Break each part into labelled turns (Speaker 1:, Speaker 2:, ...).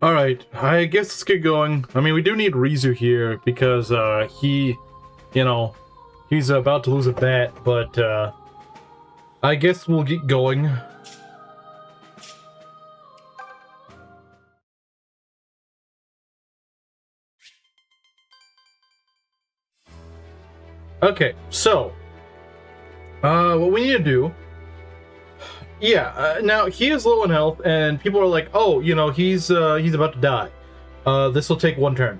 Speaker 1: Alright, I guess let's get going. I mean, we do need Rizu here because he's about to lose a bet, but I guess we'll get going. Okay, so what we need to do, now he is low in health, and people are like, oh, he's about to die. This will take one turn.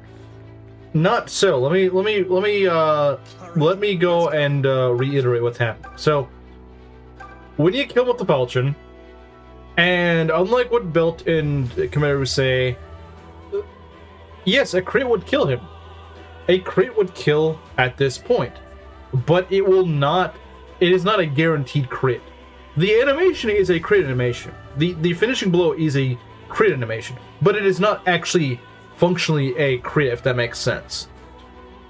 Speaker 1: Not so. Let me go and reiterate what's happening. So when you kill with the falchion, and unlike what Belt and Khmer say, yes, a crit would kill him. A crit would kill at this point, but it will not. It is not a guaranteed crit. The animation is a crit animation. The finishing blow is a crit animation, but it is not actually functionally a crit, if that makes sense.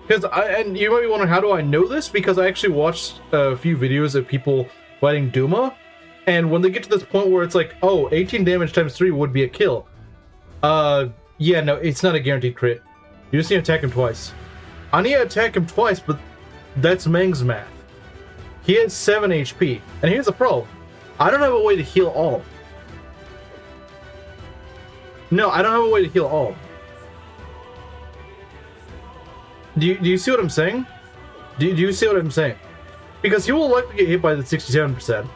Speaker 1: And you might be wondering, how do I know this? Because I actually watched a few videos of people fighting Duma, and when they get to this point where it's like, oh, 18 damage times 3 would be a kill. Yeah, no, it's not a guaranteed crit. You just need to attack him twice. I need to attack him twice, but that's Meng's math. He has 7 HP, and here's the problem. I don't have a way to heal all. No, I don't have a way to heal all. Do you see what I'm saying? Do you see what I'm saying? Because he will likely get hit by the 67%,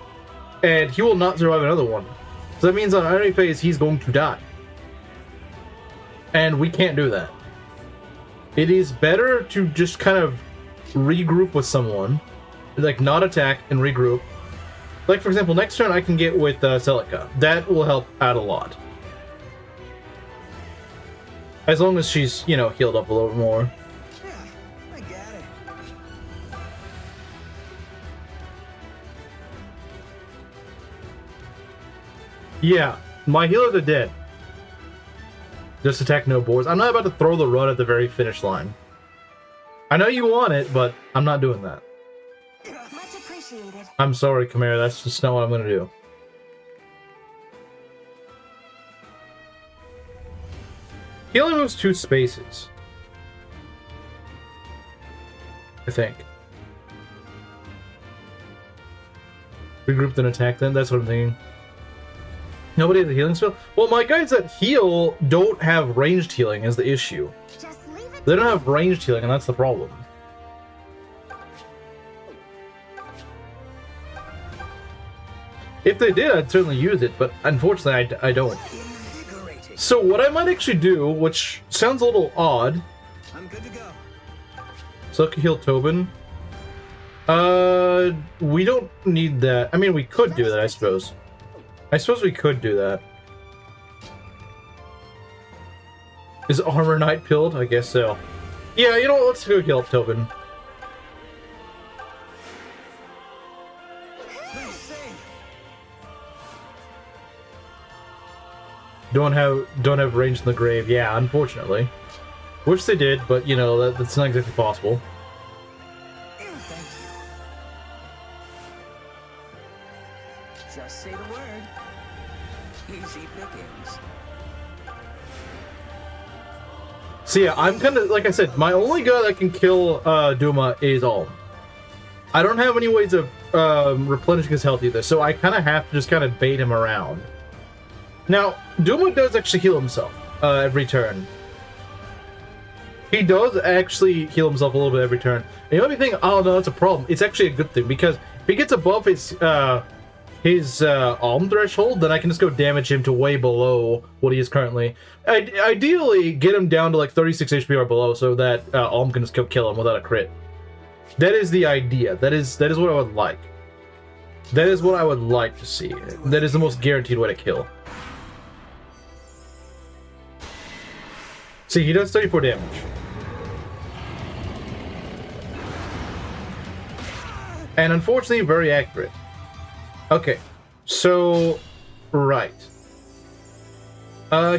Speaker 1: and he will not survive another one. So that means on enemy phase, he's going to die. And we can't do that. It is better to just kind of regroup with someone, like not attack and regroup. Like, for example, next turn I can get with Celica. That will help out a lot. As long as she's, healed up a little bit more.
Speaker 2: Yeah, I got it.
Speaker 1: Yeah, my healers are dead. Just attack no boards. I'm not about to throw the run at the very finish line. I know you want it, but I'm not doing that.
Speaker 3: Much appreciated.
Speaker 1: I'm sorry, Khmer, that's just not what I'm gonna do. He only moves 2 spaces. I think. Regroup then attack then? That's what I'm thinking. Nobody has a healing spell? Well, my guys that heal don't have ranged healing is the issue.
Speaker 3: Just leave it.
Speaker 1: They don't have ranged healing, and that's the problem. If they did, I'd certainly use it, but unfortunately, I don't.
Speaker 2: Invigorating.
Speaker 1: So what I might actually do, which sounds a little odd...
Speaker 2: I'm good to go.
Speaker 1: So I can heal Tobin. We don't need that. I mean, we could do that, I suppose. I suppose we could do that. Is Armor Knight pilled? I guess so. Yeah, you know what? Let's go heal Tobin.
Speaker 2: Please save.
Speaker 1: Don't have range in the grave. Yeah, unfortunately. Wish they did, but that's not exactly possible.
Speaker 2: Thank you. Just say the word. Easy pickings.
Speaker 1: So yeah, I'm kind of, like I said, my only guy that can kill Duma is Alm. I don't have any ways of replenishing his health either, so I kind of have to just kind of bait him around. Now, Duma does actually heal himself every turn. He does actually heal himself a little bit every turn. And you might be thinking, oh no, that's a problem. It's actually a good thing, because if he gets above his Alm threshold, then I can just go damage him to way below what he is currently. Ideally, get him down to like 36 HP or below, so that Alm can just kill him without a crit. That is the idea. That is what I would like. That is what I would like to see. That is the most guaranteed way to kill. See, he does 34 damage. And unfortunately, very accurate. Okay, so, right.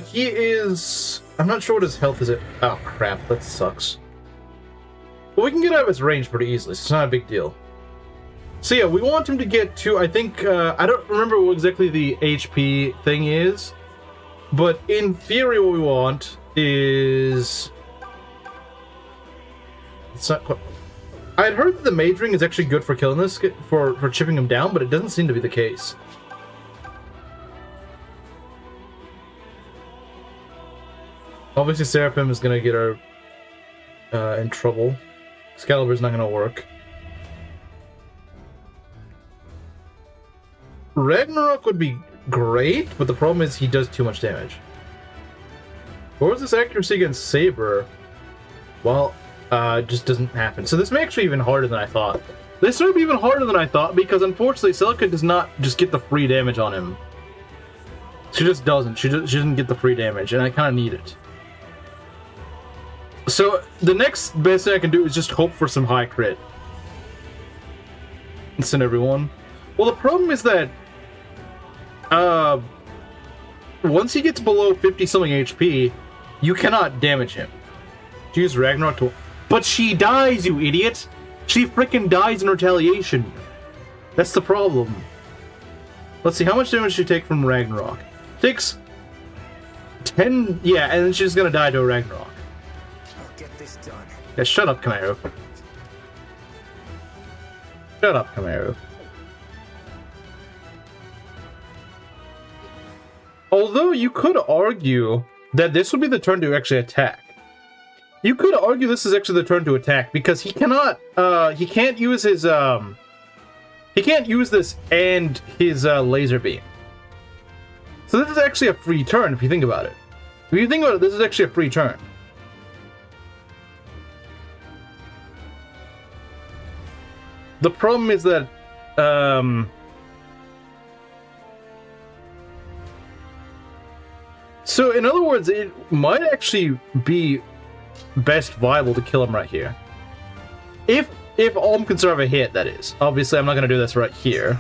Speaker 1: He is... I'm not sure what his health is at... Oh, crap, that sucks. But we can get out of his range pretty easily, so it's not a big deal. So yeah, we want him to get to, I think, I don't remember what exactly the HP thing is, But in theory, what we want is... It's not quite... I'd heard that the Mage Ring is actually good for killing this, for chipping him down, but it doesn't seem to be the case. Obviously, Seraphim is going to get her in trouble. Excalibur's not going to work. Ragnarok would be great, but the problem is he does too much damage. What was this accuracy against Saber? Well, it just doesn't happen. So this may actually be even harder than I thought. This would be even harder than I thought, because unfortunately Celica does not just get the free damage on him. She just doesn't. She doesn't get the free damage, and I kind of need it. So the next best thing I can do is just hope for some high crit. And send everyone. Well, the problem is that once he gets below 50-something HP, you cannot damage him. Use Ragnarok to... But she dies, you idiot! She freaking dies in retaliation. That's the problem. Let's see, how much damage does she take from Ragnarok? Takes 10... Yeah, and then she's gonna die to a Ragnarok.
Speaker 2: I'll get this done.
Speaker 1: Yeah, shut up, Kamaru. Shut up, Kamaru. Although you could argue that this would be the turn to actually attack. You could argue this is actually the turn to attack because he cannot, he can't use his, he can't use this and his laser beam. So this is actually a free turn if you think about it. If you think about it, this is actually a free turn. The problem is that, so in other words, it might actually be best viable to kill him right here. If Alm can survive a hit, that is. Obviously, I'm not going to do this right here.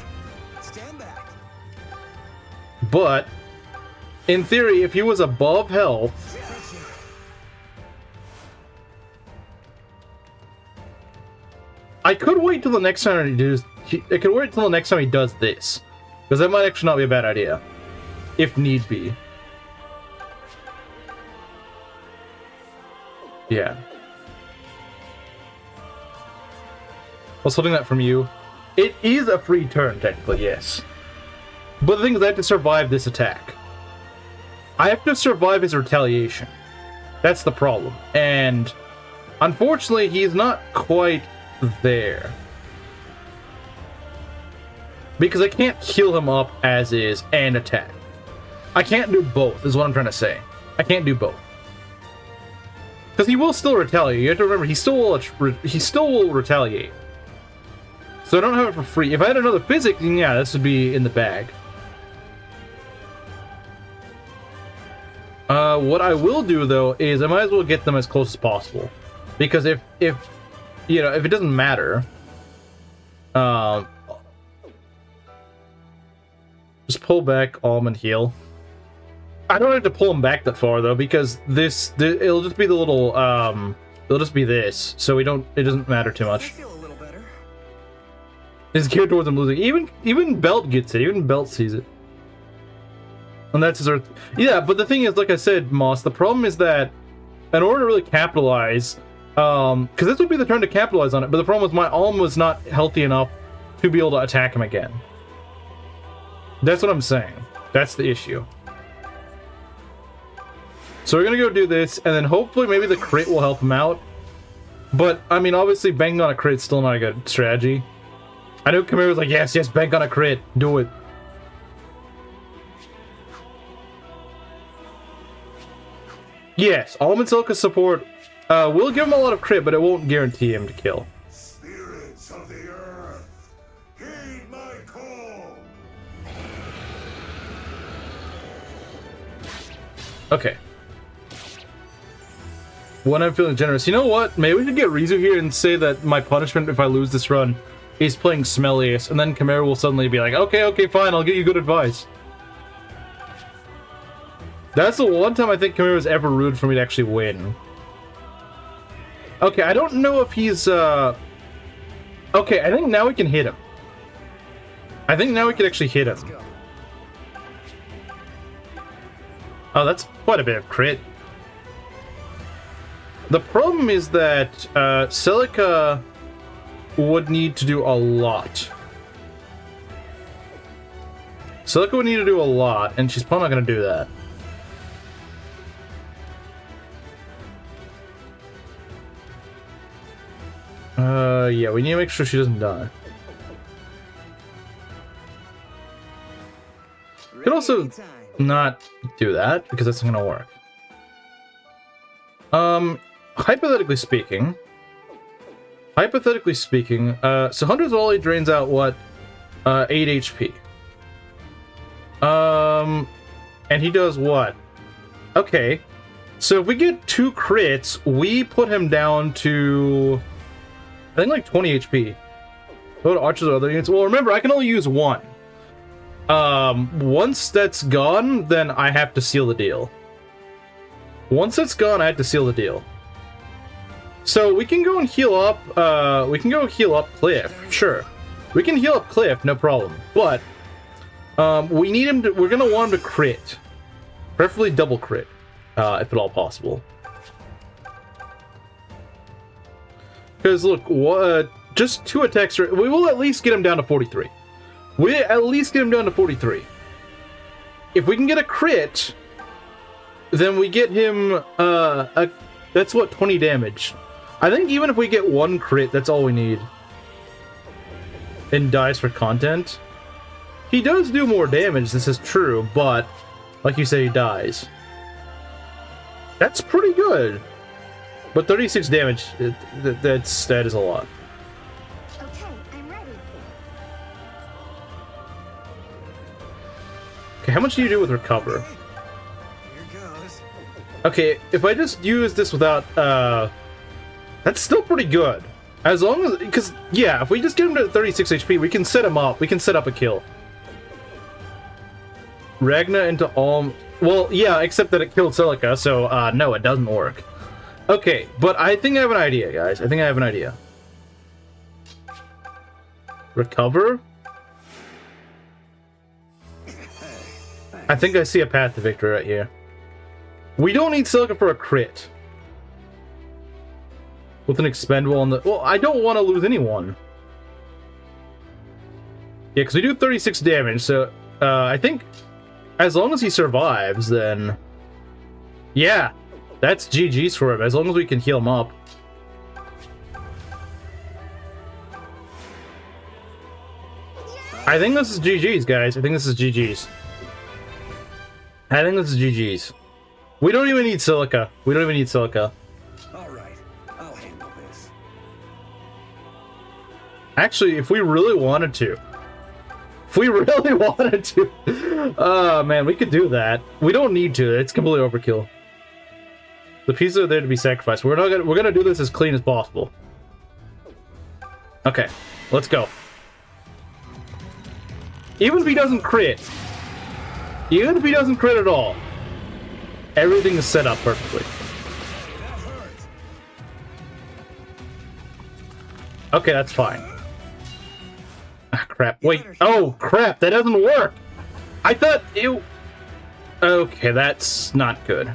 Speaker 2: Stand back.
Speaker 1: But, in theory, if he was above health... I could wait till the next time he does... I could wait till the next time he does this. Because that might actually not be a bad idea. If need be. Yeah. I was holding that from you. It is a free turn, technically, yes. But the thing is, I have to survive this attack. I have to survive his retaliation. That's the problem. And, unfortunately, he's not quite there. Because I can't heal him up as is and attack. I can't do both, is what I'm trying to say. I can't do both. Because he will still retaliate. You have to remember, he still will retaliate. So I don't have it for free. If I had another physic, then yeah, this would be in the bag. What I will do, though, is I might as well get them as close as possible. Because if you know, if it doesn't matter, just pull back, almond heal. I don't have to pull him back that far though, because it'll just be the little it'll just be this, so it doesn't matter too
Speaker 2: I
Speaker 1: much.
Speaker 2: feel a little better.
Speaker 1: It's geared towards him losing. Even Belt gets it. Even Belt sees it. And that's his earth. Yeah, but the thing is, like I said, Moss, the problem is that in order to really capitalize, because this would be the turn to capitalize on it, but the problem was my Alm was not healthy enough to be able to attack him again. That's what I'm saying. That's the issue. So we're gonna go do this, and then hopefully maybe the crit will help him out. But, I mean, obviously banking on a crit is still not a good strategy. I know Kamir was like, yes, bank on a crit. Do it. Yes, Almond Silka support will give him a lot of crit, but it won't guarantee him to kill.
Speaker 4: Spirits of the earth, heed my call.
Speaker 1: Okay. When I'm feeling generous. You know what? Maybe we should get Rizu here and say that my punishment if I lose this run is playing Smelliest, and then Chimera will suddenly be like, okay, fine, I'll give you good advice. That's the one time I think Chimera was ever rude for me to actually win. Okay, I don't know if he's, Okay, I think now we can hit him. I think now we can actually hit him.
Speaker 2: Let's go.
Speaker 1: Oh, that's quite a bit of crit. The problem is that Celica would need to do a lot. Celica would need to do a lot, and she's probably not going to do that. Yeah, we need to make sure she doesn't die. Could also not do that, because that's not going to work. Hypothetically speaking, so Hunter's Volley drains out what? 8 HP. And he does what? Okay, so if we get 2 crits, we put him down to, I think, like 20 HP. Go to archers or other units. Well, remember, I can only use 1. Once that's gone, then I have to seal the deal. Once it's gone, I have to seal the deal. So we can go and heal up, we can go heal up Cliff, sure. We can heal up Cliff, no problem. But, we need him to, we're gonna want him to crit. Preferably double crit, if at all possible. Because look, just 2 attacks, we will at least get him down to 43. We at least get him down to 43. If we can get a crit, then we get him, that's what, 20 damage. I think even if we get 1 crit, that's all we need. And dies for content. He does do more damage, this is true, but, like you say, he dies. That's pretty good. But 36 damage, that is a lot.
Speaker 3: Okay, I'm ready.
Speaker 1: Okay, how much do you do with recover?
Speaker 2: Here goes.
Speaker 1: Okay, if I just use this without, that's still pretty good. As long as, because, yeah, if we just get him to 36 HP, we can set him up. We can set up a kill. Ragna into Alm. Well, yeah, except that it killed Celica, so, no, it doesn't work. Okay, but I think I have an idea, guys. I think I have an idea. Recover? I think I see a path to victory right here. We don't need Celica for a crit. With an expendable on the... Well, I don't want to lose anyone. Yeah, because we do 36 damage, so... I think... As long as he survives, then... Yeah! That's GG's for him, as long as we can heal him up. I think this is GG's, guys. I think this is GG's. I think this is GG's. We don't even need Celica. We don't even need Celica.
Speaker 2: Alright, I'll handle this.
Speaker 1: Actually, if we really wanted to. If we really wanted to. Oh, man, we could do that. We don't need to. It's completely overkill. The pieces are there to be sacrificed. We're gonna do this as clean as possible. Okay, let's go. Even if he doesn't crit. Even if he doesn't crit at all. Everything is set up perfectly. Okay, that's fine. Ah, crap. Wait. Oh, crap. That doesn't work. I thought it... Okay, that's not good.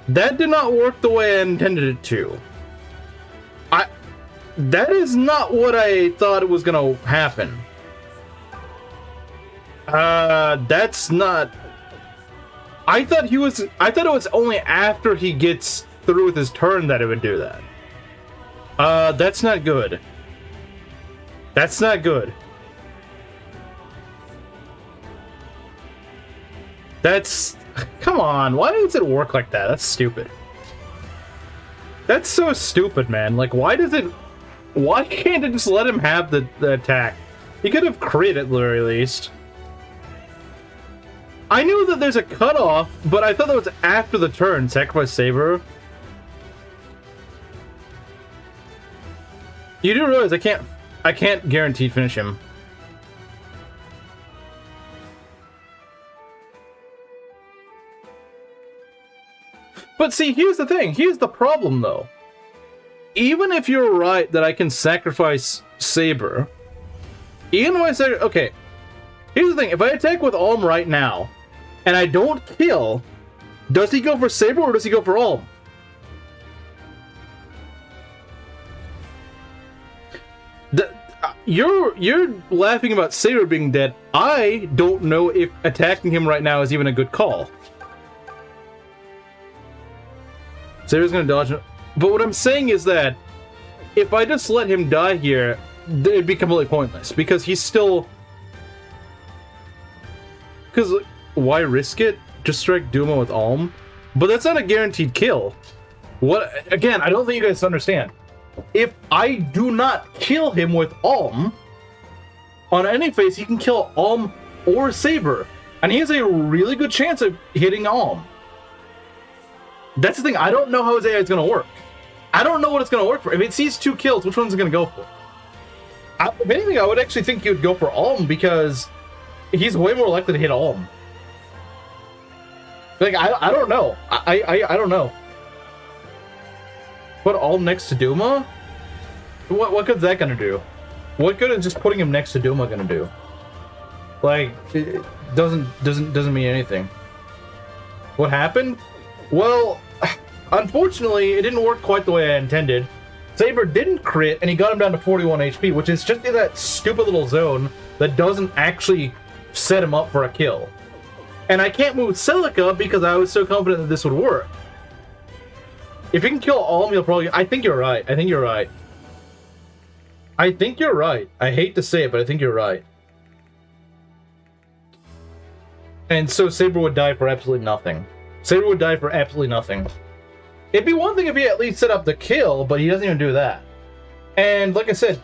Speaker 1: That did not work the way I intended it to. That is not what I thought it was gonna happen. That's not... I thought it was only after he gets through with his turn that it would do that. That's not good. That's not good. That's... Come on, why does it work like that? That's stupid. That's so stupid, man. Like, why does it... Why can't it just let him have the attack? He could have crit at the very least. I knew that there's a cutoff, but I thought that was after the turn. Sacrifice Saber. You do realize I can't guarantee finish him. But see, here's the thing. Here's the problem, though. Even if you're right that I can sacrifice Saber, even if I say, okay, here's the thing. If I attack with Alm right now, and I don't kill, does he go for Saber or does he go for Alm? You're laughing about Saber being dead. I don't know if attacking him right now is even a good call. Saber's gonna dodge him. But what I'm saying is that if I just let him die here, it'd be completely pointless because he's still. Because why risk it? Just strike Duma with Alm, but that's not a guaranteed kill. What again? I don't think you guys understand. If I do not kill him with Alm, on any phase he can kill Alm or Saber, and he has a really good chance of hitting Alm. That's the thing. I don't know how his AI is going to work. I don't know what it's going to work for. If it sees 2 kills, which one's it going to go for? If anything, I would actually think he would go for Alm because he's way more likely to hit Alm. Like I don't know. I don't know. Put Alm next to Duma? What good's that gonna do? What good is just putting him next to Duma gonna do? Like, it doesn't mean anything. What happened? Well, unfortunately, it didn't work quite the way I intended. Saber didn't crit, and he got him down to 41 HP, which is just in that stupid little zone that doesn't actually set him up for a kill. And I can't move Celica because I was so confident that this would work. If you can kill Alm, you'll probably... I think you're right. I think you're right. I think you're right. I hate to say it, but I think you're right. And so Saber would die for absolutely nothing. Saber would die for absolutely nothing. It'd be one thing if he at least set up the kill, but he doesn't even do that. And like I said,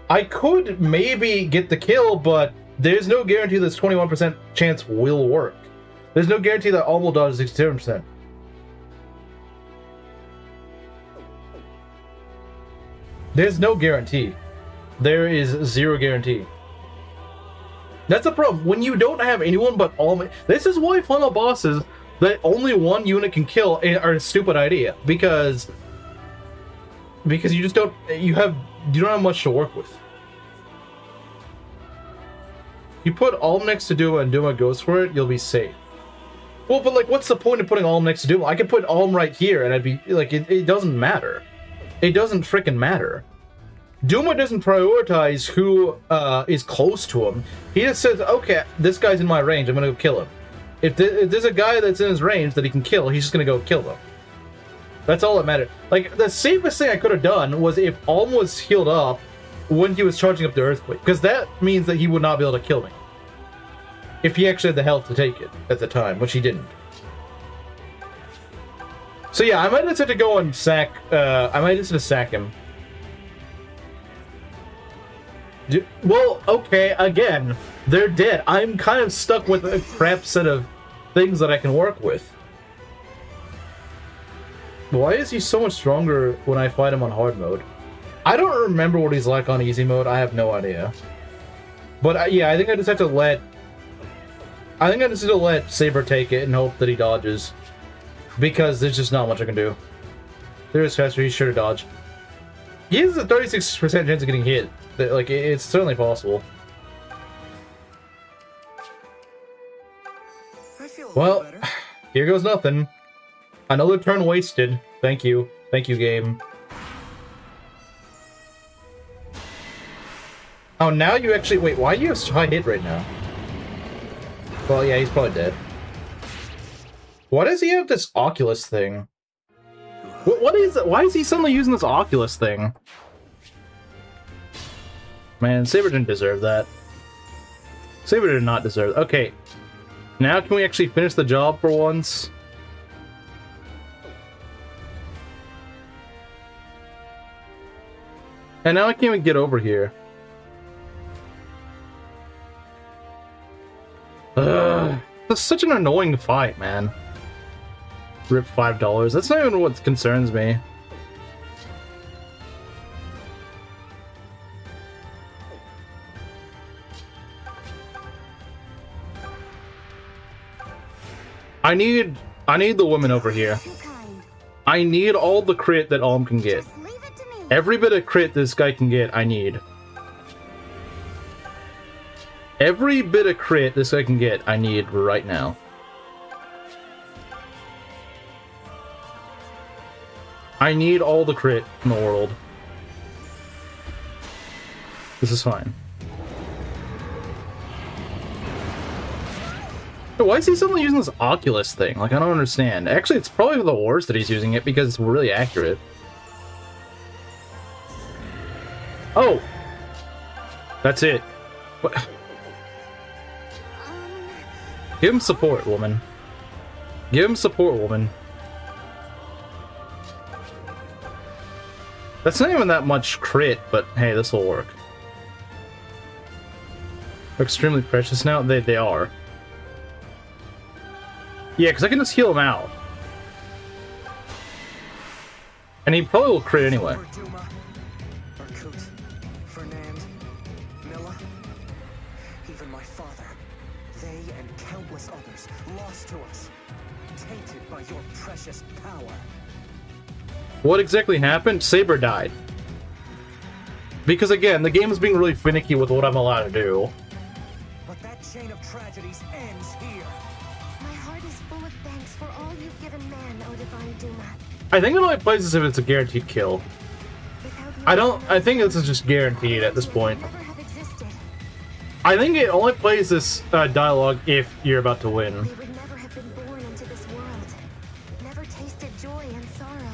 Speaker 1: I could maybe get the kill, but there's no guarantee this 21% chance will work. There's no guarantee that Alm will dodge 67%. There's no guarantee. There is zero guarantee. That's the problem. When you don't have anyone but Alm... This is why final bosses that only one unit can kill are a stupid idea. Because you just don't... You don't have much to work with. You put Alm next to Duma and Duma goes for it, you'll be safe. Well, but like, what's the point of putting Alm next to Duma? I could put Alm right here and I'd be... Like, it doesn't matter. It doesn't frickin' matter. Duma doesn't prioritize who is close to him. He just says, okay, this guy's in my range, I'm gonna go kill him. If there's a guy that's in his range that he can kill, he's just gonna go kill him. That's all that matters. Like, the safest thing I could have done was if Alm was healed up when he was charging up the Earthquake, because that means that he would not be able to kill me. If he actually had the health to take it at the time, which he didn't. So yeah, I might just have to go and sack, I might just have to sack him. Well, okay, again, they're dead. I'm kind of stuck with a crap set of things that I can work with. Why is he so much stronger when I fight him on hard mode? I don't remember what he's like on easy mode. I have no idea. But yeah, I think I just have to let... I think I just have to let Saber take it and hope that he dodges. Because there's just not much I can do. There is faster, he's sure to dodge. He has a 36% chance of getting hit. Like, it's certainly possible.
Speaker 2: I feel a
Speaker 1: Well,
Speaker 2: little better.
Speaker 1: here goes nothing. Another turn wasted. Thank you. Thank you, game. Oh, now you actually... Wait, why do you have such high hit right now? Well, yeah, he's probably dead. Why does he have this Oculus thing? What is it? Why is he suddenly using this Oculus thing? Man, Saber didn't deserve that. Saber did not deserve... Okay. Now can we actually finish the job for once? And now I can't even get over here. Ugh. That's such an annoying fight, man. Rip $5. That's not even what concerns me. I need the women over here.
Speaker 3: Too kind.
Speaker 1: I need all the crit that Alm can get.
Speaker 3: Just leave it to me.
Speaker 1: Every bit of crit this guy can get, I need. Every bit of crit this guy can get, I need right now. I need all the crit in the world. This is fine. But why is he suddenly using this Oculus thing? Like, I don't understand. Actually, it's probably the worst that he's using it because it's really accurate. Oh! That's it. What? Give him support, woman. Give him support, woman. That's not even that much crit, but hey, this will work. They're extremely precious now. They are. Yeah, because I can just heal him out. And he probably will crit anyway.
Speaker 2: Duma, Erkut, Fernand, Milla, even my father. They and countless others lost to us, tainted by your precious power.
Speaker 1: What exactly happened? Saber died. Because again, the game is being really finicky with what I'm allowed to do.
Speaker 2: But that chain of tragedies ends here.
Speaker 3: My heart is full of thanks for all you've given man, O divine Duma.
Speaker 1: I think it only plays this if it's a guaranteed kill. I think this is just guaranteed at this point.
Speaker 3: Never have existed.
Speaker 1: I think it only plays this dialogue if you're about to win.
Speaker 3: We would never have been born into this world. Never tasted joy and sorrow.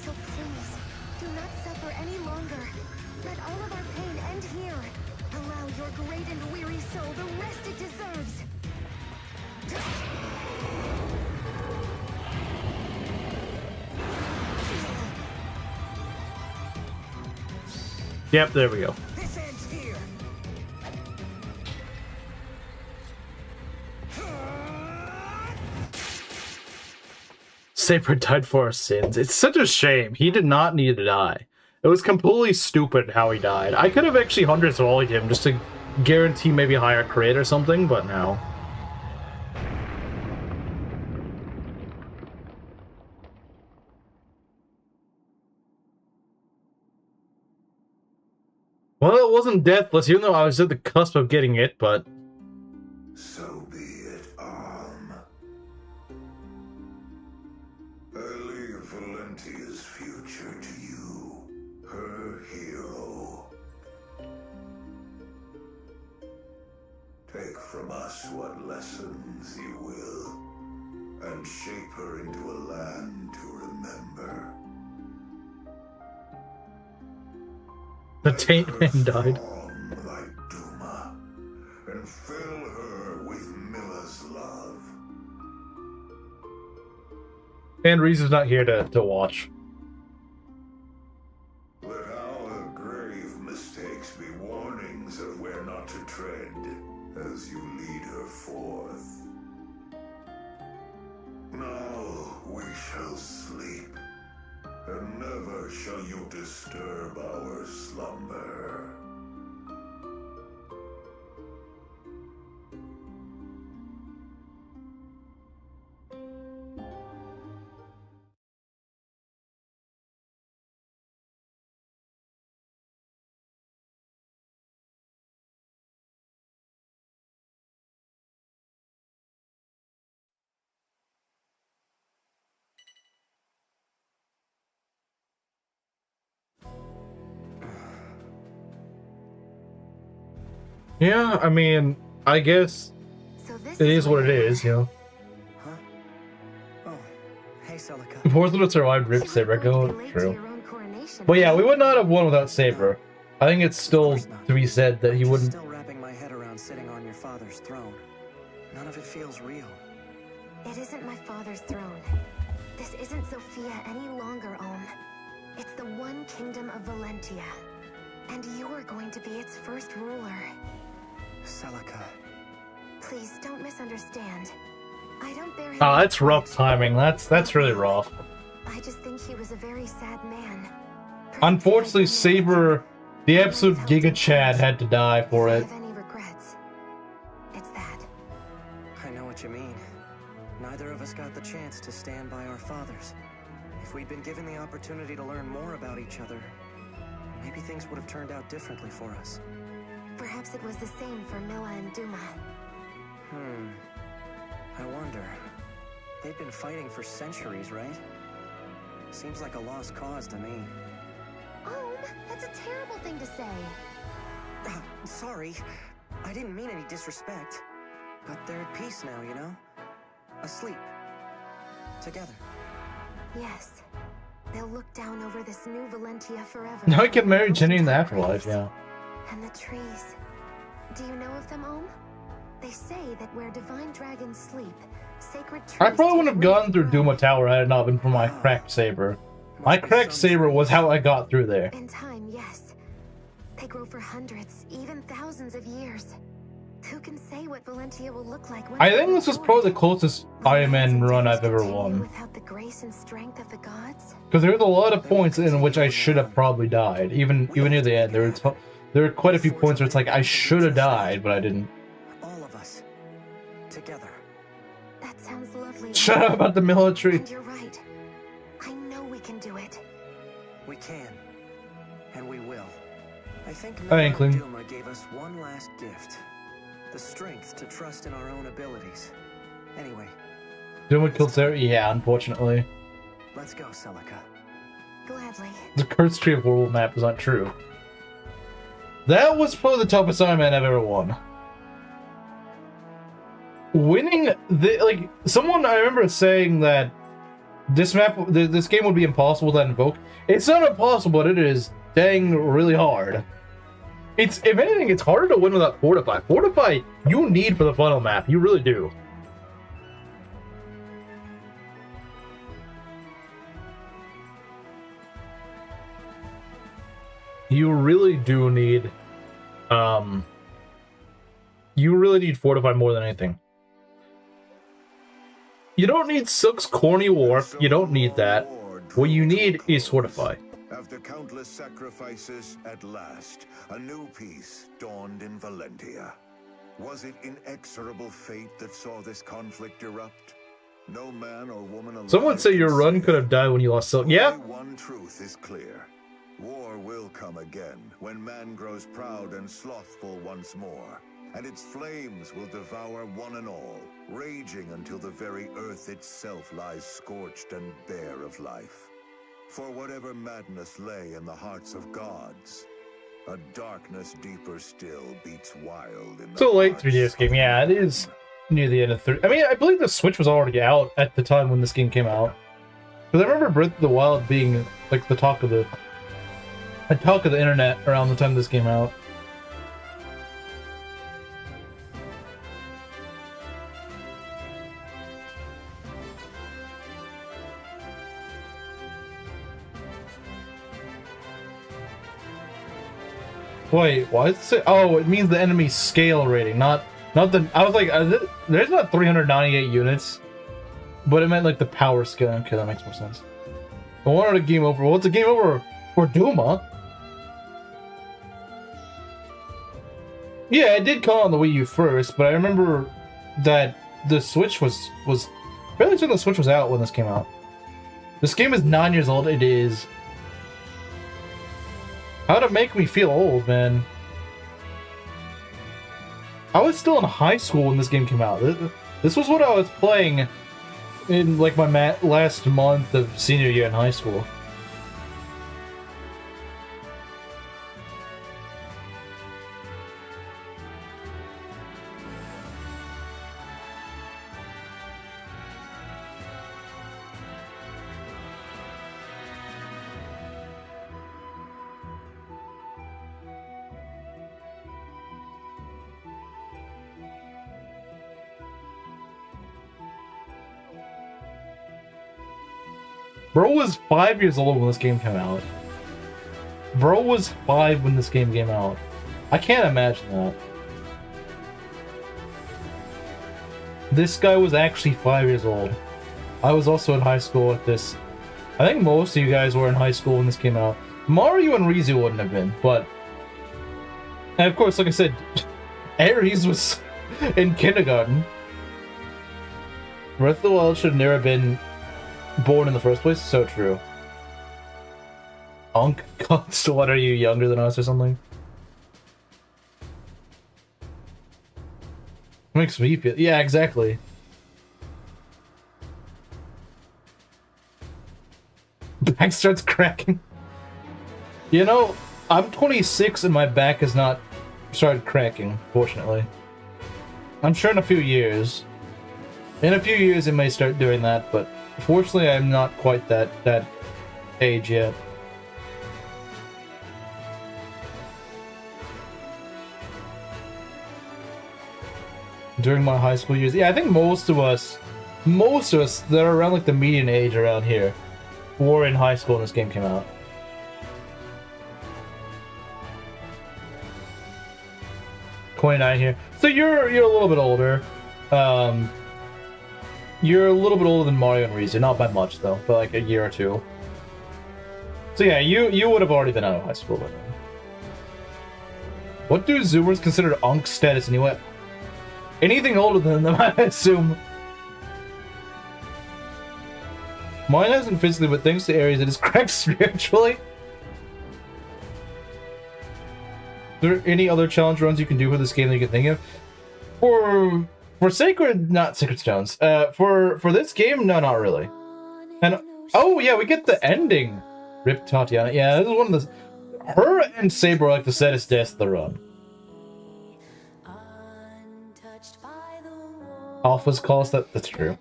Speaker 3: So please, do not suffer any longer. Let all of our pain end here. Allow your great and weary soul the rest it deserves.
Speaker 1: Yep, there we go.
Speaker 2: This ends here.
Speaker 1: Saber died for our sins. It's such a shame. He did not need to die. It was completely stupid how he died. I could have actually hundreds volleyed him just to guarantee maybe higher crit or something, but no. Well, it wasn't deathless, even though I was at the cusp of getting it, but...
Speaker 4: So be it, I leave Valentia's future to you, her hero. Take from us what lessons you will, and shape her into a land to remember.
Speaker 1: The Taint Man died.
Speaker 4: Strong like Duma, and fill her with Milla's love.
Speaker 1: And Reese's not here to watch.
Speaker 4: Let our grave mistakes be warnings of where not to tread as you lead her forth. Now we shall sleep, and never shall you disturb our slumber.
Speaker 1: Yeah, I mean, I guess
Speaker 3: So this
Speaker 1: it is what it is, you know.
Speaker 2: Huh? Oh, hey, Celica.
Speaker 1: Important to survive Rip
Speaker 3: You
Speaker 1: Saber
Speaker 3: weren't going
Speaker 1: go
Speaker 3: to be late to
Speaker 1: true.
Speaker 3: your own coronation,
Speaker 1: But yeah,
Speaker 3: were
Speaker 1: we
Speaker 3: you?
Speaker 1: would not have won without Saber. I think it's still
Speaker 2: course not.
Speaker 1: to be said that he
Speaker 2: I'm
Speaker 1: wouldn't.
Speaker 2: still wrapping my head around sitting on your father's throne. None of it feels real.
Speaker 3: It isn't my father's throne. This isn't Sophia any longer, Om. It's the one kingdom of Valentia. And you're going to be its first ruler.
Speaker 2: Celica.
Speaker 3: Please don't misunderstand. I don't bear him.
Speaker 1: Oh,
Speaker 3: any
Speaker 1: that's rough
Speaker 3: grudge.
Speaker 1: timing. That's really rough.
Speaker 3: I just think he was a very sad man. Perhaps
Speaker 1: Unfortunately,
Speaker 3: he had been
Speaker 1: Saber, the absolute
Speaker 3: Helped
Speaker 1: Giga
Speaker 3: him
Speaker 1: Chad,
Speaker 3: change.
Speaker 1: had to die for
Speaker 3: If I
Speaker 1: it.
Speaker 3: have any regrets, it's that.
Speaker 2: I know what you mean. Neither of us got the chance to stand by our fathers. If we'd been given the opportunity to learn more about each other, maybe things would have turned out differently for us.
Speaker 3: Perhaps it was the same for Milla and Duma.
Speaker 2: I wonder. They've been fighting for centuries, right? Seems like a lost cause to me.
Speaker 3: Oh, that's a terrible thing to say.
Speaker 2: Sorry. I didn't mean any disrespect. But they're at peace now, you know? Asleep. Together.
Speaker 3: Yes. They'll look down over this new Valentia forever.
Speaker 1: Now I can marry Jenny in the afterlife, yeah.
Speaker 3: And the trees. Do you know of them, Ohm? They say that where divine dragons sleep, sacred trees...
Speaker 1: I probably wouldn't have gone through Duma Tower had it not been for my cracked saber. My cracked saber was how I got through there.
Speaker 3: In time, yes. They grow for hundreds, even thousands of years. Who can say what Valentia will look like when
Speaker 1: I think this is probably the closest Ironman run I've ever won.
Speaker 3: Without the grace and strength of the gods?
Speaker 1: Because there's a lot of points in which I should have probably died. Even near the end, there were quite a few points where it's like I should have died, but I didn't.
Speaker 2: All of us. Together.
Speaker 3: That sounds lovely.
Speaker 1: Shut up about the military.
Speaker 3: And you're right. I know we can do it.
Speaker 2: We can. And we will. I think
Speaker 1: Hi, Inkling.
Speaker 2: Duma gave us one last gift. The strength to trust in our own abilities. Anyway.
Speaker 1: Duma killed Sarah? Yeah, unfortunately.
Speaker 2: Let's go, Celica.
Speaker 3: Gladly.
Speaker 1: The Cursed Tree of World map is not true. That was probably the toughest Ironman I've ever won. Winning someone I remember saying that this game would be impossible to invoke. It's not impossible, but it is dang really hard. If anything, it's harder to win without Fortify. Fortify, you need for the final map. You really do. You really do need, you really need Fortify more than anything. You don't need Silk's corny warp. You don't need that. What you need is Fortify.
Speaker 4: After countless sacrifices, at last, a new peace dawned in Valentia. Was it inexorable fate that saw this conflict erupt? No man or woman alive.
Speaker 1: Some would say your run could have died when you lost Silk. Yeah.
Speaker 4: Only one truth is clear. War will come again, when man grows proud and slothful once more, and its flames will devour one and all, raging until the very earth itself lies scorched and bare of life. For whatever madness lay in the hearts of gods, a darkness deeper still beats wild in the
Speaker 1: So late
Speaker 4: hearts
Speaker 1: 3DS game,
Speaker 4: of
Speaker 1: yeah, it is near the end of 3. I mean, I believe the Switch was already out at the time when this game came out. Because I remember Breath of the Wild being like the talk of the internet around the time this came out. Wait, why does it say? Oh, it means the enemy's scale rating, not the. I was like, there's not 398 units, but it meant like the power scale. Okay, that makes more sense. I wanted a game over. Well, it's a game over for Duma. Yeah, it did come on the Wii U first, but I remember that the Switch was fairly soon. The Switch was out when this came out. This game is 9 years old. It is. How to make me feel old, man. I was still in high school when this game came out. This was what I was playing in like my last month of senior year in high school. Bro was 5 years old when this game came out. Bro was 5 when this game came out. I can't imagine that. This guy was actually 5 years old. I was also in high school at this. I think most of you guys were in high school when this came out. Mario and Rizu wouldn't have been, but... And of course, like I said, Ares was in kindergarten. Breath of the Wild should have never been born in the first place. So true. Unk, so what, are you younger than us or something? Makes me feel, yeah, exactly. Back starts cracking. You know, I'm 26 and my back has not started cracking, fortunately. I'm sure in a few years. In a few years it may start doing that, but fortunately I'm not quite that age yet. During my high school years. Yeah, I think most of us that are around like the median age around here were in high school when this game came out. .9 here. So you're a little bit older. You're a little bit older than Mario and Rizu, not by much though, but like a year or two. So yeah, you would have already been out of high school by then. What do Zoomers consider Unk status anyway? Anything older than them, I assume. Mine hasn't physically, but thanks to Ares, it is cracked spiritually. Are there any other challenge runs you can do for this game that you can think of? For Sacred, not Sacred Stones. For this game, no, not really. And oh yeah, we get the ending. Rip Tatiana. Yeah, this is one of the. Her and Saber are like the saddest deaths of the run. Alphas call us that. That's true.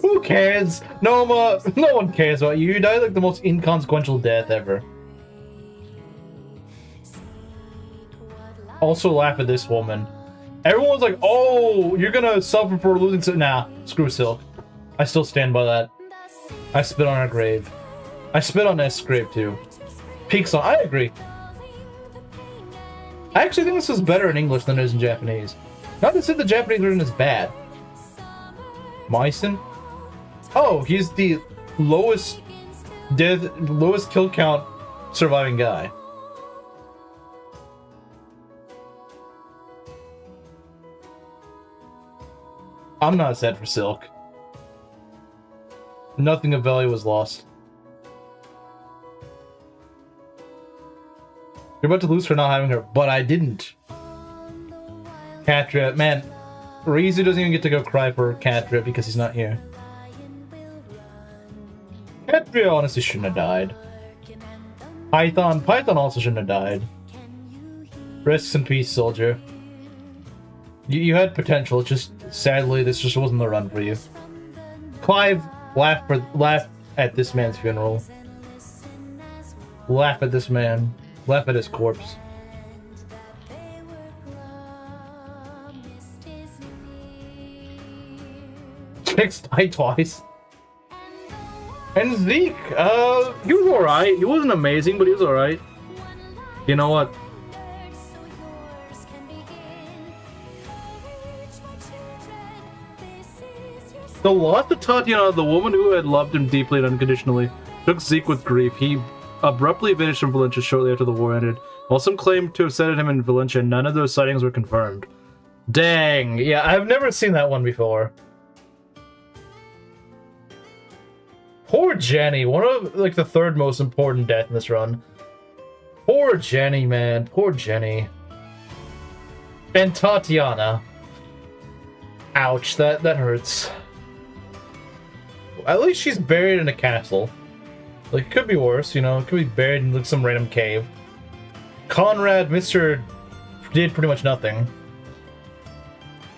Speaker 1: Who cares? No one cares about you. You died like the most inconsequential death ever. Also laugh at this woman. Everyone's like, oh, you're gonna suffer for losing to— Nah, screw Silk. I still stand by that. I spit on her grave. I spit on S grave too. Peak song, I agree. I actually think this is better in English than it is in Japanese. Not to say the Japanese version is bad. Myson? Oh, he's the lowest kill count surviving guy. I'm not sad for Silk. Nothing of value was lost. You're about to lose for not having her, but I didn't. Catria, man, Rizu doesn't even get to go cry for Catria because he's not here. Catria honestly shouldn't have died. Python also shouldn't have died. Rest in peace, soldier. You had potential, just sadly this just wasn't the run for you. Clive, laugh at this man's funeral. Laugh at this man. Laugh at his corpse. Chicks died twice. And Zeke, he was alright. He wasn't amazing, but he was alright. You know what? The loss of Tatiana, the woman who had loved him deeply and unconditionally, took Zeke with grief. He abruptly vanished from Valentia shortly after the war ended. While some claimed to have sighted him in Valentia, none of those sightings were confirmed. Dang. Yeah, I've never seen that one before. Poor Jenny. One of, like, the third most important death in this run. Poor Jenny, man. Poor Jenny. And Tatiana. Ouch, that hurts. At least she's buried in a castle. Like, it could be worse, you know? It could be buried in, like, some random cave. Conrad, did pretty much nothing.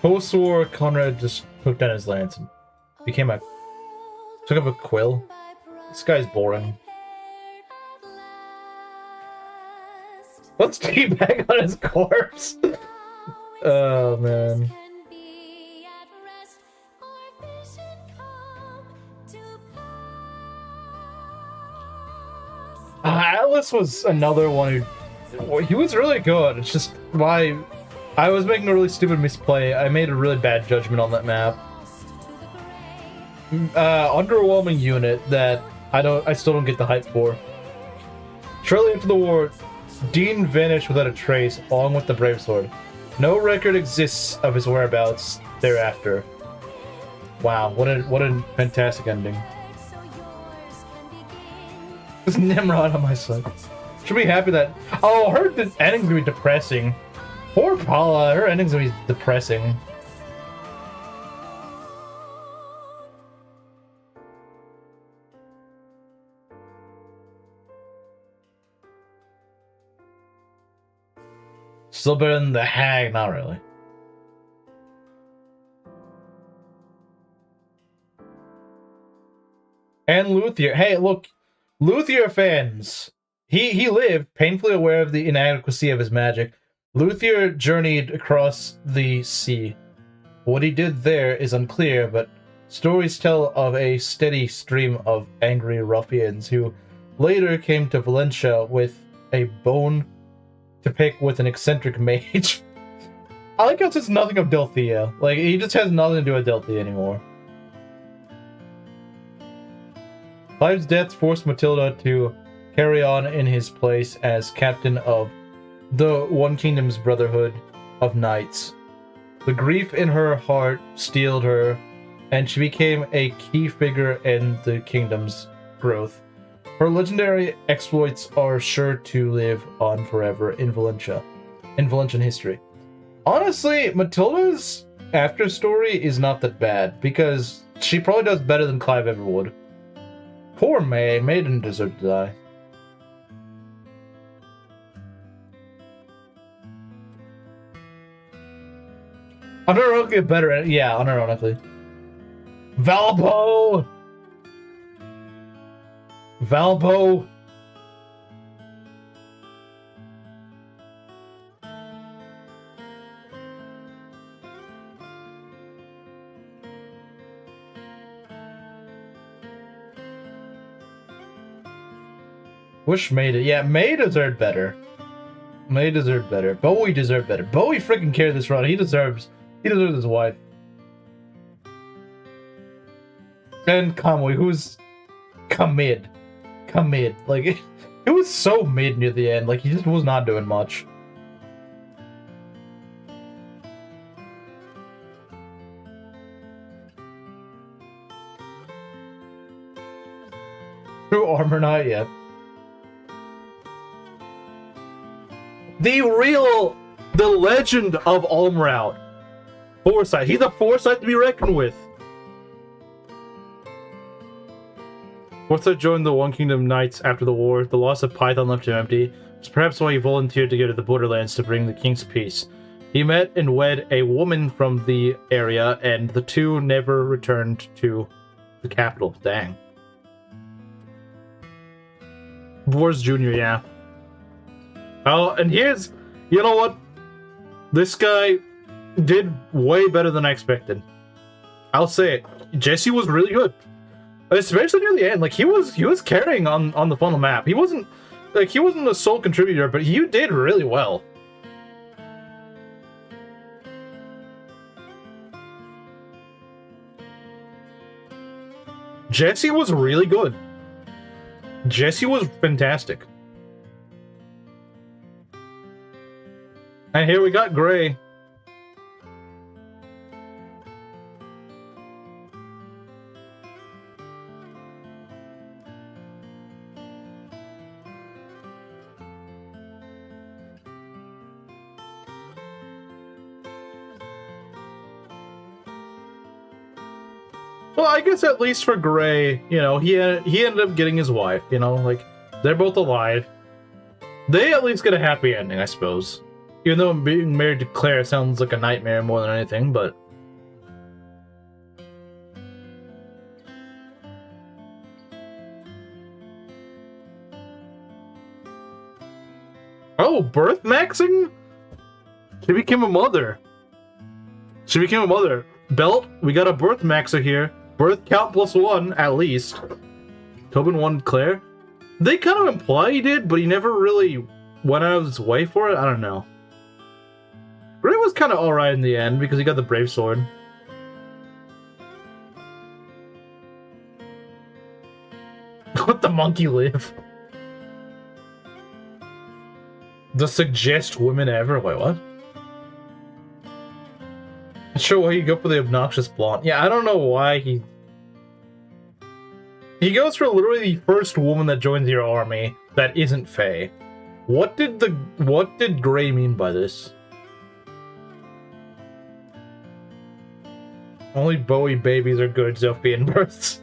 Speaker 1: Post-war, Conrad just took down his lance and became a... took up a quill. This guy's boring. Let's teabag on his corpse! Oh, man. Atlas was another one who... he was really good. It's just I was making a really stupid misplay. I made a really bad judgment on that map. Underwhelming unit that I still don't get the hype for. Shortly after the war, Dean vanished without a trace, along with the Brave Sword. No record exists of his whereabouts thereafter. Wow, what a fantastic ending. It's Nimrod on my side. Should be happy that... Oh, her ending's gonna be depressing. Poor Paula, her ending's gonna be depressing. Still better than the Hag, not really. And Luthier. Hey, look, Luthier fans. He lived, painfully aware of the inadequacy of his magic. Luthier journeyed across the sea. What he did there is unclear, but stories tell of a steady stream of angry ruffians who later came to Valentia with a bone to pick with an eccentric mage. I like how it's just nothing of Delthea. Like, he just has nothing to do with Delthea anymore. Clive's death forced Matilda to carry on in his place as captain of the One Kingdom's Brotherhood of Knights. The grief in her heart steeled her, and she became a key figure in the kingdom's growth. Her legendary exploits are sure to live on forever in Valentian history. Honestly, Matilda's after story is not that bad, because she probably does better than Clive ever would. Poor May. May didn't deserve to die. Unironically better. Yeah, unironically. Valbo! Valbo! Wish May did. Yeah, May deserved better. May deserved better. Bowie deserved better. Bowie freaking carried this run. He deserves his wife. And Kamui, who's mid. Like, it was so mid near the end. Like, he just was not doing much. True armor knight, yeah. The legend of Almrout. Foresight. He's a foresight to be reckoned with. Foresight joined the One Kingdom Knights after the war. The loss of Python left him empty. It's perhaps why he volunteered to go to the borderlands to bring the king's peace. He met and wed a woman from the area, and the two never returned to the capital. Dang. Vors Jr., yeah. Oh, and here's... You know what? This guy did way better than I expected. I'll say it. Jesse was really good. Especially near the end. Like, he was carrying on the funnel map. He wasn't a sole contributor, but he did really well. Jesse was really good. Jesse was fantastic. And here we got Gray. Well, I guess at least for Gray, you know, he ended up getting his wife, you know, like, they're both alive. They at least get a happy ending, I suppose. Even though being married to Claire sounds like a nightmare more than anything, but... Oh, birth maxing? She became a mother. She became a mother. Belt, we got a birth maxer here. Birth count +1, at least. Tobin won Claire. They kind of imply he did, but he never really went out of his way for it. I don't know. Gray was kind of alright in the end, because he got the Brave Sword. Let the monkey live. The suggest women ever. Wait, what? Not sure why you go for the obnoxious blonde. Yeah, I don't know why he goes for literally the first woman that joins your army that isn't Faye. What did Gray mean by this? Only Bowie babies are good Zophian births.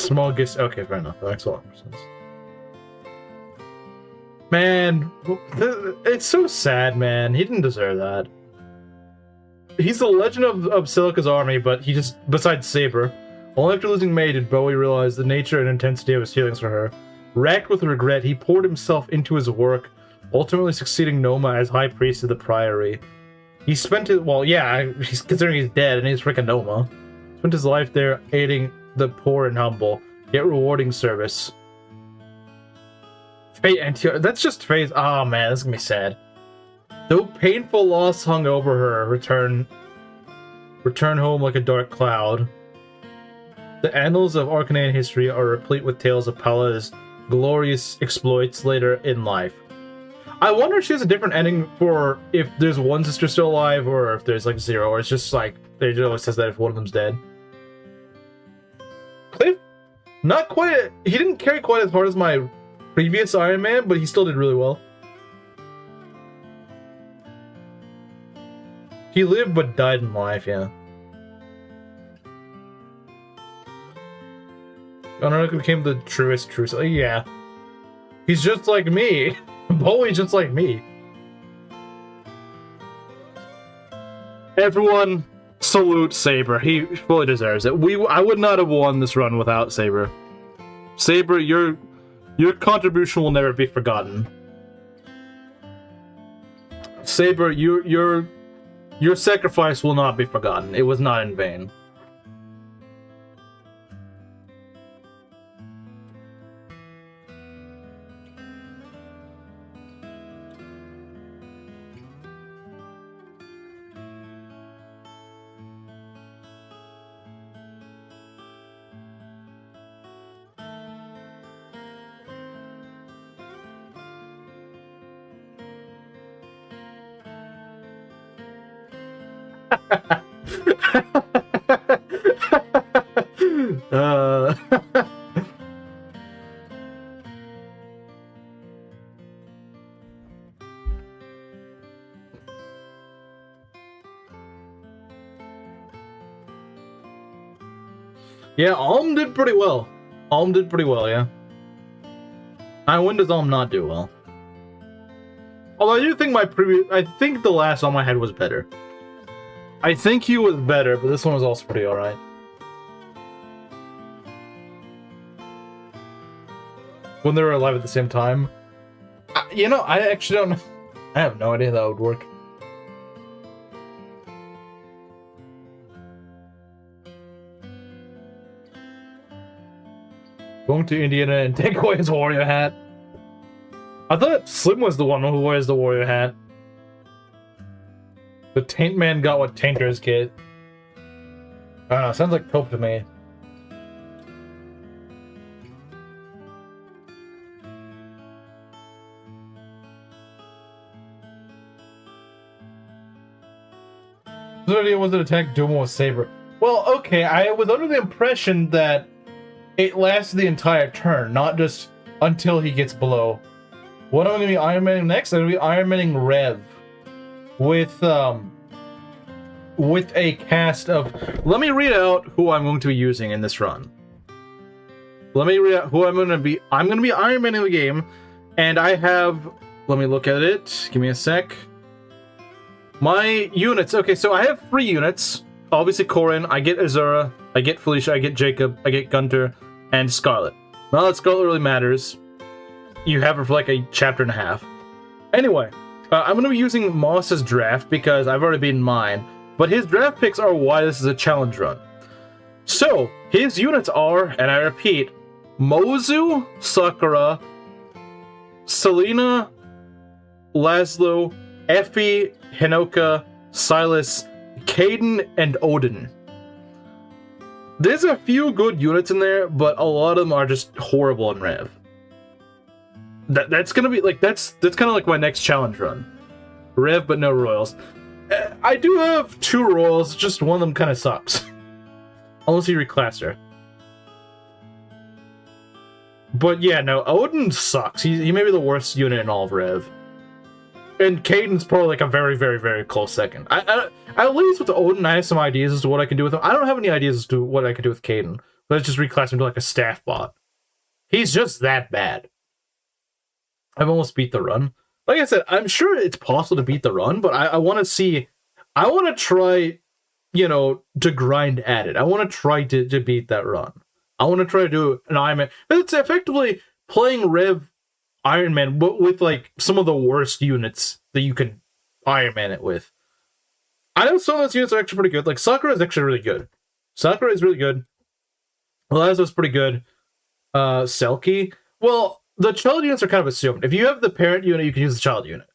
Speaker 1: Small gifts. Okay, fair enough. That makes a lot more sense. Man, it's so sad, man. He didn't deserve that. He's the legend of Celica's army, but he just, besides Saber, only after losing May did Bowie realize the nature and intensity of his feelings for her. Racked with regret, he poured himself into his work, ultimately succeeding Noma as High Priest of the Priory. He spent his, well, yeah, he's considering he's dead, and he's freaking Noma. Spent his life there aiding the poor and humble, yet rewarding service. Fate and that's just phase. Oh man, this is gonna be sad. Though painful loss hung over her, return home like a dark cloud. The annals of Arcanine history are replete with tales of Paula's glorious exploits later in life. I wonder if she has a different ending for if there's one sister still alive, or if there's like 0, or it's just like they always says that if one of them's dead. Cliff, not quite. He didn't carry quite as hard as my previous Iron Man, but he still did really well. He lived but died in life, yeah. Honorable became the truest. Yeah. He's just like me. Bowie's just like me. Everyone, salute Saber. He fully deserves it. I would not have won this run without Saber. Saber, your contribution will never be forgotten. Saber, your sacrifice will not be forgotten. It was not in vain. Yeah, Alm did pretty well. Alm did pretty well, yeah. When does Alm not do well? Although I do think I think the last Alm I had was better. I think he was better, but this one was also pretty alright. When they were alive at the same time. You know, I actually don't know. I have no idea how that would work. Going to Indiana and take away his warrior hat. I thought Slim was the one who wears the warrior hat. The Taint Man got what Tainters get. I don't know, sounds like Pope to me. The idea was to attack Duma with Saber. Well, okay, I was under the impression that it lasts the entire turn, not just until he gets below. What am I going to be Iron Manning next? I'm going to be Iron Manning Rev. With a cast of... Let me read out who I'm going to be using in this run. Let me read out who I'm going to be... I'm going to be Iron Manning the game, and I have... Let me look at it. Give me a sec. My units. Okay, so I have 3 units. Obviously Corin, I get Azura, I get Felicia, I get Jacob, I get Gunter, and Scarlet. Not that Scarlet really matters. You have her for like a chapter and a half. Anyway, I'm going to be using Moss's draft because I've already beaten mine, but his draft picks are why this is a challenge run. So, his units are, and I repeat, Mozu, Sakura, Selena, Laszlo, Effie, Hinoka, Silas, Caden, and Odin. There's a few good units in there, but a lot of them are just horrible in Rev. That's gonna be like that's kind of like my next challenge run. Rev, but no Royals. I do have 2 Royals, just one of them kind of sucks. Unless you reclass her. But yeah, no, Odin sucks. He may be the worst unit in all of Rev. And Caden's probably like a very, very, very close second. At least with Odin, I have some ideas as to what I can do with him. I don't have any ideas as to what I can do with Caden. Let's just reclass him to like a staff bot. He's just that bad. I've almost beat the run. Like I said, I'm sure it's possible to beat the run, but I want to see... I want to try, you know, to grind at it. I want to try to beat that run. I want to try to do an Ironman. It's effectively playing Rev Ironman, but with like some of the worst units that you can Ironman it with. I know some of those units are actually pretty good. Like Sakura is actually really good. Sakura is really good. Lazo's pretty good. Selkie. Well, the child units are kind of assumed. If you have the parent unit, you can use the child unit.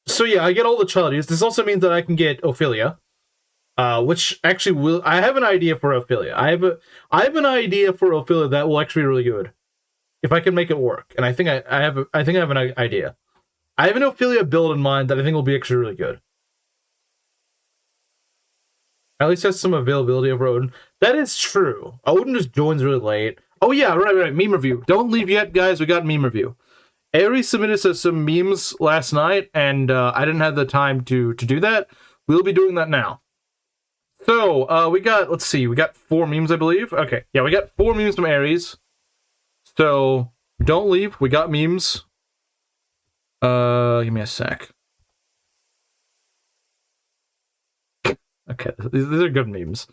Speaker 1: So yeah, I get all the child units. This also means that I can get Ophelia. Which actually will... I have an idea for Ophelia. I have an idea for Ophelia that will actually be really good. If I can make it work. And I think I have an idea. I have an Ophelia build in mind that I think will be actually really good. At least has some availability over Odin. That is true. Odin just joins really late. Oh yeah, right. Meme review. Don't leave yet, guys. We got meme review. Aries submitted us some memes last night, and I didn't have the time to do that. We'll be doing that now. So, we got, let's see, we got 4 memes, I believe. Okay, yeah, we got 4 memes from Aries. So, don't leave. We got memes. Give me a sec. Okay, these are good memes.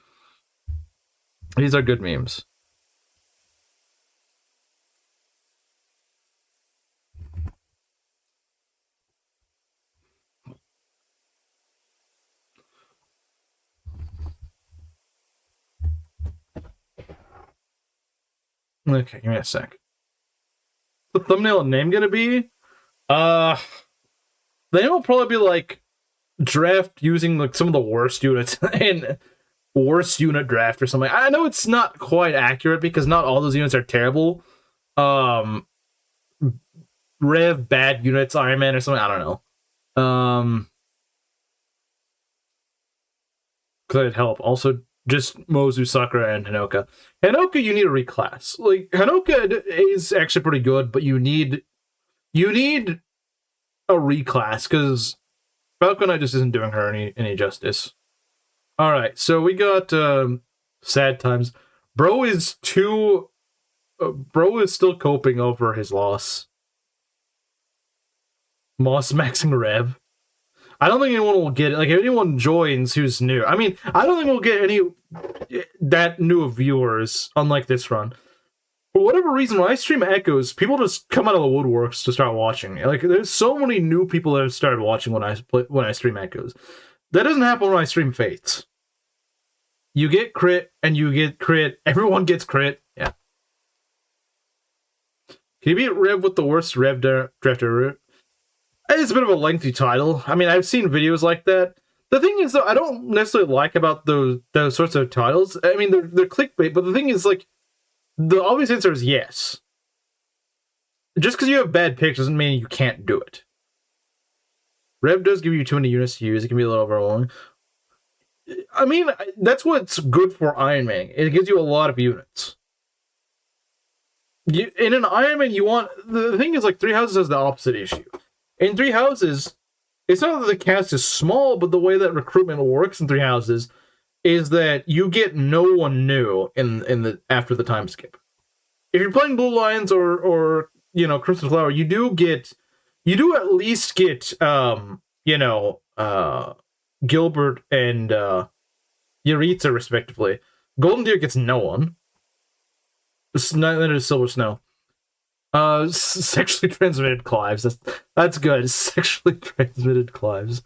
Speaker 1: These are good memes. Okay, give me a sec. The thumbnail name gonna be? The name will probably be like draft using like some of the worst units in worst unit draft or something. I know it's not quite accurate because not all those units are terrible. Rev bad units, Iron Man or something. I don't know. Could help. Also, just Mozu, Sakura, and Hanoka. Hanoka, you need a reclass. Like Hanoka is actually pretty good, but you need a reclass because Falcon Knight just isn't doing her any justice. All right, so we got sad times. Bro is still coping over his loss. Moss maxing Rev. I don't think anyone will get it. Like, if anyone joins who's new, I mean, I don't think we'll get any that new viewers, unlike this run. For whatever reason, when I stream Echoes, people just come out of the woodworks to start watching. Like, there's so many new people that have started watching when I stream Echoes. That doesn't happen when I stream Fates. You get crit, and you get crit. Everyone gets crit. Yeah. Can you beat Rev with the worst Rev drafter? It's a bit of a lengthy title. I mean, I've seen videos like that. The thing is, though, I don't necessarily like about those sorts of titles. I mean, they're clickbait, but the thing is, like, the obvious answer is yes. Just because you have bad picks doesn't mean you can't do it. Rev does give you too many units to use. It can be a little overwhelming. I mean, that's what's good for Iron Man. It gives you a lot of units. In an Iron Man, you want... The thing is, like, Three Houses has the opposite issue. In Three Houses, it's not that the cast is small, but the way that recruitment works in Three Houses is that you get no one new in the after the time skip. If you're playing Blue Lions or you know, Crimson Flower, you do at least get Gilbert and Yaritza respectively. Golden Deer gets no one. Then it's Silver Snow. Sexually transmitted Clives. That's good. Sexually transmitted Clives.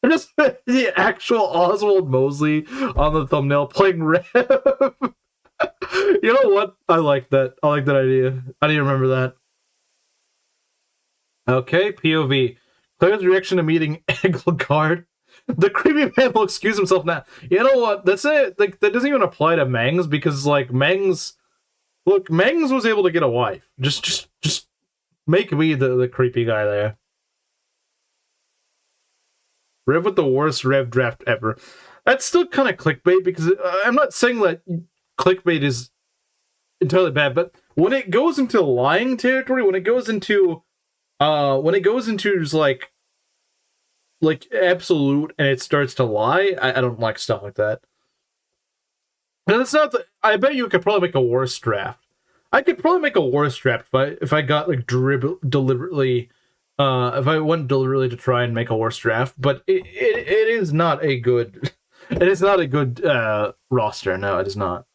Speaker 1: Just the actual Oswald Mosley on the thumbnail playing Rev. You know what? I like that. I like that idea. I didn't remember that. Okay, POV. Claire's reaction to meeting Egelgard. The creepy man will excuse himself now. You know what? That's it. Like, that doesn't even apply to Mangs because, like, Mangs was able to get a wife. Just make me the creepy guy there. Rev with the worst Rev draft ever. That's still kind of clickbait because I'm not saying that clickbait is entirely bad, but when it goes into lying territory, when it goes into just like like absolute and it starts to lie, I don't like stuff like that. And it's not. I bet you could probably make a worse draft. I could probably make a worse draft if I got like deliberately, if I went deliberately to try and make a worse draft. But it is not a good. It is not a good roster. No, it is not.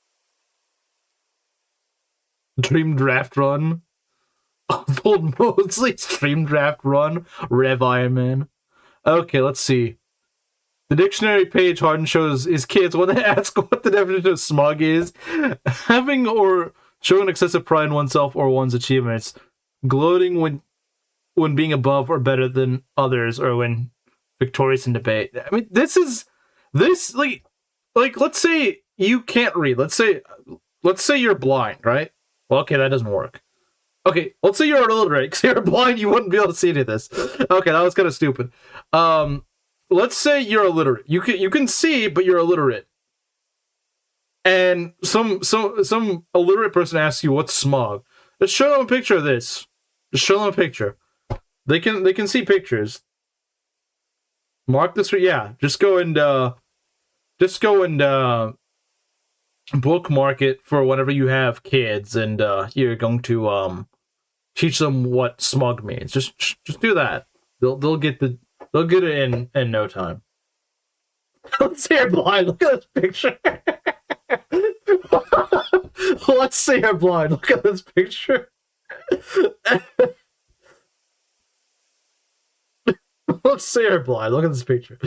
Speaker 1: Dream draft run. Old Mosley stream draft run. Rev Ironman. Okay, let's see. The dictionary page Harden shows his kids when they ask what the definition of smug is. Having or showing excessive pride in oneself or one's achievements. Gloating when being above or better than others or when victorious in debate. I mean, this like let's say you can't read. Let's say you're blind, right? Well, okay, that doesn't work. Okay, let's say you're illiterate. Because you're blind, you wouldn't be able to see any of this. Okay, that was kind of stupid. Let's say you're illiterate. You can see, but you're illiterate. And some illiterate person asks you what's smog. Just show them a picture of this. Just show them a picture. They can see pictures. Mark this. Yeah, just go and bookmark it for whenever you have kids, and you're going to teach them what smug means. Just do that. They'll get it in no time. Let's see her blind. Look at this picture. Let's see her blind. Look at this picture. Let's see her blind. Look at this picture.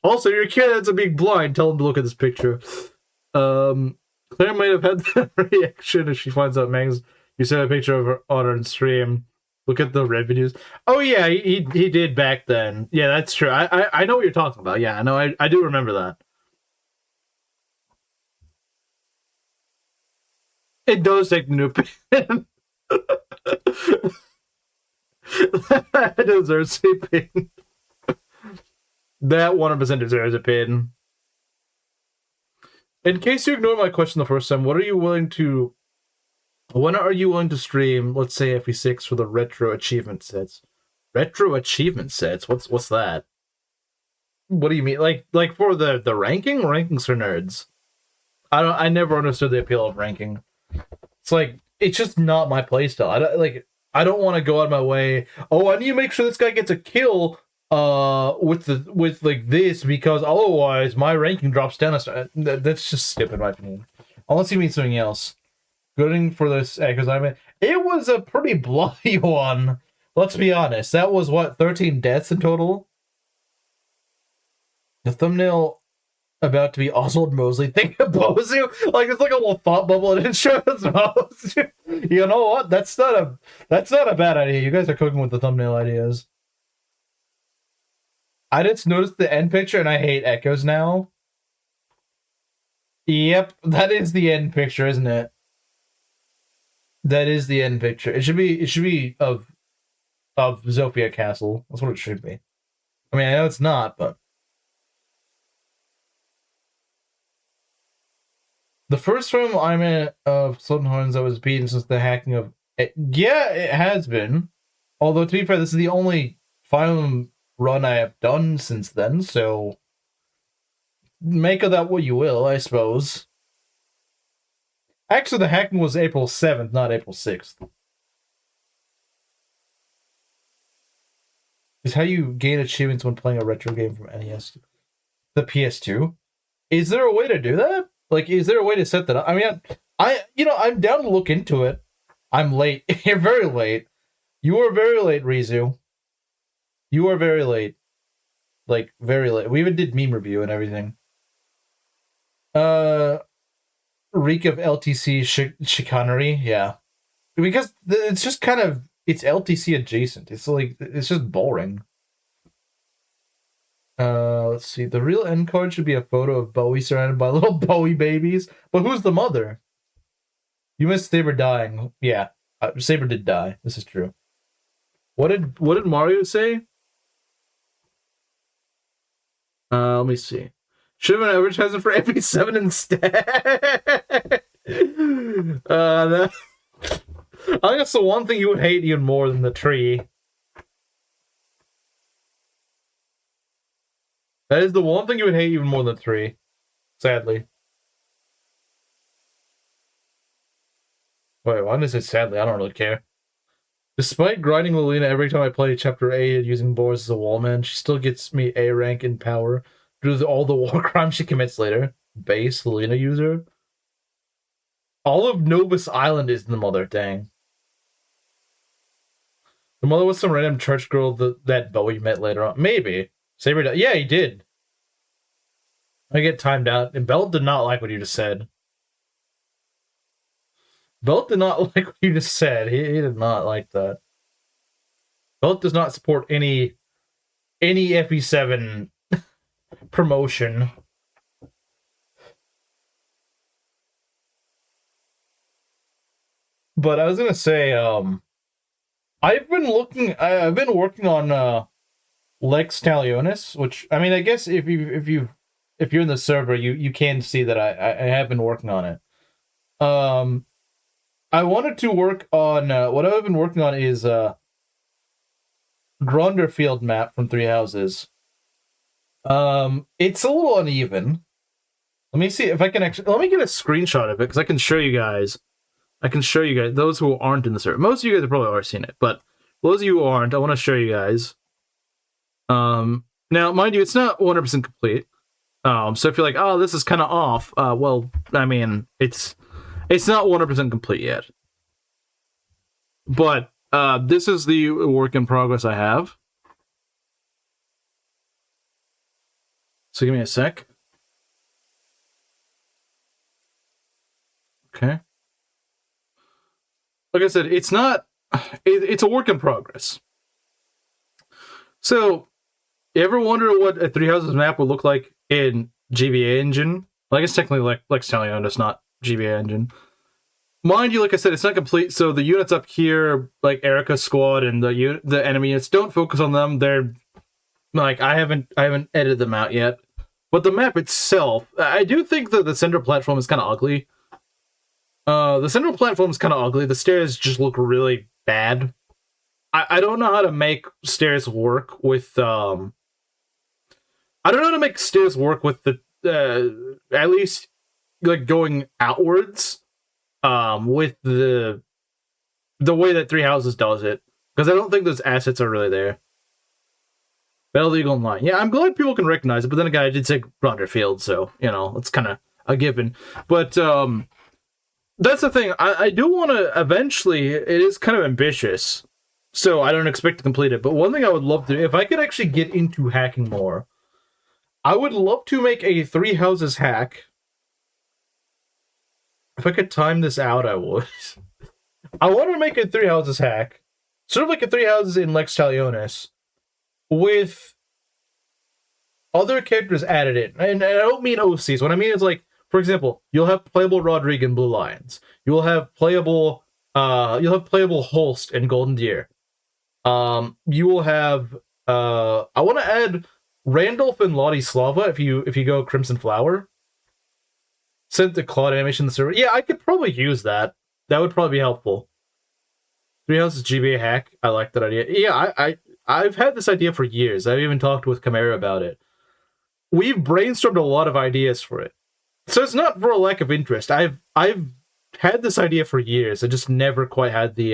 Speaker 1: Also, your kid ends up being blind. Tell him to look at this picture. Claire might have had that reaction if she finds out Mangs. You sent a picture of her on her stream. Look at the revenues. Oh yeah, he did back then. Yeah, that's true. I know what you're talking about. Yeah, I know. I do remember that. It does take the new pin. That deserves a pin. That 100% deserves a pin. In case you ignored my question the first time, when are you willing to stream, let's say FE6 for the retro achievement sets? Retro achievement sets? What's that? What do you mean? Like for the ranking? Rankings for nerds. I never understood the appeal of ranking. It's like it's just not my playstyle. I don't want to go out of my way. Oh, I need to make sure this guy gets a kill with like this because otherwise my ranking drops down. That's just stupid in my opinion. Unless you mean something else. Gooding for this because it was a pretty bloody one. Let's be honest. That was what 13 deaths in total. The thumbnail about to be Oswald Mosley. Think of Bozu. Like it's like a little thought bubble and it shows Bozu. You know what? That's not a bad idea. You guys are cooking with the thumbnail ideas. I just noticed the end picture and I hate echoes now. Yep, that is the end picture, isn't it? That is the end picture. It should be of Zofia Castle. That's what it should be. I mean, I know it's not, but the first film I'm in of Sultan Horns that was beaten since the hacking of it. Yeah, it has been. Although to be fair, this is the only final run I have done since then, so make of that what you will, I suppose. Actually, the hacking was April 7th, not April 6th. Is how you gain achievements when playing a retro game from NES. The PS2? Is there a way to do that? Like, is there a way to set that up? I mean, I'm down to look into it. I'm late. You're very late. You are very late, Rizu. You are very late. Like, very late. We even did meme review and everything. Reek of LTC chicanery, yeah. Because it's just kind of, it's LTC adjacent. It's like, it's just boring. Let's see. The real end card should be a photo of Bowie surrounded by little Bowie babies. But who's the mother? You missed Saber dying. Yeah, Saber did die. This is true. What did Mario say? Let me see. Should have been advertising for FE7 instead. I think that's the one thing you would hate even more than the tree. That is the one thing you would hate even more than 3. Sadly. Wait, why does it sadly? I don't really care. Despite grinding Lilina every time I play Chapter 8 using Boris as a wallman, she still gets me A rank in power due to all the war crimes she commits later. Base Lilina user. All of Novus Island is the mother, dang. The mother was some random church girl that Bowie met later on. Maybe. Saber, yeah, he did. I get timed out, and Belt did not like what you just said. Belt did not like what you just said. He did not like that. Belt does not support any FE7 promotion. But I was gonna say, I've been working on Lex Talionis, which I mean, I guess if you're in the server, you can see that I have been working on it. I wanted to work on what I've been working on is Grunderfield map from Three Houses. It's a little uneven. Let me see if I can actually. Let me get a screenshot of it because I can show you guys. I can show you guys, those who aren't in the server. Most of you guys have probably already seen it, but those of you who aren't, I want to show you guys. Now, mind you, it's not 100% complete. So if you're like, oh, this is kind of off, well, I mean, it's not 100% complete yet. But this is the work in progress I have. So give me a sec. Okay. Like I said, it's a work in progress. So, you ever wonder what a Three Houses map would look like in GBA engine? Well, I guess technically Lex Talionis, not GBA engine. Mind you, like I said, it's not complete, so the units up here, like Erica's squad and the enemy units, don't focus on them. They're like I haven't edited them out yet. But the map itself, I do think that the central platform is kind of ugly. The central platform is kind of ugly. The stairs just look really bad. I don't know how to make stairs work with I don't know how to make stairs work with the at least like going outwards with the way that Three Houses does it, because I don't think those assets are really there. Battle Eagle Online. Yeah, I'm glad people can recognize it, but then again, I did say Grunderfield, so you know, it's kind of a given. But that's the thing. I do want to eventually. It is kind of ambitious, so I don't expect to complete it. But one thing I would love to, if I could actually get into hacking more, I would love to make a Three Houses hack. If I could time this out, I would. I want to make a Three Houses hack, sort of like a Three Houses in Lex Talionis, with other characters added in. And I don't mean OCs. What I mean is, like, for example, you'll have playable Rodrigue in Blue Lions. You will have playable Holst in Golden Deer. You will have I want to add Randolph and Lottie Slava if you go Crimson Flower. Sent the Claude animation in the server. Yeah, I could probably use that. That would probably be helpful. Three Houses GBA hack. I like that idea. Yeah, I've had this idea for years. I've even talked with Chimera about it. We've brainstormed a lot of ideas for it. So it's not for a lack of interest. I've had this idea for years. I just never quite had the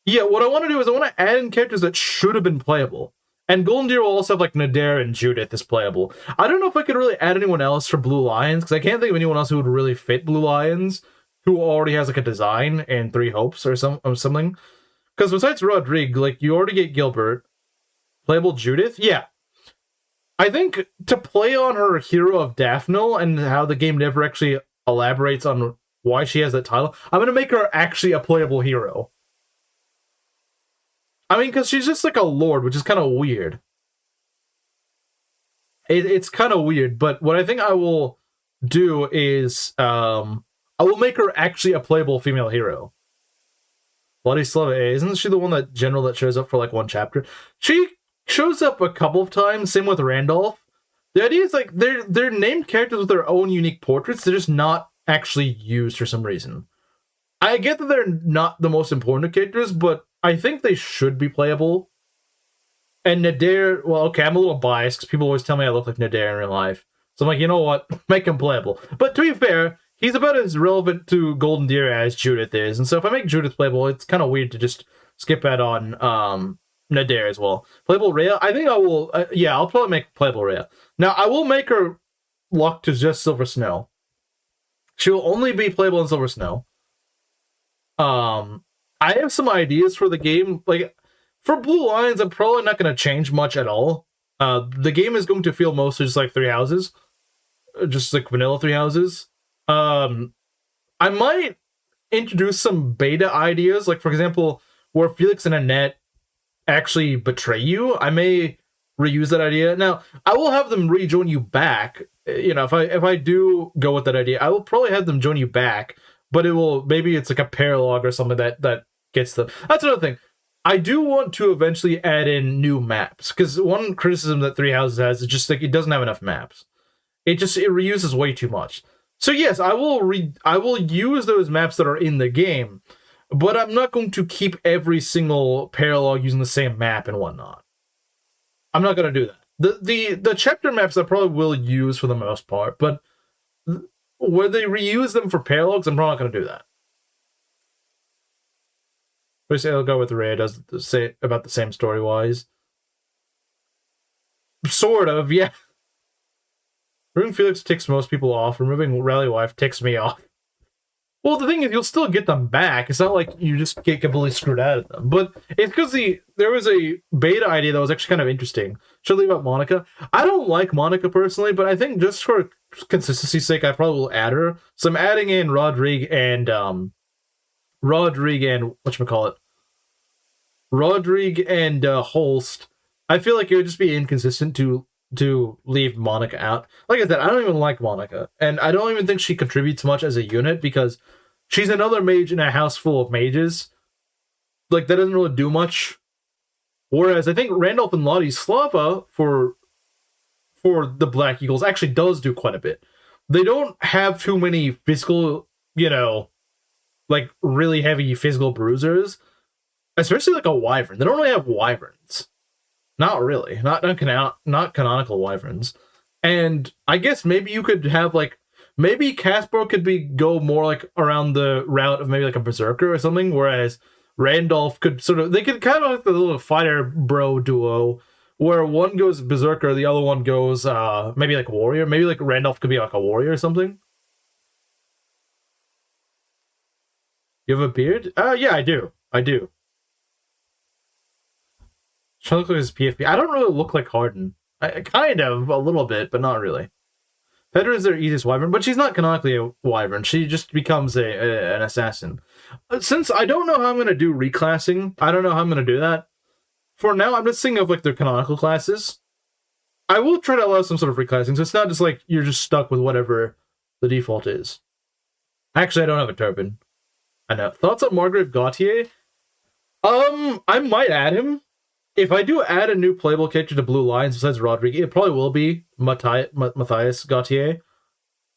Speaker 1: Yeah, what I want to do is I want to add in characters that should have been playable. And Golden Deer will also have, like, Nader and Judith is playable. I don't know if I could really add anyone else for Blue Lions, because I can't think of anyone else who would really fit Blue Lions, who already has, like, a design and 3 hopes or something. Because besides Rodrigue, like, you already get Gilbert. Playable Judith? Yeah. I think to play on her Hero of Daphne and how the game never actually elaborates on why she has that title, I'm going to make her actually a playable hero. I mean, because she's just like a lord, which is kind of weird. It's kind of weird, but what I think I will do is I will make her actually a playable female hero. Vladislava A, isn't she the one that general that shows up for like one chapter? She shows up a couple of times, same with Randolph. The idea is like they're named characters with their own unique portraits, they're just not actually used for some reason. I get that they're not the most important characters, but I think they should be playable. And Nadir, well, okay, I'm a little biased because people always tell me I look like Nadir in real life. So I'm like, you know what? Make him playable. But to be fair, he's about as relevant to Golden Deer as Judith is. And so if I make Judith playable, it's kind of weird to just skip that on Nadir as well. Playable Rhea? I think I will, yeah, I'll probably make playable Rhea. Now, I will make her locked to just Silver Snow. She will only be playable in Silver Snow. I have some ideas for the game. Like, for Blue Lions, I'm probably not going to change much at all. The game is going to feel mostly just like Three Houses. Just like vanilla Three Houses. I might introduce some beta ideas. Like, for example, where Felix and Annette actually betray you. I may reuse that idea. Now, I will have them rejoin you back. You know, if I do go with that idea, I will probably have them join you back. But it will, maybe it's like a paralog or something that gets them. That's another thing. I do want to eventually add in new maps, because one criticism that Three Houses has is just like it doesn't have enough maps. It reuses way too much. So yes, I will use those maps that are in the game, but I'm not going to keep every single paralog using the same map and whatnot. I'm not going to do that. The chapter maps I probably will use for the most part, but where they reuse them for paralogs, I'm probably not going to do that. Basically, I'll go with Ray. Does say about the same story-wise. Sort of, yeah. Removing Felix ticks most people off. Removing Rally Wife ticks me off. Well, the thing is, you'll still get them back. It's not like you just get completely screwed out of them. But it's because there was a beta idea that was actually kind of interesting. Should I leave out Monica? I don't like Monica personally, but I think just for consistency's sake, I probably will add her. So I'm adding in Rodrigue and Holst. I feel like it would just be inconsistent to leave Monica out. Like I said, I don't even like Monica, and I don't even think she contributes much as a unit because she's another mage in a house full of mages. Like, that doesn't really do much. Whereas I think Randolph and Lottie's Slava for the Black Eagles actually does do quite a bit. They don't have too many physical, like really heavy physical bruisers, especially like a Wyvern. They don't really have Wyverns. Not really. Not canonical Wyverns. And I guess maybe you could have maybe Casper could go more like around the route of maybe like a Berserker or something, whereas Randolph could they could kind of like the little fighter bro duo where one goes Berserker, the other one goes maybe like Warrior. Maybe like Randolph could be like a Warrior or something. You have a beard? Yeah, I do. Trying to look like his PFP. I don't really look like Harden. I kind of, a little bit, but not really. Petra is their easiest Wyvern, but she's not canonically a Wyvern. She just becomes an assassin. Since I don't know how I'm going to do reclassing, I don't know how I'm going to do that. For now, I'm just thinking of like their canonical classes. I will try to allow some sort of reclassing, so it's not just like you're just stuck with whatever the default is. Actually, I don't have a turban. I know. Thoughts on Margrave Gautier? I might add him. If I do add a new playable character to Blue Lions besides Rodrigue, it probably will be Matthias Gautier.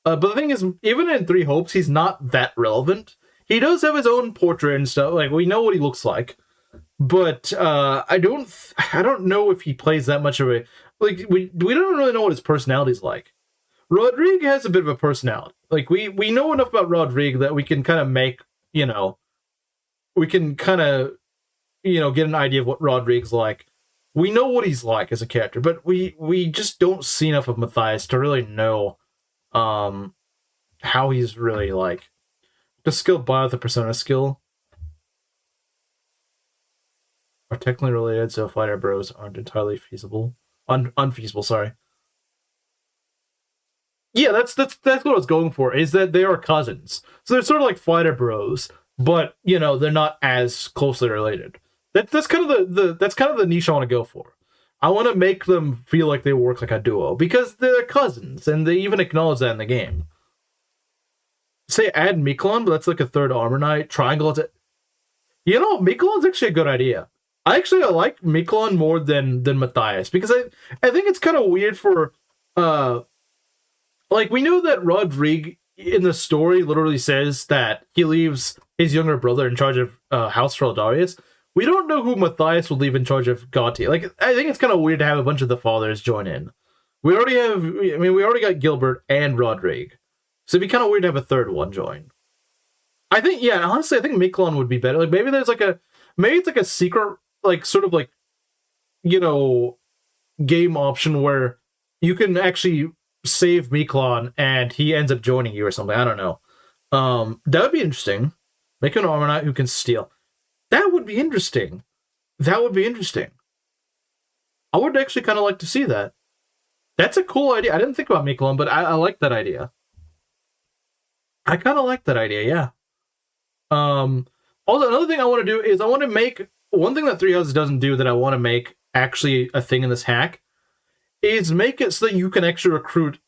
Speaker 1: But the thing is, even in Three Hopes, he's not that relevant. He does have his own portrait and stuff. Like, we know what he looks like. But I don't know if he plays that much of a... Like, we don't really know what his personality's like. Rodrigue has a bit of a personality. Like, we know enough about Rodrigue that we can kind of make, we can kind of... get an idea of what Rodrigue's like. We know what he's like as a character, but we just don't see enough of Matthias to really know how he's really like. Does skill buy with the persona skill? Are technically related, so fighter bros aren't entirely feasible. Unfeasible, sorry. Yeah, that's what I was going for, is that they are cousins. So they're sort of like fighter bros, but they're not as closely related. That's kind of the niche I want to go for. I want to make them feel like they work like a duo because they're cousins, and they even acknowledge that in the game. Say add Miquelon, but that's like a third armor knight. Triangle. Miquelon's actually a good idea. I like Miquelon more than Matthias because I think it's kind of weird for we know that Rodrigue in the story literally says that he leaves his younger brother in charge of House Feldarius. we don't know who Matthias will leave in charge of Gotti. Like, I think it's kind of weird to have a bunch of the fathers join in. We already got Gilbert and Rodrigue. So it'd be kind of weird to have a third one join. I think, yeah, honestly, I think Miquelon would be better. Like, maybe it's like a secret, like, sort of like, game option where you can actually save Miquelon and he ends up joining you or something. I don't know. That would be interesting. Make an armor knight who can steal. That would be interesting. I would actually kind of like to see that. That's a cool idea. I didn't think about Miquelon, but I like that idea. I kind of like that idea, yeah. Also, another thing I want to do is I want to make... One thing that Three Houses doesn't do that I want to make actually a thing in this hack is make it so that you can actually recruit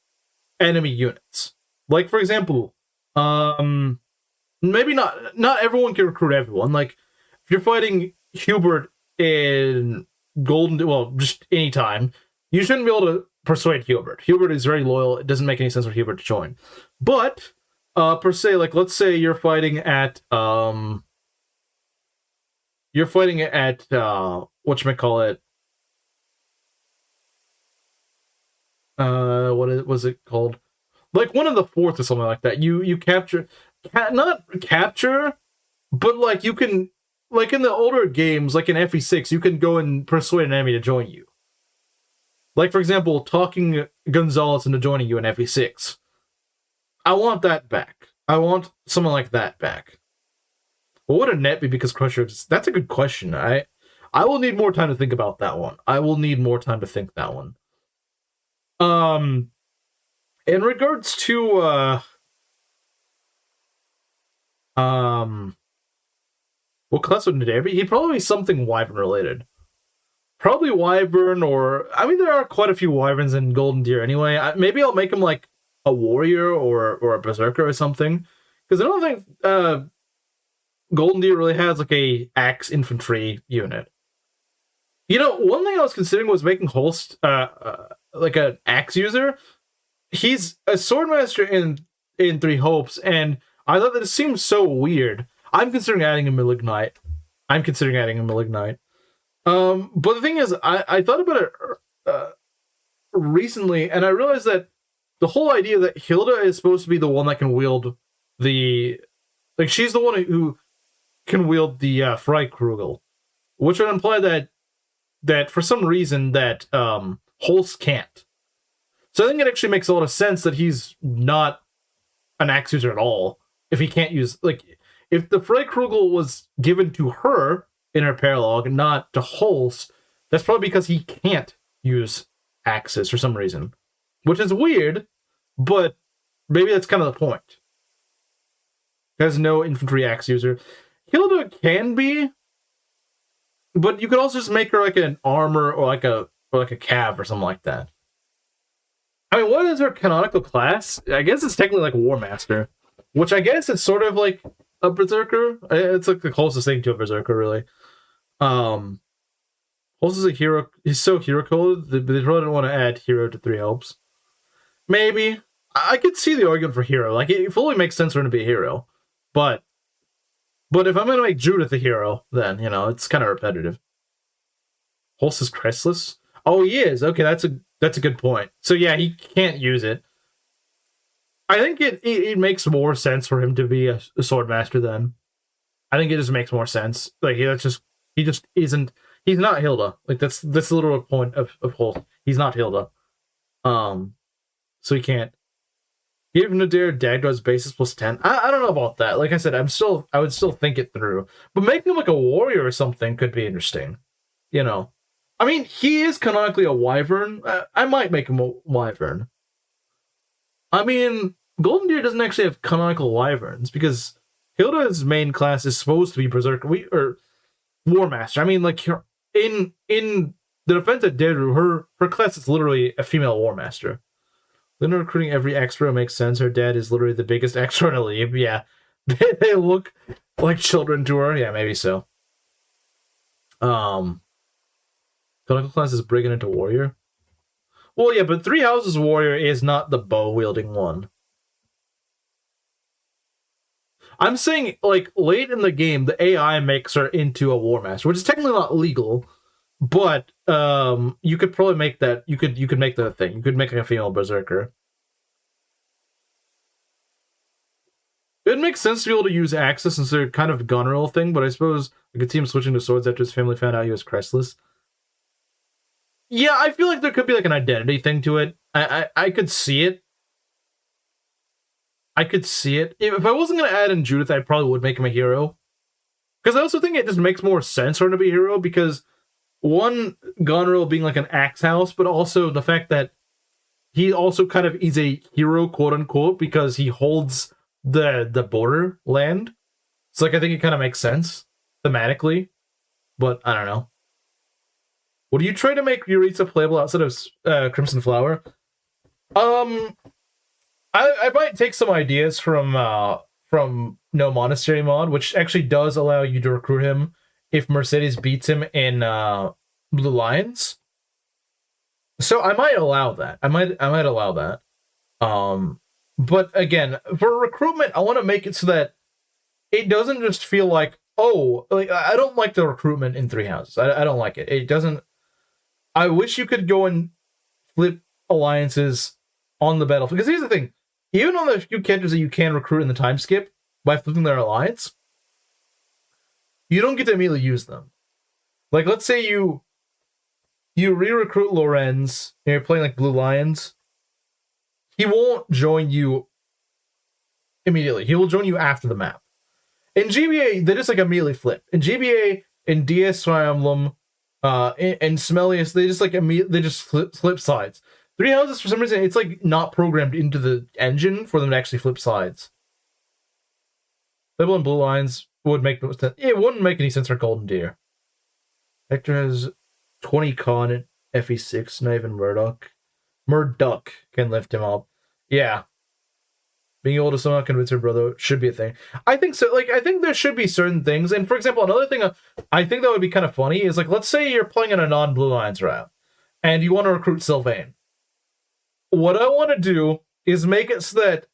Speaker 1: enemy units. Like, for example, maybe not everyone can recruit everyone. Like, if you're fighting Hubert in Golden... Well, just any time, you shouldn't be able to persuade Hubert. Hubert is very loyal. It doesn't make any sense for Hubert to join. But, per se, like, let's say you're fighting at... whatchamacallit? What was it called? Like one of the fourth or something like that. You capture, not capture, but like you can, like in the older games, like in FE6, you can go and persuade an enemy to join you. Like, for example, talking Gonzalez into joining you in FE6. I want that back. I want someone like that back. What would a net be because Crusher... That's a good question. I will need more time to think about that one. In regards to what class would Nadir be? He'd probably be something Wyvern related. Probably Wyvern, or... I mean, there are quite a few Wyverns in Golden Deer anyway. Maybe I'll make him like a warrior or a berserker or something. Because I don't think Golden Deer really has like a axe infantry unit. One thing I was considering was making Holst like an axe user. He's a swordmaster in Three Hopes, and I thought that it seemed so weird. I'm considering adding a Malignite. But the thing is, I thought about it recently, and I realized that the whole idea that Hilda is supposed to be the one that can wield the... Like, she's the one who can wield the Freikrugel, which would imply that for some reason that Holst can't. So I think it actually makes a lot of sense that he's not an axe user at all. If he can't use... Like, if the Freikrugel was given to her in her paralogue, not to Holst, that's probably because he can't use axes for some reason. Which is weird, but maybe that's kind of the point. There's no infantry axe user. Hilda can be, but you could also just make her like an armor or like a cav or something like that. I mean, what is her canonical class? I guess it's technically like War Master, which I guess is sort of like a berserker. It's like the closest thing to a berserker, really. Holst is a hero. He's so hero coded. They probably don't want to add hero to Three Hopes. Maybe I could see the argument for hero. Like, it fully makes sense for him to be a hero, but if I'm gonna make Judith a hero, then it's kind of repetitive. Holst is Crestless. Oh, he is. Okay, that's a good point. So yeah, he can't use it. I think it makes more sense for him to be a sword master then. I think it just makes more sense. Like, he just isn't. He's not Hilda. Like, that's the literal point of Holst. He's not Hilda. So he can't. Give Nadir Dagdar's basis plus 10. I don't know about that. Like I said, I would still think it through. But making him like a warrior or something could be interesting. I mean, he is canonically a wyvern. I might make him a wyvern. I mean, Golden Deer doesn't actually have canonical wyverns because Hilda's main class is supposed to be Berserker or War Master. I mean, like, in the defense of Deru, her class is literally a female War Master. Then recruiting every extra makes sense. Her dad is literally the biggest extra in a league. Yeah, they look like children to her. Yeah, maybe so. Canonical class is Brigand into Warrior. Well, yeah, but Three Houses Warrior is not the bow-wielding one. I'm saying, like, late in the game, the AI makes her into a War Master, which is technically not legal, but you could probably make that. You could make that a thing. You could make like a female berserker. It makes sense to be able to use axes since they're kind of a gunneral thing, but I suppose I could see him switching to swords after his family found out he was Crestless. Yeah, I feel like there could be like an identity thing to it. I could see it. I could see it. If I wasn't going to add in Judith, I probably would make him a hero. Because I also think it just makes more sense for him to be a hero, because one, Gonril being like an axe house, but also the fact that he also kind of is a hero, quote unquote, because he holds the border land. So like I think it kind of makes sense thematically, but I don't know. Would you try to make Yuritsa playable outside of Crimson Flower? I might take some ideas from No Monastery mod, which actually does allow you to recruit him if Mercedes beats him in Blue Lions. So I might allow that. I might allow that. But again, for recruitment, I want to make it so that it doesn't just feel like, oh, like I don't like the recruitment in Three Houses. I don't like it. It doesn't. I wish you could go and flip alliances on the battlefield. Because here's the thing. Even on the few characters that you can recruit in the time skip by flipping their alliance, you don't get to immediately use them. Like, let's say you re-recruit Lorenz, and you're playing like Blue Lions. He won't join you immediately. He will join you after the map. In GBA, they just like immediately flip. In GBA, in DS Fire Emblem, and Smellius, they just like flip sides. Three Houses, for some reason, it's like not programmed into the engine for them to actually flip sides. Purple and Blue Lines would make no sense. It wouldn't make any sense for Golden Deer. Hector has 20 con at FE6, not even Murdoch can lift him up. Yeah. Being able to somehow convince her brother should be a thing. I think so. Like, I think there should be certain things. And for example, another thing I think that would be kind of funny is, like, let's say you're playing in a non-Blue Lions route and you want to recruit Sylvain. What I want to do is make it so that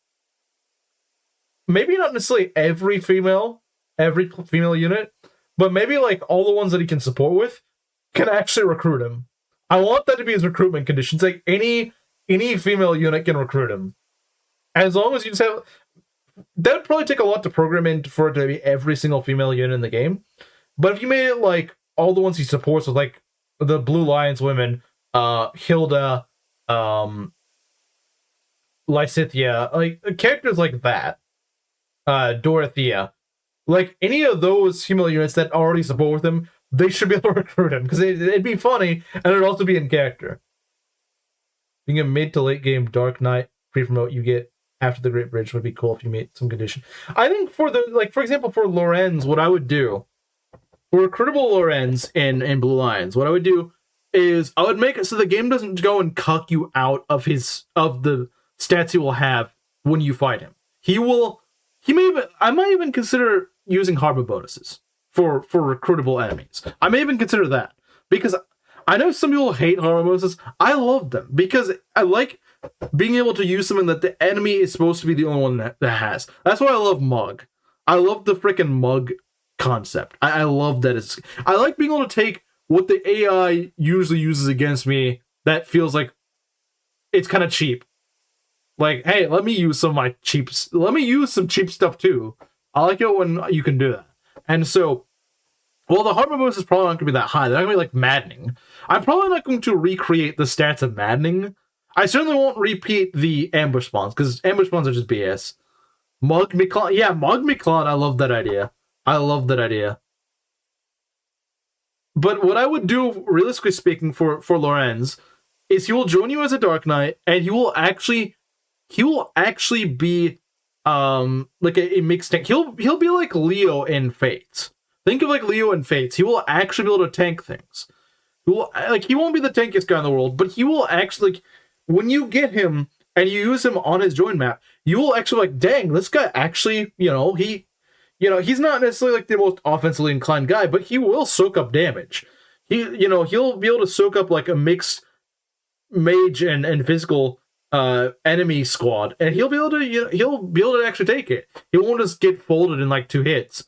Speaker 1: maybe not necessarily every female unit, but maybe like all the ones that he can support with can actually recruit him. I want that to be his recruitment conditions. Like any female unit can recruit him. As long as you just have... That would probably take a lot to program in for it to be every single female unit in the game. But if you made it like all the ones he supports with, like the Blue Lions women, Hilda, Lysithia, like characters like that, Dorothea, like any of those female units that already support with him, they should be able to recruit him because it'd be funny and it'd also be in character. Being a mid to late game Dark Knight pre-promote you get after the Great Bridge would be cool if you made some condition. I think for the, like, for example, for Lorenz, what I would do for recruitable Lorenz in Blue Lions, what I would do is I would make it so the game doesn't go and cuck you out of the stats he will have when you fight him. I might even consider using harbor bonuses for recruitable enemies. I may even consider that because I know some people hate harbor bonuses. I love them because I like being able to use something that the enemy is supposed to be the only one that has. That's why I love Mug. I love the freaking Mug concept. I love that. I like being able to take what the AI usually uses against me that feels like it's kind of cheap. Like, hey, let me use some cheap stuff too. I like it when you can do that. And so, well, the harbor bonus is probably not going to be that high. They're not going to be like maddening. I'm probably not going to recreate the stats of maddening. I certainly won't repeat the ambush spawns, because ambush spawns are just BS. Mug McClellan. Yeah, Mug McClellan, I love that idea. But what I would do, realistically speaking, for Lorenz, is he will join you as a Dark Knight, and he will actually be like a mixed tank. He'll be like Leo in Fates. Think of like Leo in Fates. He will actually be able to tank things. He won't be the tankiest guy in the world, but he will actually, like, when you get him and you use him on his join map, you will actually like, dang, this guy actually, he's not necessarily like the most offensively inclined guy, but he will soak up damage. He'll be able to soak up like a mixed mage and physical enemy squad, and he'll be able to he'll be able to actually take it. He won't just get folded in like 2 hits.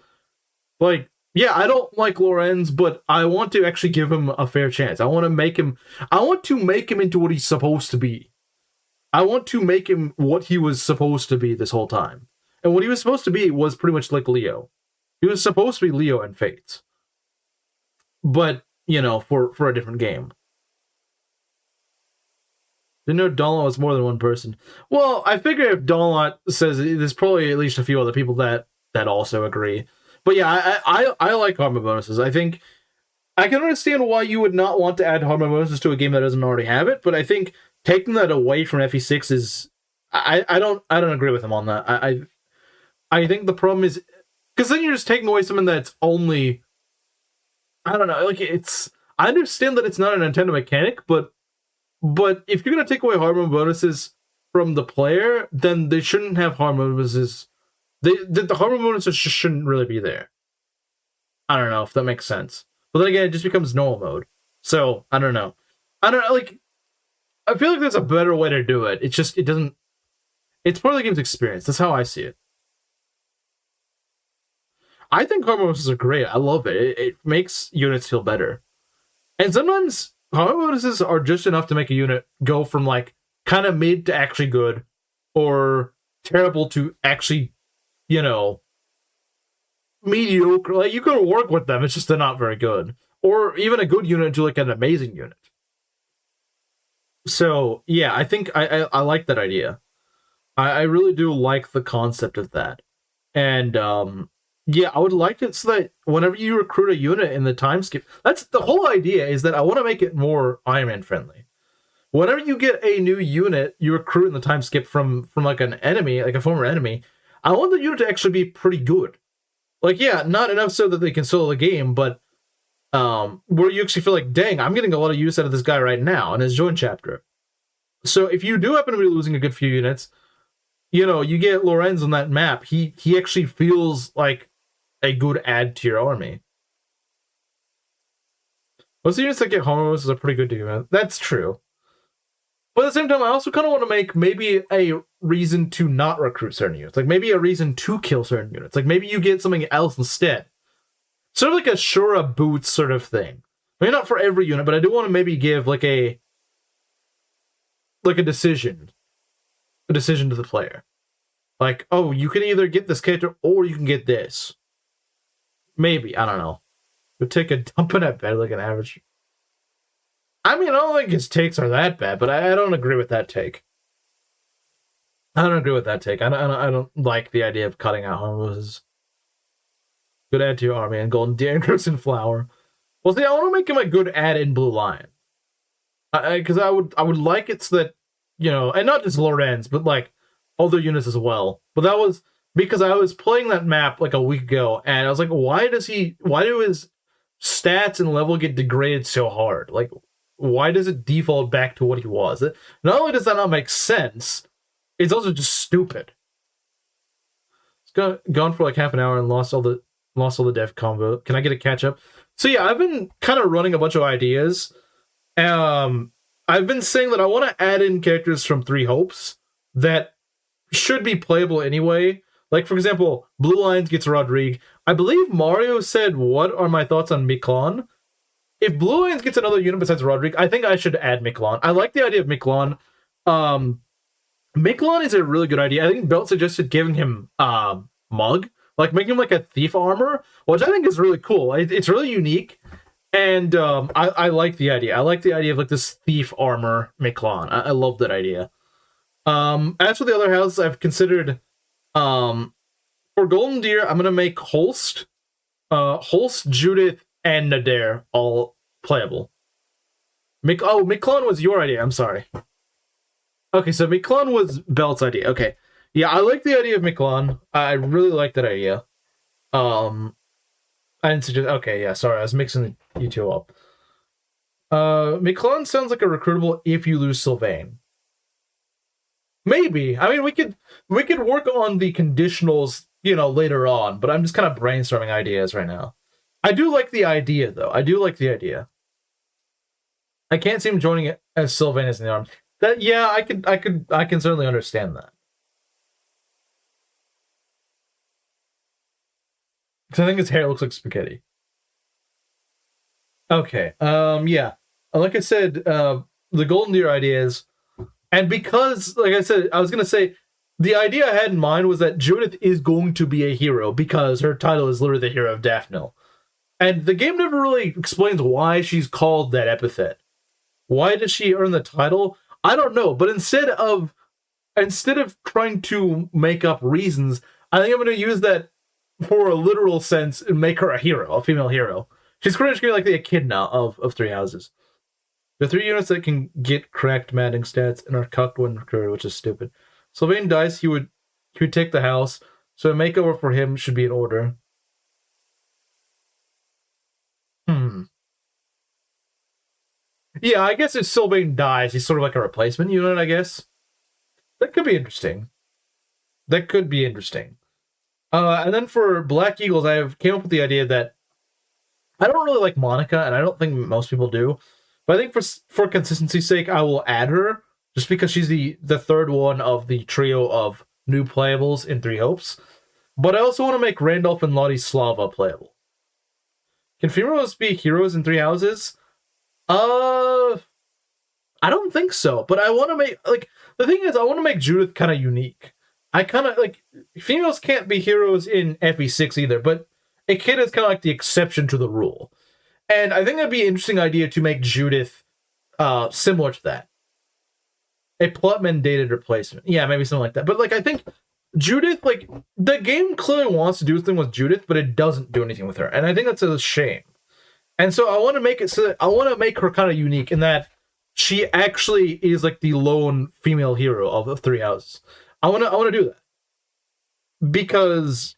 Speaker 1: Like, yeah, I don't like Lorenz, but I want to actually give him a fair chance. I want to make him into what he's supposed to be. I want to make him what he was supposed to be this whole time. And what he was supposed to be was pretty much like Leo. He was supposed to be Leo and Fates. But, for a different game. Didn't know Donlot was more than one person. Well, I figure if Donlot says it, there's probably at least a few other people that also agree. But yeah, I like Harma bonuses. I think I can understand why you would not want to add Harma bonuses to a game that doesn't already have it, but I think taking that away from FE6 is I don't agree with him on that. I think the problem is because then you're just taking away something that's only, I don't know, like I understand that it's not a Nintendo mechanic, but if you're gonna take away Harma bonuses from the player, then they shouldn't have Harma bonuses. The Harma bonuses just shouldn't really be there. I don't know if that makes sense. But then again, it just becomes normal mode. So, I don't know. Like, I feel like there's a better way to do it. It doesn't... It's part of the game's experience. That's how I see it. I think Harma bonuses are great. I love it. It makes units feel better. And sometimes Harma bonuses are just enough to make a unit go from, like, kind of mid to actually good, or terrible to actually, mediocre. Like, you can work with them, it's just they're not very good. Or even a good unit to, like, an amazing unit. So, yeah, I think I like that idea. I really do like the concept of that. And, yeah, I would like it so that whenever you recruit a unit in the time skip, that's the whole idea, is that I want to make it more Iron Man friendly. Whenever you get a new unit you recruit in the time skip from like an enemy, like a former enemy, I want the unit to actually be pretty good. Like, yeah, not enough so that they can solo the game, but where you actually feel like, dang, I'm getting a lot of use out of this guy right now in his join chapter. So if you do happen to be losing a good few units, you get Lorenz on that map, he actually feels like a good add to your army. Most units that get homos is a pretty good unit. That's true. But at the same time, I also kind of want to make maybe a reason to not recruit certain units. Like, maybe a reason to kill certain units. Like, maybe you get something else instead. Sort of like a Shura Boots sort of thing. Maybe not for every unit, but I do want to maybe give, like, a decision. A decision to the player. Like, oh, you can either get this character, or you can get this. Maybe, I don't know. You'll take a dump in that bed like an average... I mean, I don't think his takes are that bad, but I don't agree with that take. I don't like the idea of cutting out homos. Good add to your army, and Golden Deer and Crimson Flower. Well, see, I want to make him a good add in Blue Lion. Because I would like it so that, and not just Lorenz, but like other units as well. But that was because I was playing that map like a week ago, and I was like, why do his stats and level get degraded so hard? Like, why does it default back to what he was? Not only does that not make sense, it's also just stupid. It's gone for like half an hour and lost all the dev combo. Can I get a catch up? So yeah, I've been kind of running a bunch of ideas. I've been saying that I want to add in characters from Three Hopes that should be playable anyway. Like, for example, Blue Lions gets Rodrigue. I believe Mario said, what are my thoughts on Miklon? If Blue Lions gets another unit besides Rodrigue, I think I should add Miklon. I like the idea of Miklon. Miklon is a really good idea. I think Belt suggested giving him Mug. Like, making him like a thief armor, which I think is really cool. It's really unique. And I like the idea. I like the idea of like this thief armor Miklon. I love that idea. As for the other houses, I've considered for Golden Deer, I'm gonna make Holst, Judith, and Nader all playable. Miklon was your idea. I'm sorry. Okay, so Miklon was Belt's idea. Okay, yeah, I like the idea of Miklon. I really like that idea. I didn't suggest. Okay, yeah, sorry, I was mixing you two up. Miklon sounds like a recruitable if you lose Sylvain. Maybe. I mean, we could work on the conditionals, later on. But I'm just kind of brainstorming ideas right now. I do like the idea, though. I do like the idea. I can't see him joining it as Sylvain as in the arms. That yeah, I can certainly understand that. Because I think his hair looks like spaghetti. Okay. Yeah. Like I said, the Golden Deer idea is, and because, like I said, I was gonna say, the idea I had in mind was that Judith is going to be a hero because her title is literally the Hero of Daphne. And the game never really explains why she's called that epithet. Why did she earn the title? I don't know. But instead of trying to make up reasons, I think I'm going to use that for a literal sense and make her a hero, a female hero. She's pretty much going to be like the echidna of Three Houses. The 3 units that can get correct matting stats and are cucked when recruited, which is stupid. Sylvain dies, he would take the house, so a makeover for him should be in order. Yeah, I guess if Sylvain dies, he's sort of like a replacement unit, I guess. That could be interesting. That could be interesting. And then for Black Eagles, came up with the idea that I don't really like Monica, and I don't think most people do. But I think for consistency's sake, I will add her, just because she's the third one of the trio of new playables in Three Hopes. But I also want to make Randolph and Slava playable. Can females be heroes in Three Houses? I don't think so, but I want to make, like, the thing is, I want to make Judith kind of unique. I kind of, like, females can't be heroes in FE6 either, but a kid is kind of like the exception to the rule. And I think that'd be an interesting idea to make Judith similar to that. A plot-mandated replacement. Yeah, maybe something like that. But, like, I think Judith, like, the game clearly wants to do a thing with Judith, but it doesn't do anything with her. And I think that's a shame. And so I want to make it so that I want to make her kind of unique in that she actually is like the lone female hero of Three Houses. I want to do that because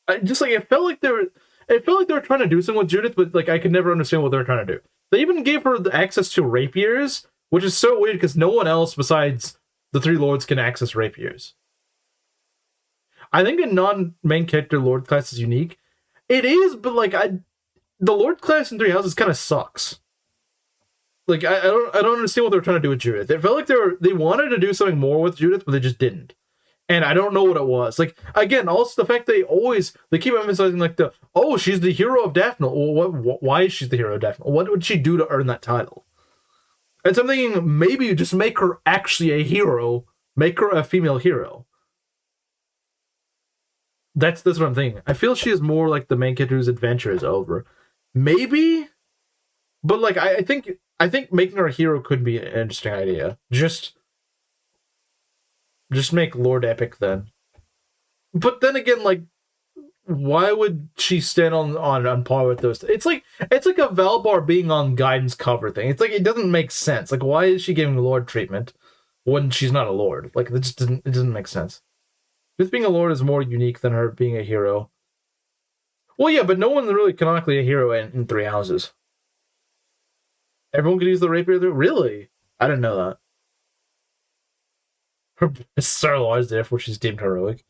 Speaker 1: it felt like they were trying to do something with Judith, but like I could never understand what they were trying to do. They even gave her the access to rapiers, which is so weird because no one else besides the three lords can access rapiers. I think a non-main character lord class is unique. It is, but like the Lord class in Three Houses kind of sucks. Like I don't understand what they're trying to do with Judith. It felt like they wanted to do something more with Judith, but they just didn't. And I don't know what it was. Like again, also the fact they keep emphasizing like she's the hero of Daphne. Well, why is she the hero of Daphne? What would she do to earn that title? And so I'm thinking maybe you just make her actually a hero, make her a female hero. That's what I'm thinking. I feel she is more like the main character whose adventure is over. Maybe, but like I think making her a hero could be an interesting idea. Just make Lord Epic then. But then again, like, why would she stand on par with those? It's like a Valbar being on Guidance cover thing. It's like it doesn't make sense. Like, why is she giving Lord treatment when she's not a Lord? Like, it doesn't make sense. Just being a Lord is more unique than her being a hero. Well, yeah, but no one's really canonically a hero in Three Houses. Everyone could use the rapier. Really? I didn't know that. Her Star Lars, therefore, she's deemed heroic.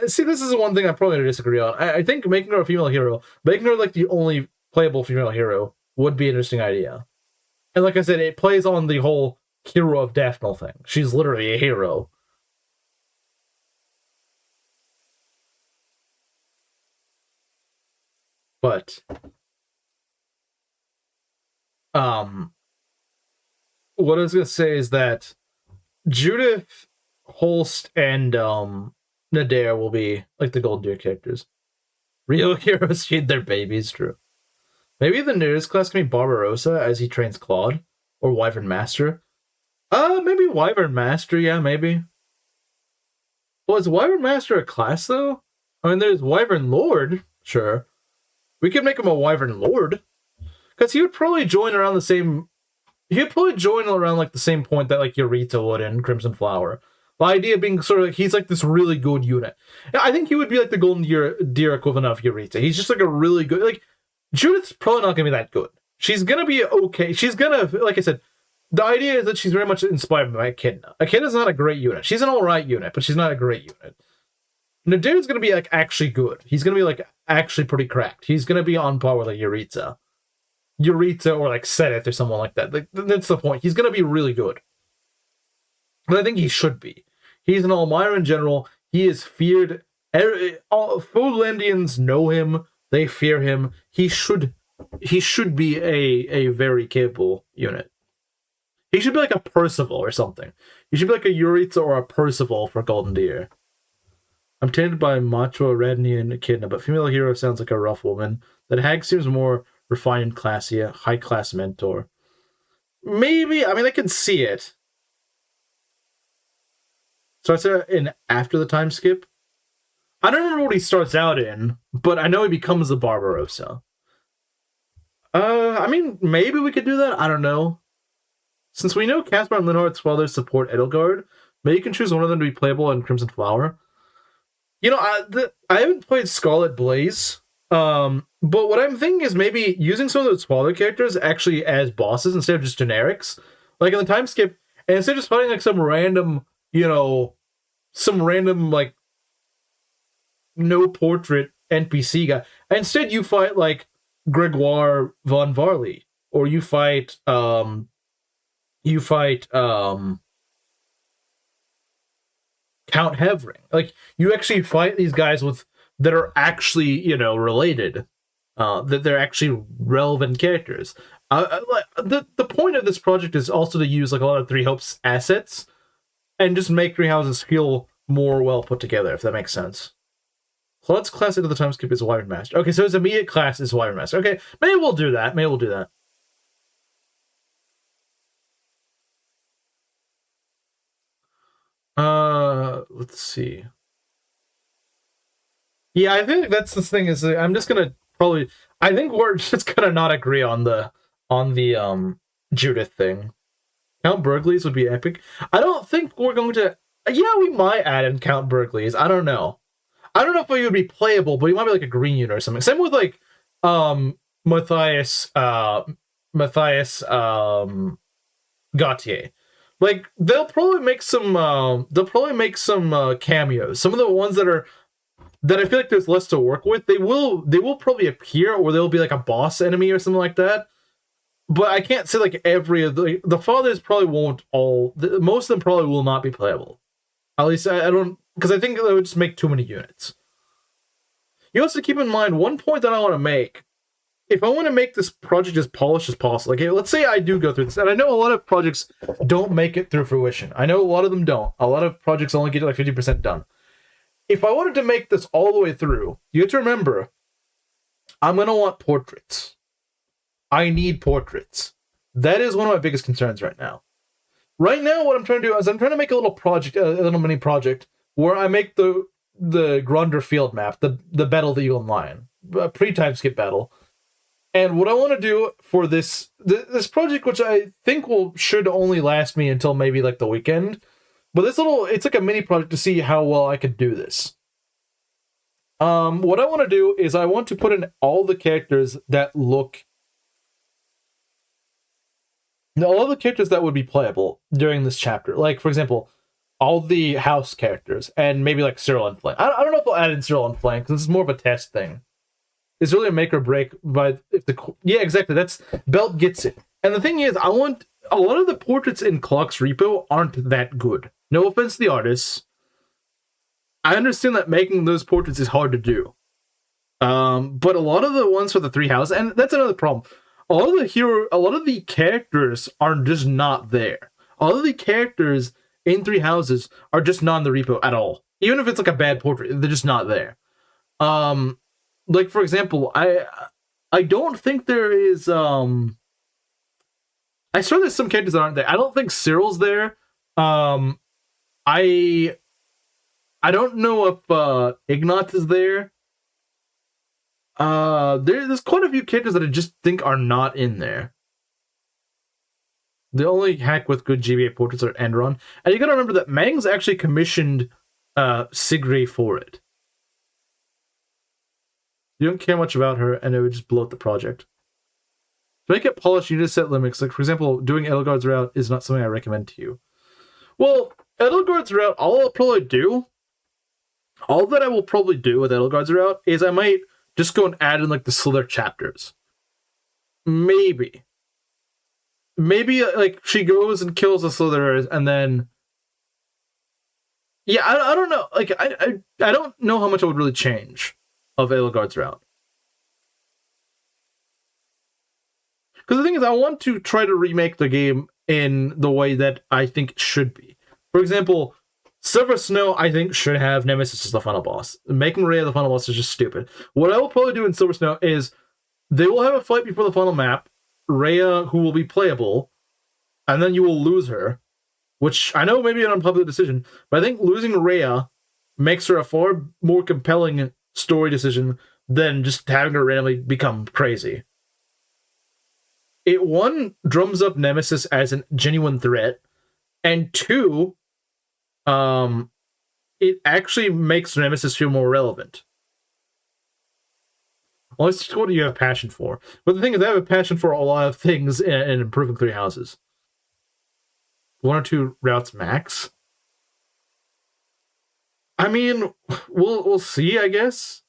Speaker 1: See, this is one thing I'm probably going to disagree on. I think making her a female hero, making her like the only playable female hero, would be an interesting idea. And like I said, it plays on the whole hero of Daphne thing. She's literally a hero. But what I was gonna say is that Judith, Holst, and Nadir will be like the Golden Deer characters. Real heroes feed their babies, true. Maybe the newest class can be Barbarossa as he trains Claude, or Wyvern Master. Maybe Wyvern Master, yeah, maybe. Well, is Wyvern Master a class though? I mean, there's Wyvern Lord, sure. We could make him a Wyvern Lord. Because he would probably join around the same... He'd probably join around, like, the same point that, like, Eureka would in Crimson Flower. The idea being sort of, like, he's, like, this really good unit. I think he would be, like, the Golden Deer equivalent of Eureka. He's just, like, a really good... Like, Judith's probably not going to be that good. She's going to be okay. She's going to... Like I said, the idea is that she's very much inspired by Echidna. Echidna's not a great unit. She's an alright unit, but she's not a great unit. Nadir's going to be, like, actually good. He's going to be, like, actually pretty cracked. He's going to be on par with, like, Eureka. Yuritsa or like Seth or someone like that. Like, that's the point. He's gonna be really good. But I think he should be. He's an Elmira in general. He is feared. All Foodlandians know him. They fear him. He should be a very capable unit. He should be like a Percival or something. He should be like a Yuritsa or a Percival for Golden Deer. I'm tainted by macho Rednian Echidna, but female hero sounds like a rough woman. That hag seems more refined and classy, a high-class mentor. Maybe, I mean, I can see it. Starts out in after the time skip. I don't remember what he starts out in, but I know he becomes the Barbarossa. I mean, maybe we could do that. I don't know. Since we know Caspar and Linhardt's fathers support Edelgard, maybe you can choose one of them to be playable in Crimson Flower. You know, I haven't played Scarlet Blaze, but what I'm thinking is maybe using some of those father characters actually as bosses instead of just generics. Like in the time skip, and instead of just fighting like some random, like no portrait NPC guy. Instead, you fight like Gregoire von Varley, or you fight Count Hevering. Like, you actually fight these guys that are actually, related. That they're actually relevant characters. The point of this project is also to use like a lot of Three Hopes assets and just make Three Houses feel more well put together, if that makes sense. Claude's class into the time skip is Wyvern Master. Okay, so his immediate class is Wyvern Master. Okay, maybe we'll do that. Let's see. Yeah, I think that's the thing is I'm just gonna probably. I think we're just gonna not agree on the Judith thing. Count Burgleys would be epic. I don't think we're going to. Yeah, we might add in Count Burgleys. I don't know. I don't know if he would be playable, but he might be like a green unit or something. Same with like Matthias Gautier. Like they'll probably make some cameos. Some of the ones that I feel like there's less to work with, they will probably appear, or they'll be like a boss enemy or something like that. But I can't say like every of the fathers probably won't all. Most of them probably will not be playable. At least I don't, because I think that would just make too many units. You also keep in mind one point that I want to make. If I want to make this project as polished as possible, like let's say I do go through this, and I know a lot of projects don't make it through fruition. I know a lot of them don't. A lot of projects only get like 50% done. If I wanted to make this all the way through, you have to remember, I'm going to want portraits. I need portraits. That is one of my biggest concerns right now. Right now, what I'm trying to do is I'm trying to make a little project, a little mini project, where I make the Grunder field map, the Battle of the Eagle and Lion, pre-time skip battle. And what I want to do for this project, which I think should only last me until maybe like the weekend, but it's like a mini project to see how well I could do this. What I want to do is I want to put in all the characters that would be playable during this chapter. Like, for example, all the house characters, and maybe like Cyril and Flank. I don't know if I'll add in Cyril and Flank, because this is more of a test thing. It's really a make or break, but yeah, exactly. That's Belt gets it. And the thing is, I want a lot of the portraits in Clock's repo aren't that good. No offense to the artists. I understand that making those portraits is hard to do. But a lot of the ones for the Three Houses, and that's another problem. A lot of the characters are just not there. A lot of the characters in Three Houses are just not in the repo at all. Even if it's like a bad portrait, they're just not there. Like, for example, I don't think there is, I swear there's some characters that aren't there. I don't think Cyril's there. I don't know if, Ignat is there. There's quite a few characters that I just think are not in there. The only hack with good GBA portraits are Enron. And you gotta remember that Mang's actually commissioned, Sigri for it. You don't care much about her, and it would just blow up the project. To make it polished, you need to set limits. Like, for example, doing Edelgard's route is not something I recommend to you. Well, Edelgard's route, all that I will probably do with Edelgard's route is I might just go and add in, like, the Slither chapters. maybe like she goes and kills the Slytherins, and then yeah, I don't know. Like I don't know how much it would really change of Edelgard's route. Because the thing is, I want to try to remake the game in the way that I think it should be. For example, Silver Snow, I think, should have Nemesis as the final boss. Making Rhea the final boss is just stupid. What I will probably do in Silver Snow is they will have a fight before the final map, Rhea, who will be playable, and then you will lose her, which I know may be an unpopular decision, but I think losing Rhea makes her a far more compelling story decision than just having her randomly become crazy. It, one, drums up Nemesis as a genuine threat, and two, it actually makes Nemesis feel more relevant. Well, it's what you have passion for. But the thing is, I have a passion for a lot of things in improving Three Houses. 1 or 2 routes max. I mean, we'll see, I guess.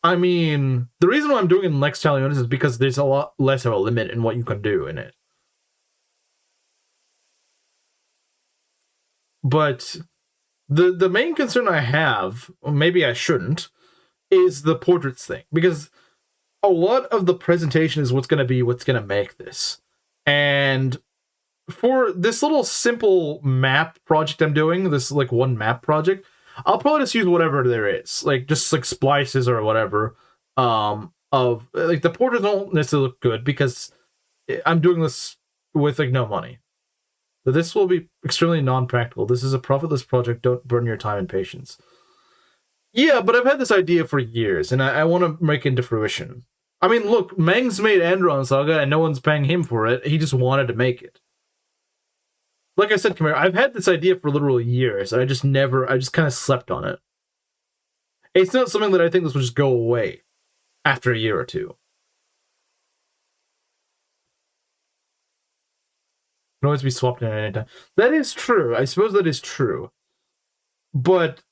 Speaker 1: I mean, the reason why I'm doing it in Lex Talionis is because there's a lot less of a limit in what you can do in it. But the main concern I have, or maybe I shouldn't, is the portraits thing. Because a lot of the presentation is what's going to make this. And for this little simple map project I'm doing, this like one map project, I'll probably just use whatever there is, like just like splices or whatever. Of like the portraits don't necessarily look good because I'm doing this with like no money. But this will be extremely non-practical. This is a profitless project. Don't burn your time and patience. Yeah, but I've had this idea for years, and I want to make it into fruition. I mean, look, Meng's made Andron Saga, and no one's paying him for it. He just wanted to make it. Like I said, Khmer, I've had this idea for literally years, and I just kind of slept on it. It's not something that I think this will just go away after a year or two. Can always be swapped in at any time. That is true. I suppose that is true. But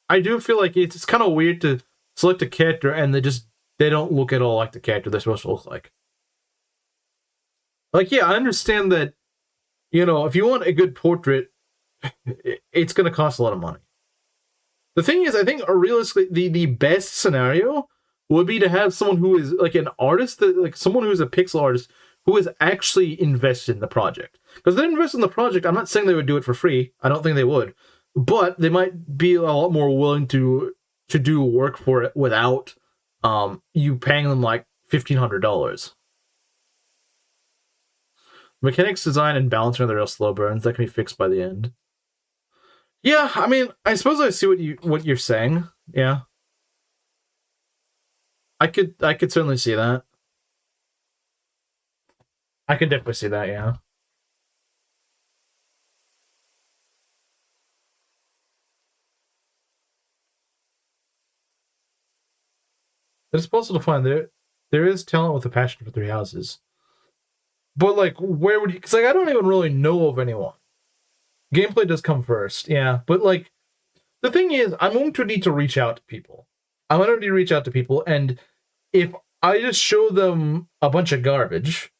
Speaker 1: I do feel like it's kind of weird to select a character and they don't look at all like the character they're supposed to look like. Like, yeah, I understand that, you know, if you want a good portrait, it's going to cost a lot of money. The thing is, I think realistically, the best scenario would be to have someone who is like an artist, like someone who is a pixel artist who is actually invested in the project. Because they're invested in the project, I'm not saying they would do it for free. I don't think they would. But they might be a lot more willing to do work for it without you paying them like $1,500. Mechanics, design, and balancing are the real slow burns that can be fixed by the end. Yeah, I mean, I suppose I see what you're saying. Yeah, I could certainly see that. I could definitely see that. Yeah. It's possible to find there is talent with a passion for Three Houses. But, like, where would you... Because, like, I don't even really know of anyone. Gameplay does come first, yeah. But, like, the thing is, I'm going to need to reach out to people. I'm going to need to reach out to people, and if I just show them a bunch of garbage...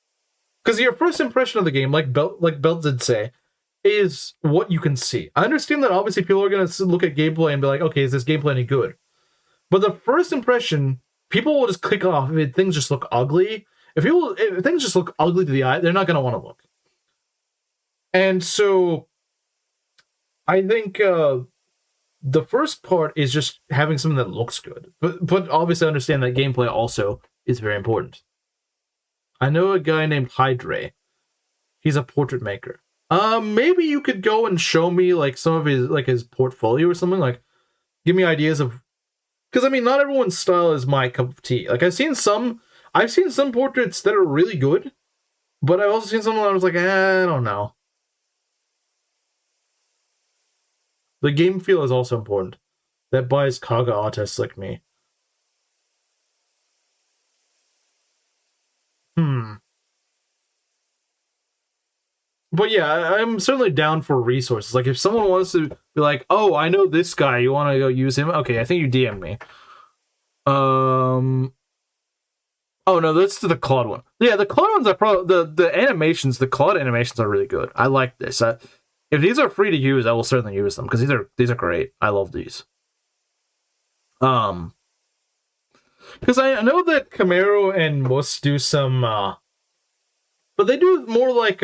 Speaker 1: Because your first impression of the game, like Belt did say, is what you can see. I understand that, obviously, people are going to look at gameplay and be like, okay, is this gameplay any good? But the first impression, people will just click off if things just look ugly. If things just look ugly to the eye, they're not going to want to look. And so, I think the first part is just having something that looks good. But obviously I understand that gameplay also is very important. I know a guy named Hydre. He's a portrait maker. Maybe you could go and show me like some of his portfolio or something. Like, give me ideas of... Because, I mean, not everyone's style is my cup of tea. Like, I've seen some portraits that are really good, but I've also seen some that I was like, I don't know. The game feel is also important. That buys Kaga artists like me. But yeah, I'm certainly down for resources. Like, if someone wants to be like, oh, I know this guy, you want to go use him? Okay, I think you DM me. Oh no, that's the Claude one. Yeah, the Claude ones are probably the animations. The Claude animations are really good. I like this. If these are free to use, I will certainly use them because these are great. I love these. Because I know that Camaro and Mus do some, but they do more like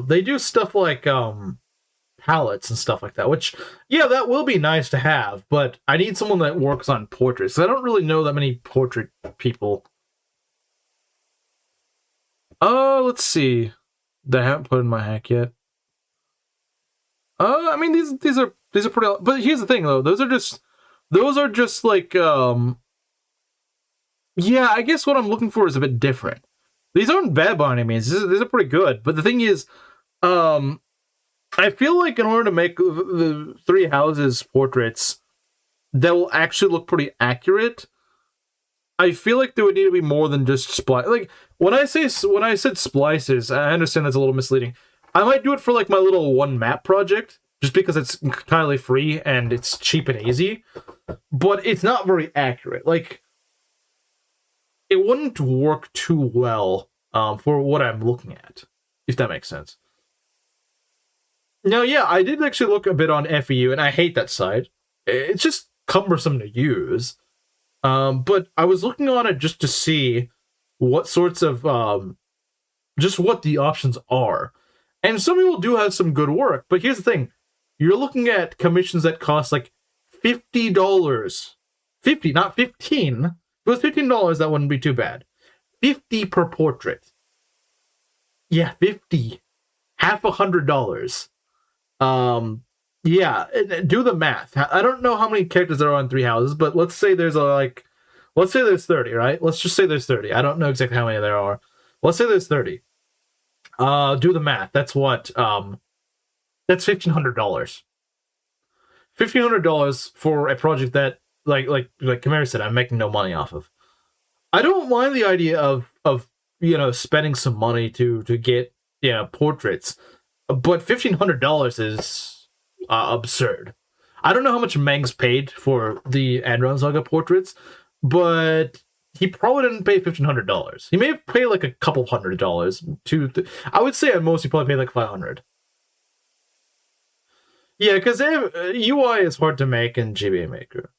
Speaker 1: they do stuff like palettes and stuff like that. Which yeah, that will be nice to have. But I need someone that works on portraits. I don't really know that many portrait people. Let's see. That I haven't put in my hack yet. I mean these are pretty. But here's the thing though. Those are just like yeah. I guess what I'm looking for is a bit different. These aren't bad by any means. These are pretty good. But the thing is, I feel like in order to make the three houses portraits that will actually look pretty accurate, I feel like there would need to be more than just splice. Like when I said splices, I understand that's a little misleading. I might do it for like my little one map project, just because it's entirely free and it's cheap and easy. But it's not very accurate. Like it wouldn't work too well for what I'm looking at, if that makes sense. Now, yeah, I did actually look a bit on FEU, and I hate that site. It's just cumbersome to use. But I was looking on it just to see what sorts of, just what the options are. And some people do have some good work, but here's the thing. You're looking at commissions that cost like $50. 50, not 15. If it was $15, that wouldn't be too bad. 50 per portrait. Yeah, 50. Half $100. Yeah, do the math. I don't know how many characters there are on three houses, but let's say there's let's say there's 30, right? Let's just say there's 30. I don't know exactly how many there are. Let's say there's 30. Do the math. That's what, that's $1,500. $1,500 for a project that, like Kamara said, I'm making no money off of. I don't mind the idea of spending some money to get portraits, but $1,500 is absurd. I don't know how much Meng's paid for the Andron Saga portraits, but he probably didn't pay $1,500. He may have paid like a couple $100s. I would say at most he probably paid like $500. Yeah, because UI is hard to make in GBA Maker.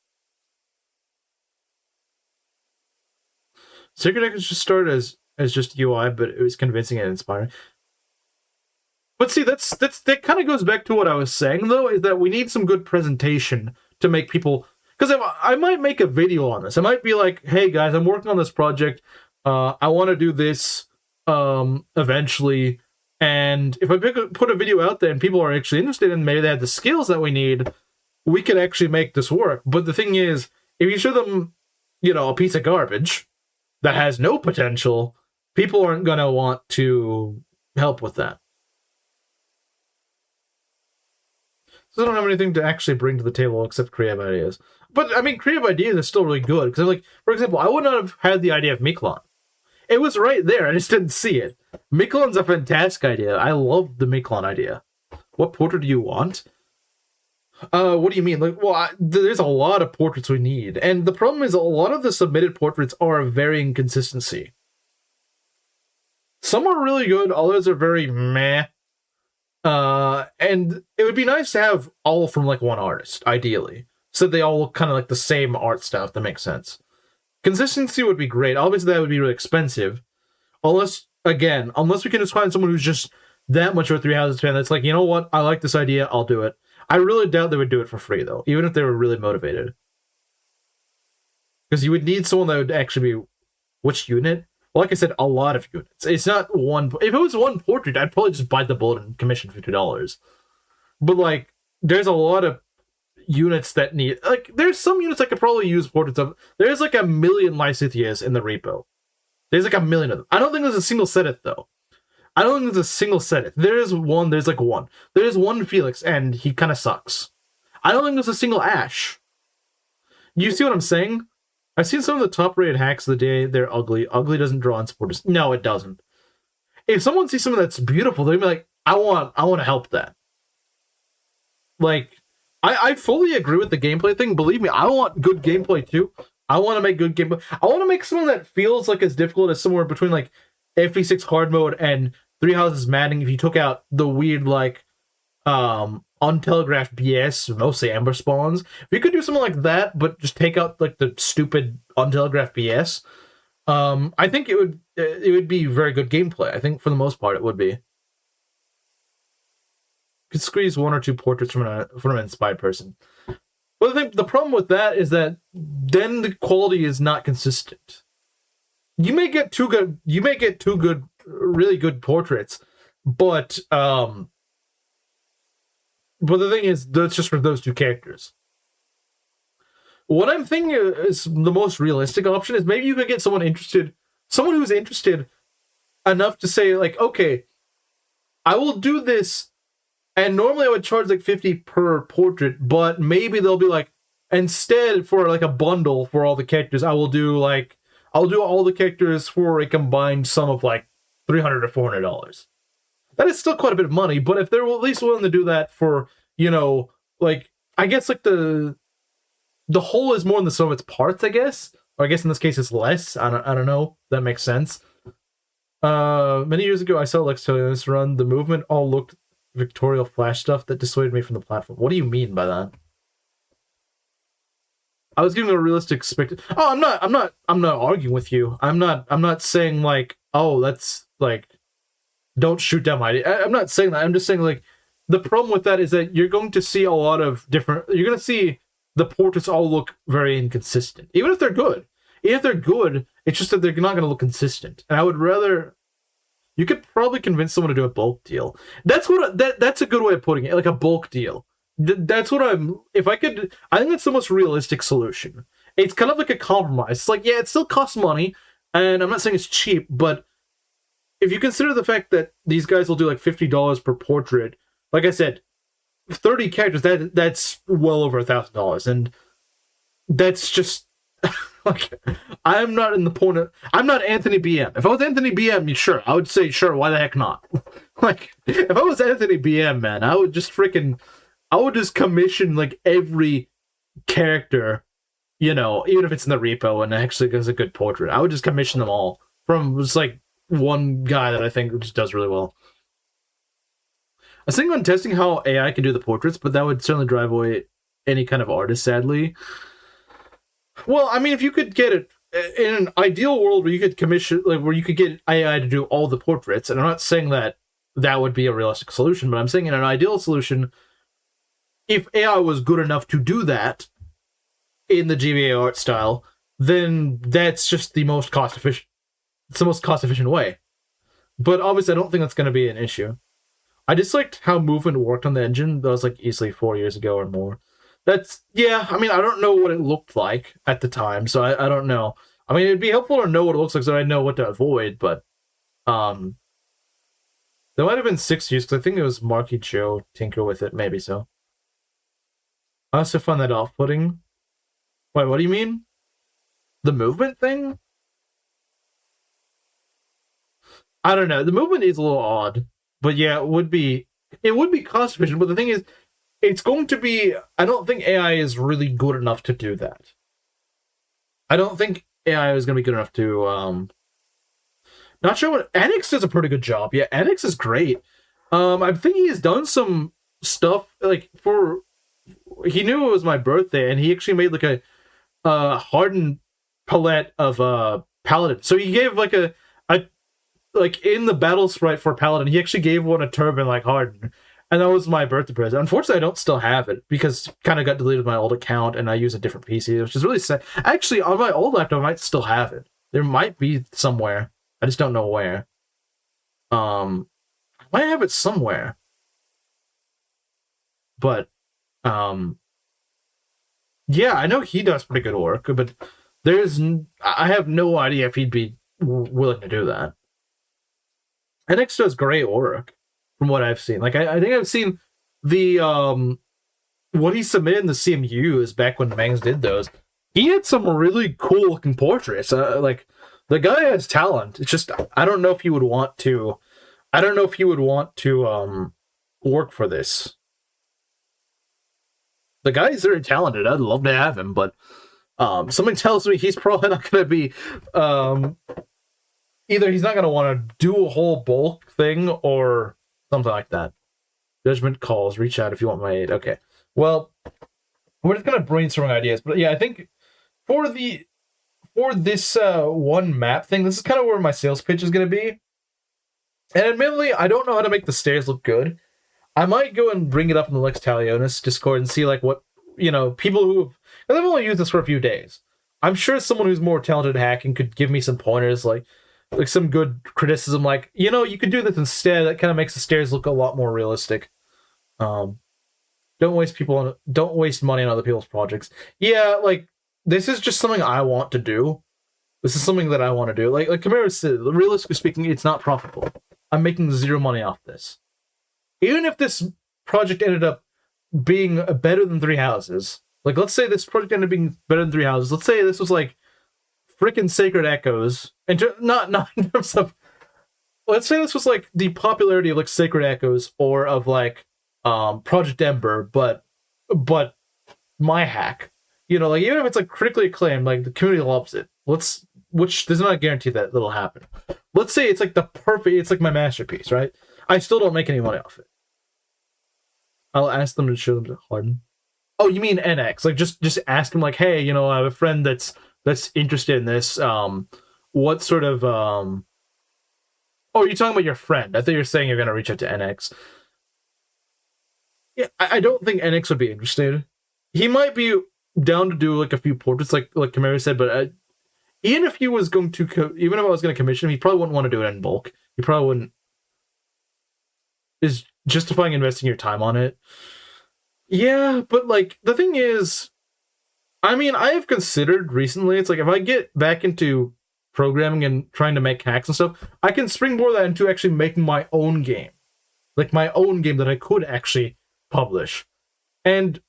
Speaker 1: Secret Deck just started as just UI, but it was convincing and inspiring. But see, that kind of goes back to what I was saying, though, is that we need some good presentation to make people... Because I might make a video on this. I might be like, hey, guys, I'm working on this project. I want to do this eventually. And if I put a video out there and people are actually interested and maybe they have the skills that we need, we could actually make this work. But the thing is, if you show them, a piece of garbage that has no potential, people aren't going to want to help with that. So I don't have anything to actually bring to the table except creative ideas. But, I mean, creative ideas are still really good. Because, like, for example, I would not have had the idea of Miklon. It was right there. I just didn't see it. Miklon's a fantastic idea. I love the Miklon idea. What portrait do you want? What do you mean? Like, well, there's a lot of portraits we need. And the problem is a lot of the submitted portraits are of varying consistency. Some are really good. Others are very meh. And it would be nice to have all from, like, one artist, ideally. So they all look kind of like the same art style, if that makes sense. Consistency would be great. Obviously, that would be really expensive. Unless we can just find someone who's just that much of a Three Houses fan that's like, you know what? I like this idea. I'll do it. I really doubt they would do it for free, though, even if they were really motivated. Because you would need someone that would actually be... Which unit? Well, like I said, a lot of units. It's not one... If it was one portrait, I'd probably just bite the bullet and commission $50. But, like, there's a lot of units that need... Like, there's some units I could probably use portraits of. There's, like, 1 million Lysithias in the repo. There's, like, 1 million of them. I don't think there's a single Setith, though. I don't think there's a single Setith. There's one. There's one Felix, and he kind of sucks. I don't think there's a single Ash. You see what I'm saying? I've seen some of the top-rated hacks of the day. They're ugly. Ugly doesn't draw on supporters. No, it doesn't. If someone sees something that's beautiful, they'll be like, I want to help that. Like, I fully agree with the gameplay thing. Believe me, I want good gameplay too. I want to make good gameplay. I want to make something that feels like as difficult as somewhere between like FP6 hard mode and Three Houses Maddening if you took out the weird like untelegraphed BS, mostly Amber spawns. If you could do something like that, but just take out like the stupid untelegraphed BS, I think it would be very good gameplay. I think for the most part it would be. Could squeeze 1 or 2 portraits from an inspired person. But I think the problem with that is that then the quality is not consistent. You may get two really good portraits, but the thing is that's just for those 2 characters. What I'm thinking is the most realistic option is maybe you could get someone who's interested enough to say like, okay, I will do this. And normally I would charge like 50 per portrait, but maybe they'll be like, instead for like a bundle for all the characters, I'll do all the characters for a combined sum of like $300 or $400. That is still quite a bit of money, but if they're at least willing to do that for, like, I guess like the whole is more than the sum of its parts, I guess. Or I guess in this case it's less. I don't know. That makes sense. Many years ago I saw Lex run. The movement all looked Victorial Flash stuff that dissuaded me from the platform. What do you mean by that? I was giving a realistic Oh, I'm not arguing with you. I'm not saying like, oh, that's like, don't shoot down my idea. I'm not saying that. I'm just saying like, the problem with that is that you're going to see a lot of different. You're going to see the portraits all look very inconsistent, even if they're good. Even if they're good, it's just that they're not going to look consistent. And I would rather. You could probably convince someone to do a bulk deal. That's a good way of putting it, like a bulk deal. That's what if I could, I think that's the most realistic solution. It's kind of like a compromise. It's like, yeah, it still costs money, and I'm not saying it's cheap, but if you consider the fact that these guys will do like $50 per portrait, like I said, 30 characters, that's well over $1,000, and that's just like, I'm not Anthony BM. If I was Anthony BM, sure, I would say sure, why the heck not? Like, if I was Anthony BM, man, I would just commission like every character, even if it's in the repo and actually does a good portrait. I would just commission them all from just like one guy that I think just does really well. I was thinking on testing how AI can do the portraits, but that would certainly drive away any kind of artist, sadly. Well, I mean, if you could get it in an ideal world where you could commission, like where you could get AI to do all the portraits, and I'm not saying that would be a realistic solution, but I'm saying in an ideal solution, if AI was good enough to do that in the GBA art style, then that's just the most cost efficient. It's the most cost efficient way. But obviously, I don't think that's going to be an issue. I disliked how movement worked on the engine. That was like easily 4 years ago or more. I mean, I don't know what it looked like at the time, so I don't know. I mean, it'd be helpful to know what it looks like so I know what to avoid, but there might have been 6 years, because I think it was Marky Joe tinker with it, maybe so. I also find that off-putting. Wait, what do you mean? The movement thing? I don't know. The movement is a little odd, but yeah, it would be cost efficient, but the thing is, it's going to be, I don't think AI is really good enough to do that. I don't think AI is going to be good enough to, not sure what, Anix does a pretty good job. Yeah, Anix is great. I'm thinking he's done some stuff, like, he knew it was my birthday, and he actually made, like, a hardened palette of, Paladin. So he gave, like, like, in the battle sprite for Paladin, he actually gave one a turban, like, hardened. And that was my birthday present. Unfortunately, I don't still have it because it kind of got deleted my old account and I use a different PC, which is really sad. Actually, on my old laptop, I might still have it. There might be somewhere. I just don't know where. I might have it somewhere. But, yeah, I know he does pretty good work, but I have no idea if he'd be willing to do that. NX does great work. From what I've seen, like I think I've seen the what he submitted in the CMUs back when Mangs did those. He had some really cool looking portraits. Like the guy has talent. It's just I don't know if he would want to. I don't know if he would want to work for this. The guy is very talented. I'd love to have him, but Something tells me he's probably not going to be either he's not going to want to do a whole bulk thing or something like that. Judgment calls. Reach out if you want my aid. Okay. Well, we're just going to brainstorm ideas. But yeah, I think for this one map thing, this is kind of where my sales pitch is going to be. And admittedly, I don't know how to make the stairs look good. I might go and bring it up in the Lex Talionis Discord and see like what, people who I've only used this for a few days. I'm sure someone who's more talented at hacking could give me some pointers, like some good criticism, like, you could do this instead. That kind of makes the stairs look a lot more realistic. Don't waste money on other people's projects. Yeah, like, this is just something I want to do. This is something that I want to do. Like Kamara said, realistically speaking, it's not profitable. I'm making zero money off this. Even if this project ended up being better than 3 houses, like, let's say this project ended up being better than 3 houses. Let's say this was like freaking Sacred Echoes, and not in terms of. Let's say this was like the popularity of like Sacred Echoes or of like Project Ember, but my hack. Like, even if it's like critically acclaimed, like the community loves it. Which does not guarantee that it'll happen. Let's say it's like it's like my masterpiece, right? I still don't make any money off it. I'll ask them to show them to Harden. Oh, you mean NX? Like, just ask him, like, hey, I have a friend that's interested in this. What sort of Oh, you're talking about your friend. I thought you were saying you're gonna reach out to NX. Yeah, I don't think NX would be interested. He might be down to do like a few portraits, like Kamara said, but even if he was going to, even if I was going to commission him, he probably wouldn't want to do it in bulk. He probably wouldn't. Is justifying investing your time on it. Yeah, but like the thing is, I mean, I have considered recently. It's like if I get back into programming and trying to make hacks and stuff, I can springboard that into actually making my own game, like my own game that I could actually publish, and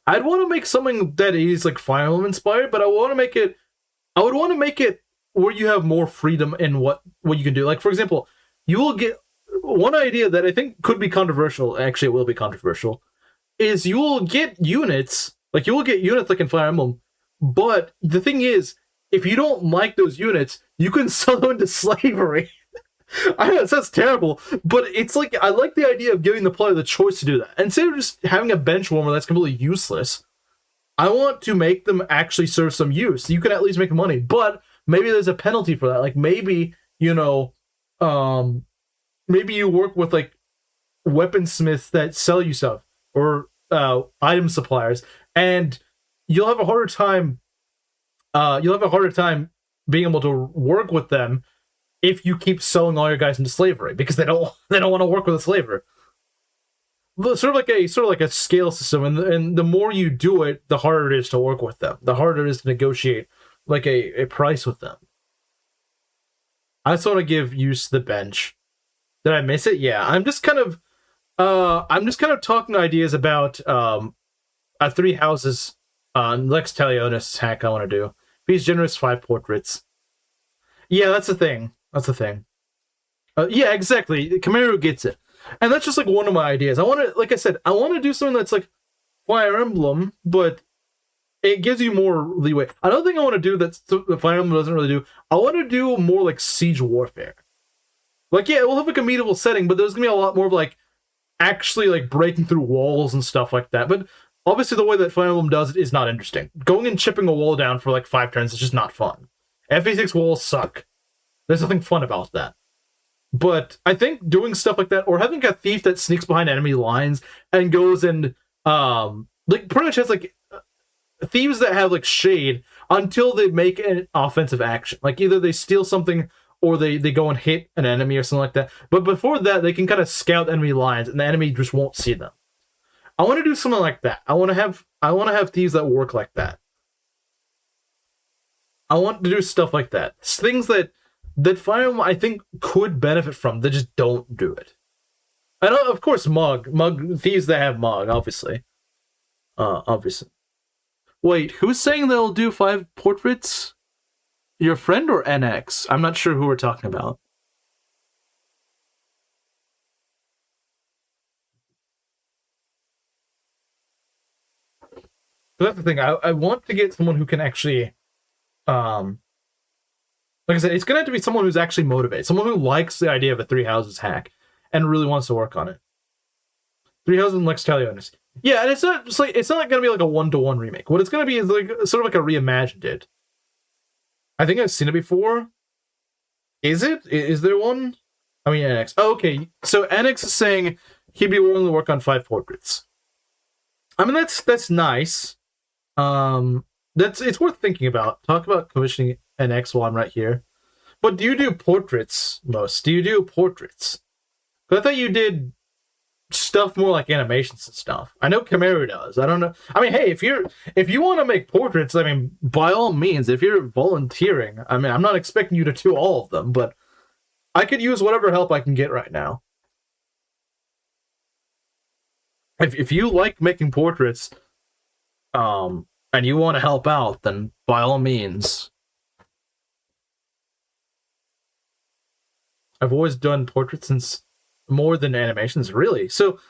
Speaker 1: I'd want to make something that is like Fire Emblem inspired, but I would want to make it where you have more freedom in what you can do. Like, for example, you will get one idea that I think could be controversial. Actually, it will be controversial. Is you will get units like in Fire Emblem, but the thing is, if you don't like those units, you can sell them into slavery. I know it sounds terrible, but it's like I like the idea of giving the player the choice to do that instead of just having a bench warmer that's completely useless. I want to make them actually serve some use. You can at least make money, but maybe there's a penalty for that. Like maybe maybe you work with like weaponsmiths that sell you stuff or item suppliers, and you'll have a harder time. You'll have a harder time being able to work with them if you keep selling all your guys into slavery because they don't want to work with a slaver. Sort of like a scale system, and the more you do it, the harder it is to work with them. The harder it is to negotiate like a price with them. I just want to give use to the bench. Did I miss it? Yeah, I'm just kind of talking ideas about 3 houses on Lex Talionis hack I want to do. If he's generous, 5 portraits. Yeah, that's the thing. Yeah, exactly. Kamaru gets it. And that's just like one of my ideas. I want to, like I said, I want to do something that's like Fire Emblem, but it gives you more leeway. Another thing I want to do that Fire Emblem doesn't really do, I want to do more like Siege Warfare. Like, yeah, we'll have like a medieval setting, but there's going to be a lot more of like actually like breaking through walls and stuff like that. But obviously the way that Fire Emblem does it is not interesting. Going and chipping a wall down for like 5 turns is just not fun. FE6 walls suck. There's nothing fun about that. But I think doing stuff like that, or having a thief that sneaks behind enemy lines and goes and like pretty much has like thieves that have like shade until they make an offensive action. Like either they steal something or they go and hit an enemy or something like that. But before that, they can kind of scout enemy lines and the enemy just won't see them. I want to do something like that. I want to have thieves that work like that. I want to do stuff like that. Things that Fire Emblem, I think, could benefit from. They just don't do it. And of course, Mug thieves that have Mug, obviously. Obviously. Wait, who's saying they'll do 5 portraits? Your friend or NX? I'm not sure who we're talking about. So that's the thing. I want to get someone who can actually, like I said, it's gonna have to be someone who's actually motivated, someone who likes the idea of a Three Houses hack and really wants to work on it. Three Houses and Lex Talionis. Yeah, and it's not gonna be like a 1-to-1 remake. What it's gonna be is like sort of like a reimagined it. I think I've seen it before. Is it? Is there one? I mean, NX. Oh, okay. So NX is saying he'd be willing to work on 5 portraits. I mean, that's nice. It's worth thinking about. Talk about commissioning NX while I'm right here. But do you do portraits most? Do you do portraits? Because I thought you did stuff more like animations and stuff. I know Chimera does. I don't know. I mean, hey, if you want to make portraits, I mean, by all means, if you're volunteering, I mean, I'm not expecting you to do all of them, but I could use whatever help I can get right now. If you like making portraits, and you want to help out, then by all means. I've always done portraits since more than animations, really. So,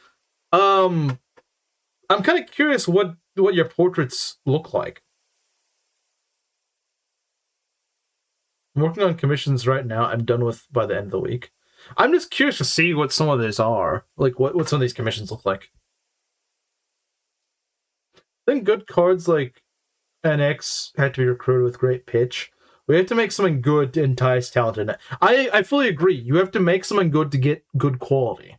Speaker 1: I'm kind of curious what your portraits look like. I'm working on commissions right now. I'm done with by the end of the week. I'm just curious to see what some of these are. Like, what some of these commissions look like. I think good cards like NX had to be recruited with great pitch. We have to make something good to entice talented. I fully agree. You have to make something good to get good quality.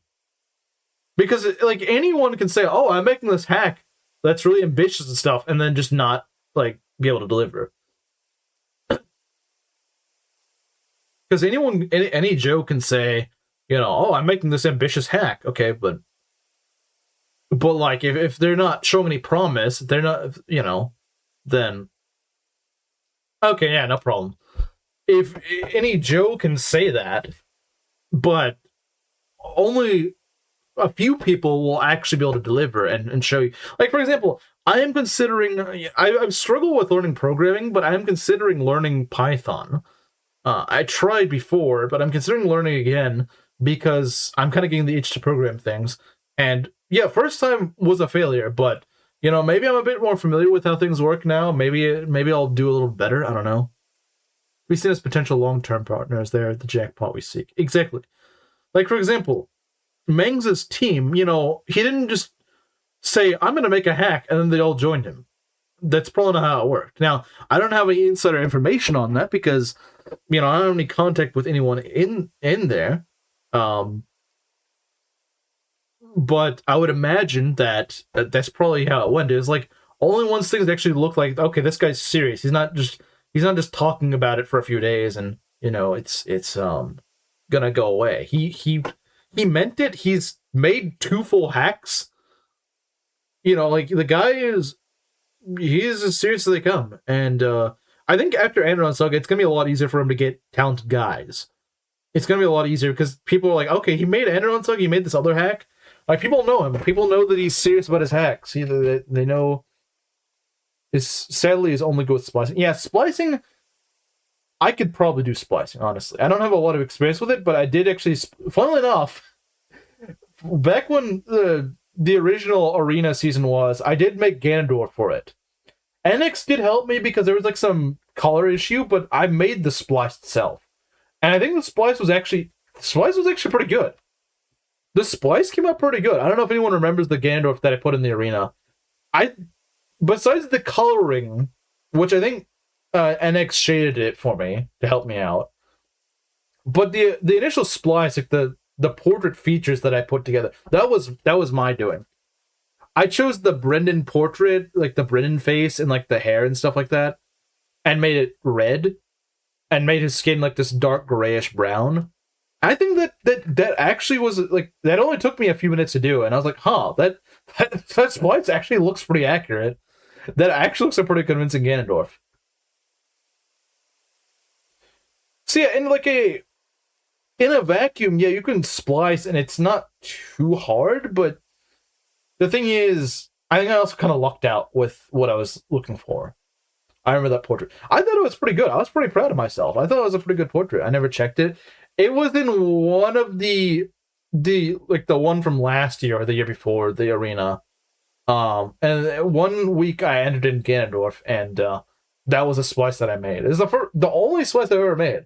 Speaker 1: Because, like, anyone can say, oh, I'm making this hack that's really ambitious and stuff, and then just not, like, be able to deliver. Because any Joe can say, you know, oh, I'm making this ambitious hack. Okay, but like, if they're not showing any promise, they're not, you know, then okay, yeah, no problem. If any Joe can say that, but only a few people will actually be able to deliver and show you. Like, for example, I am considering, I've struggled with learning programming, but I am considering learning Python. I tried before, but I'm considering learning again because I'm kind of getting the itch to program things. And yeah, first time was a failure, but you know, maybe I'm a bit more familiar with how things work now. Maybe I'll do a little better. I don't know. We see as potential long-term partners. They're the jackpot we seek. Exactly. Like, for example, Mengs's team, you know, he didn't just say, I'm going to make a hack, and then they all joined him. That's probably not how it worked. Now, I don't have any insider information on that because, you know, I don't have any contact with anyone in there. But I would imagine that that's probably how it went. It was like only once things actually look like, okay, this guy's serious. He's not just talking about it for a few days and, you know, it's gonna go away. He meant it. He's made 2 full hacks. You know, like the guy is as serious as they come. And I think after Andron Saga, it's gonna be a lot easier for him to get talented guys. It's gonna be a lot easier because people are like, okay, he made Andron Saga, he made this other hack. Like, people know him. People know that he's serious about his hacks. They know sadly is only good with splicing. Yeah, splicing, I could probably do splicing, honestly. I don't have a lot of experience with it, but I did actually, funnily enough, back when the original Arena season was, I did make Ganondorf for it. NX did help me because there was like some color issue, but I made the splice itself. And I think the splice was actually pretty good. The splice came out pretty good. I don't know if anyone remembers the Ganondorf that I put in the arena. Besides the coloring, which I think NX shaded it for me to help me out, but the initial splice, like the portrait features that I put together, that was my doing. I chose the Brendan portrait, like the Brendan face and like the hair and stuff like that, and made it red, and made his skin like this dark grayish brown. I think that actually was like, that only took me a few minutes to do, and I was like, huh, that splice actually looks pretty accurate. That actually looks a pretty convincing Ganondorf. So yeah, in a vacuum, yeah, you can splice and it's not too hard, but the thing is, I think I also kind of lucked out with what I was looking for. I remember that portrait. I thought it was pretty good. I was pretty proud of myself. I thought it was a pretty good portrait. I never checked it. It was in one of the one from last year or the year before, the arena. And 1 week I entered in Ganondorf, and that was a splice that I made. It's the only splice I've ever made.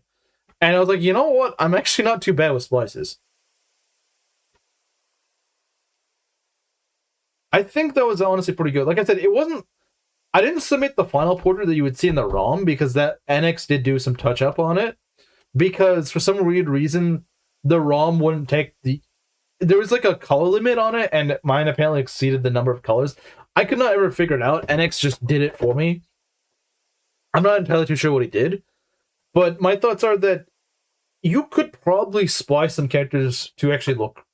Speaker 1: And I was like, you know what? I'm actually not too bad with splices. I think that was honestly pretty good. Like I said, I didn't submit the final portrait that you would see in the ROM because that NX did do some touch up on it. Because for some weird reason, the ROM wouldn't take there was like a color limit on it, and mine apparently exceeded the number of colors. I could not ever figure it out. NX just did it for me. I'm not entirely too sure what he did, but my thoughts are that you could probably splice some characters to actually look,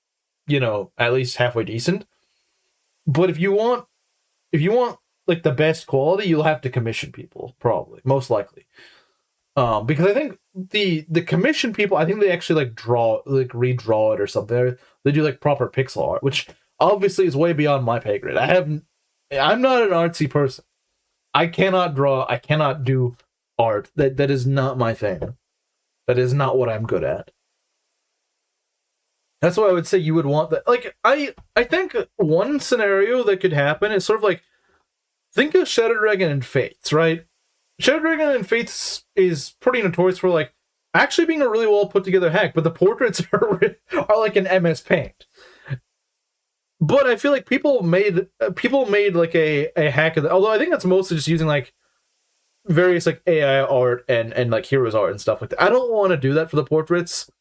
Speaker 1: at least halfway decent. But if you want like the best quality, you'll have to commission people, probably, most likely. Because I think the commission people, I think they actually redraw it or something. They do like proper pixel art, which obviously is way beyond my pay grade. I'm not an artsy person. I cannot draw. I cannot do art. That is not my thing. That is not what I'm good at. That's why I would say you would want that. Like, I think one scenario that could happen is sort of like, think of Shadow Dragon and Fates, right? Shadow Dragon and Fates is pretty notorious for like actually being a really well put together hack, but the portraits are like an MS Paint. But I feel like people made like a hack of although I think that's mostly just using like various like AI art and like heroes art and stuff like that. I don't want to do that for the portraits.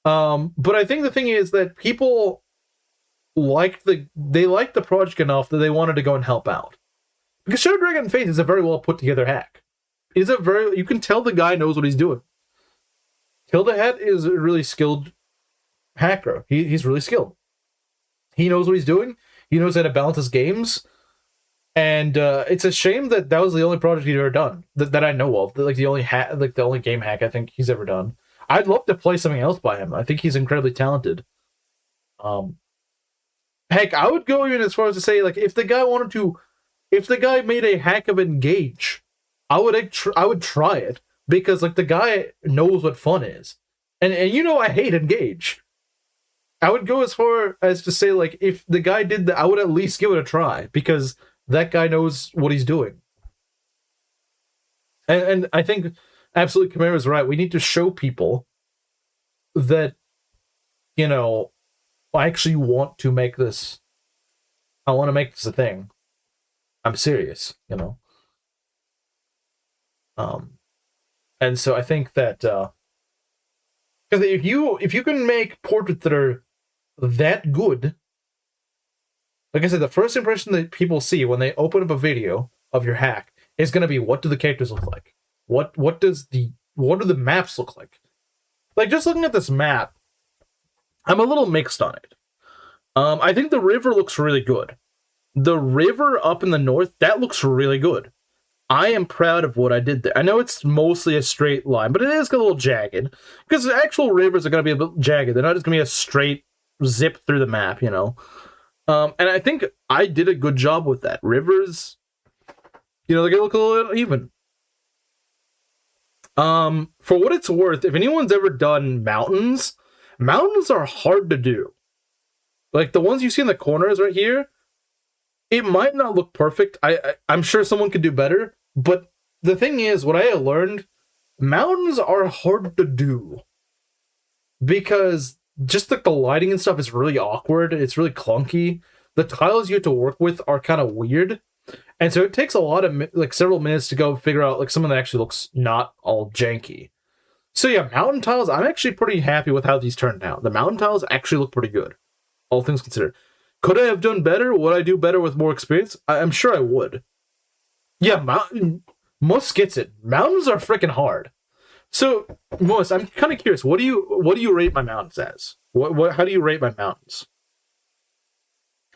Speaker 1: But I think the thing is that people liked the project enough that they wanted to go and help out. Because Shadow Dragon Faith is a very well put together hack. You can tell the guy knows what he's doing. Tilda Head is a really skilled hacker. He's really skilled. He knows what he's doing. He knows how to balance his games. And it's a shame that was the only project he'd ever done that I know of. Like the only game hack I think he's ever done. I'd love to play something else by him. I think he's incredibly talented. Heck, I would go even as far as to say, like, if the guy made a hack of Engage, I would try it because like the guy knows what fun is, and I hate Engage. I would go as far as to say like if the guy did that, I would at least give it a try because that guy knows what he's doing. And I think absolutely Chimera's right. We need to show people that I actually want to make this. I want to make this a thing. I'm serious, and so I think that because if you can make portraits that are that good, like I said, the first impression that people see when they open up a video of your hack is going to be, what do the characters look like? What do the maps look like? Like just looking at this map, I'm a little mixed on it. I think the river looks really good. The river up in the north, that looks really good. I am proud of what I did there. I know it's mostly a straight line, but it is a little jagged. Because the actual rivers are going to be a bit jagged. They're not just going to be a straight zip through the map, And I think I did a good job with that. Rivers, they're going to look a little even. For what it's worth, if anyone's ever done mountains are hard to do. Like the ones you see in the corners right here, it might not look perfect. I'm sure someone could do better, but the thing is, what I learned, mountains are hard to do because just like the lighting and stuff is really awkward. It's really clunky. The tiles you have to work with are kind of weird, and so it takes a lot of several minutes to go figure out like someone that actually looks not all janky. So yeah, mountain tiles. I'm actually pretty happy with how these turned out. The mountain tiles actually look pretty good, all things considered. Could I have done better? Would I do better with more experience? I'm sure I would. Yeah, Muss gets it. Mountains are freaking hard. So, Muss, I'm kind of curious. What do you rate my mountains as? How do you rate my mountains?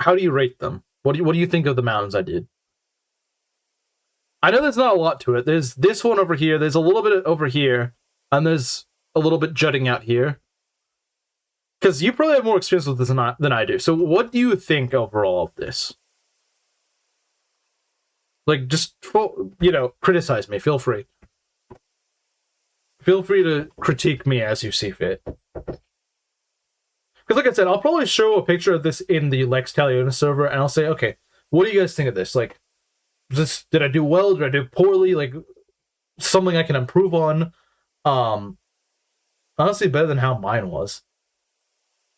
Speaker 1: How do you rate them? What do you think of the mountains I did? I know there's not a lot to it. There's this one over here. There's a little bit over here, and there's a little bit jutting out here. Because you probably have more experience with this than I do. So what do you think overall of this? Like, just, criticize me. Feel free. Feel free to critique me as you see fit. Because like I said, I'll probably show a picture of this in the Lex Taliona server, and I'll say, okay, What do you guys think of this? Like, did I do well? Did I do poorly? Like, something I can improve on? Honestly, better than how mine was.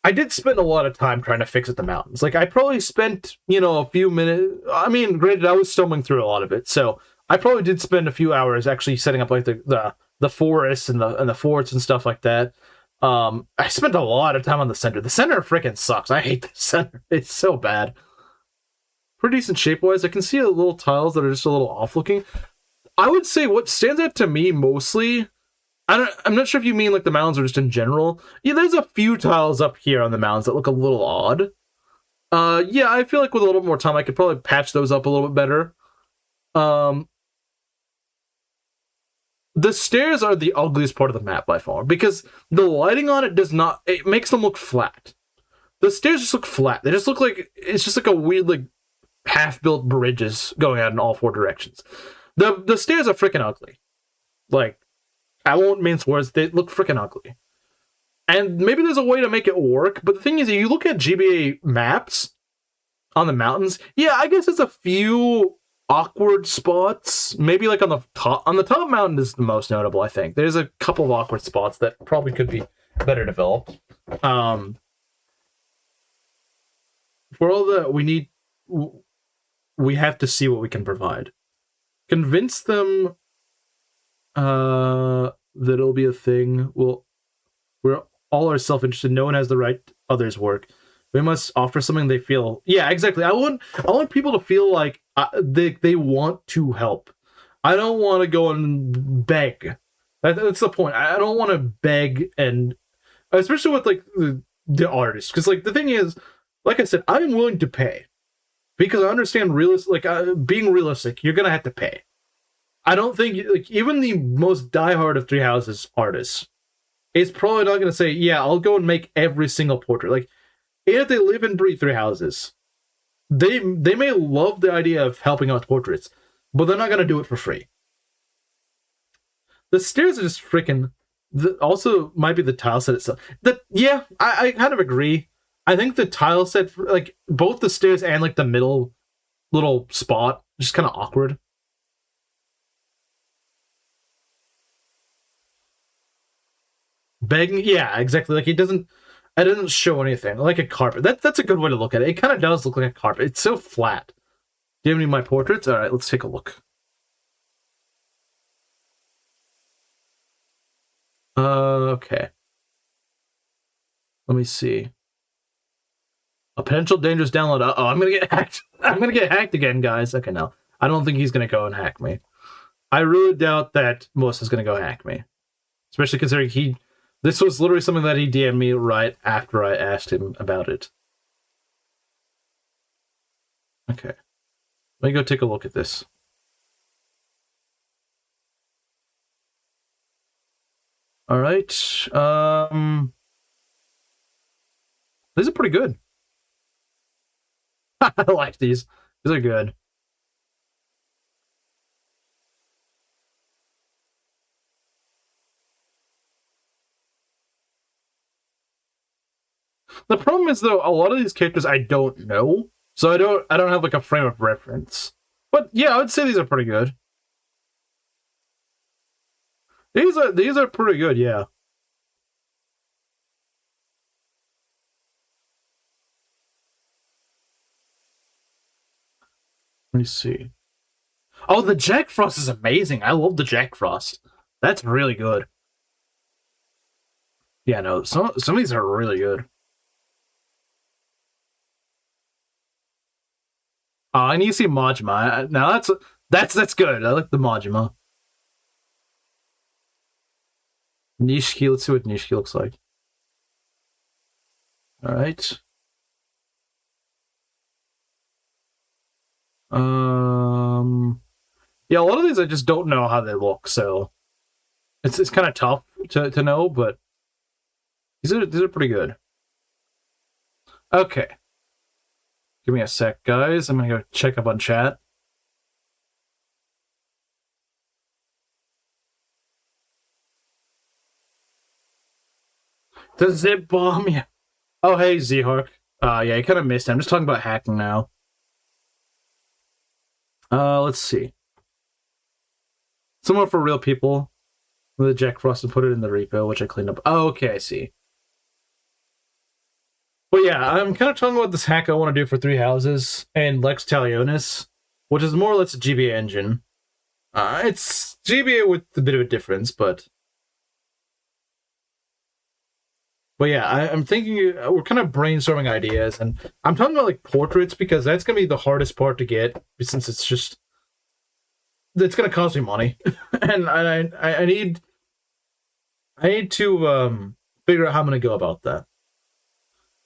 Speaker 1: I did spend a lot of time trying to fix at the mountains. Like, I probably spent, a few minutes. I mean, granted, I was stumbling through a lot of it, so I probably did spend a few hours actually setting up like the forests and the forts and stuff like that. I spent a lot of time on the center. The center freaking sucks. I hate the center. It's so bad. Pretty decent shape-wise. I can see the little tiles that are just a little off-looking. I would say what stands out to me mostly, I'm not sure if you mean like the mountains or just in general. Yeah, there's a few tiles up here on the mountains that look a little odd. Yeah, I feel like with a little more time, I could probably patch those up a little bit better. The stairs are the ugliest part of the map by far, because the lighting on it it makes them look flat. The stairs just look flat. They just look like, it's just like a weird, like, half-built bridges going out in all four directions. The stairs are freaking ugly. Like, I won't mince words, they look freaking ugly. And maybe there's a way to make it work, but the thing is, if you look at GBA maps on the mountains, yeah, I guess there's a few awkward spots. Maybe like on the top mountain is the most notable, I think. There's a couple of awkward spots that probably could be better developed. For all that we have to see what we can provide. Convince them that it'll be a thing. We're all are self-interested. No one has the right to others' work. We must offer something they feel. Yeah, exactly. I want people to feel like they want to help. I don't want to go and beg. That's the point. I don't want to beg, and especially with like the artists, because like the thing is, like I said, I'm willing to pay because I understand being realistic. You're gonna have to pay. I don't think like even the most diehard of Three Houses artists is probably not gonna say, "Yeah, I'll go and make every single portrait." Like, if they live and breathe Three Houses, they may love the idea of helping out portraits, but they're not gonna do it for free. The stairs are just freaking. Also, might be the tile set itself. Yeah, I kind of agree. I think the tile set, like both the stairs and like the middle little spot, just kind of awkward. Begging, yeah, exactly. Like it doesn't show anything. Like a carpet. That's a good way to look at it. It kind of does look like a carpet. It's so flat. Do you have any of my portraits? All right, let's take a look. Okay. Let me see. A potential dangerous download. Uh-oh, I'm gonna get hacked. I'm gonna get hacked again, guys. Okay, no. I don't think he's gonna go and hack me. I really doubt that Melissa's gonna go hack me. Especially considering this was literally something that he DM'd me right after I asked him about it. Okay. Let me go take a look at this. Alright. These are pretty good. I like these. These are good. The problem is though, a lot of these characters I don't know, so I don't have like a frame of reference. But yeah, I would say these are pretty good. These are pretty good, yeah. Let me see. Oh, the Jack Frost is amazing. I love the Jack Frost. That's really good. Yeah, no, some of these are really good. I need to see Majima. Now that's good. I like the Majima. Nishiki, let's see what Nishiki looks like. Alright. Yeah, a lot of these I just don't know how they look, so it's kind of tough to know, but these are pretty good. Okay. Give me a sec, guys. I'm gonna go check up on chat. The zip bomb, yeah. Oh, hey, Z-Hawk. Yeah, you kind of missed it. I'm just talking about hacking now. Let's see. Somewhere for real people. With Jack Frost and put it in the repo, which I cleaned up. Oh, okay, I see. But yeah, I'm kind of talking about this hack I want to do for Three Houses and Lex Talionis, which is more or less a GBA engine. It's GBA with a bit of a difference, but yeah, I'm thinking we're kind of brainstorming ideas, and I'm talking about like portraits because that's gonna be the hardest part to get, since it's gonna cost me money, and I need to figure out how I'm gonna go about that.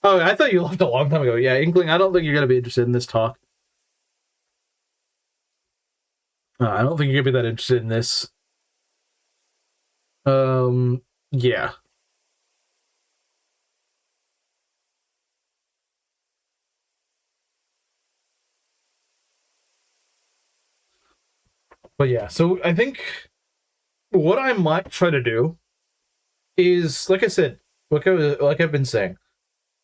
Speaker 1: Oh, I thought you left a long time ago. Yeah, Inkling, I don't think you're gonna be interested in this talk. I don't think you're gonna be that interested in this. Yeah. But yeah, so I think what I might try to do is, like I said, like I've been saying,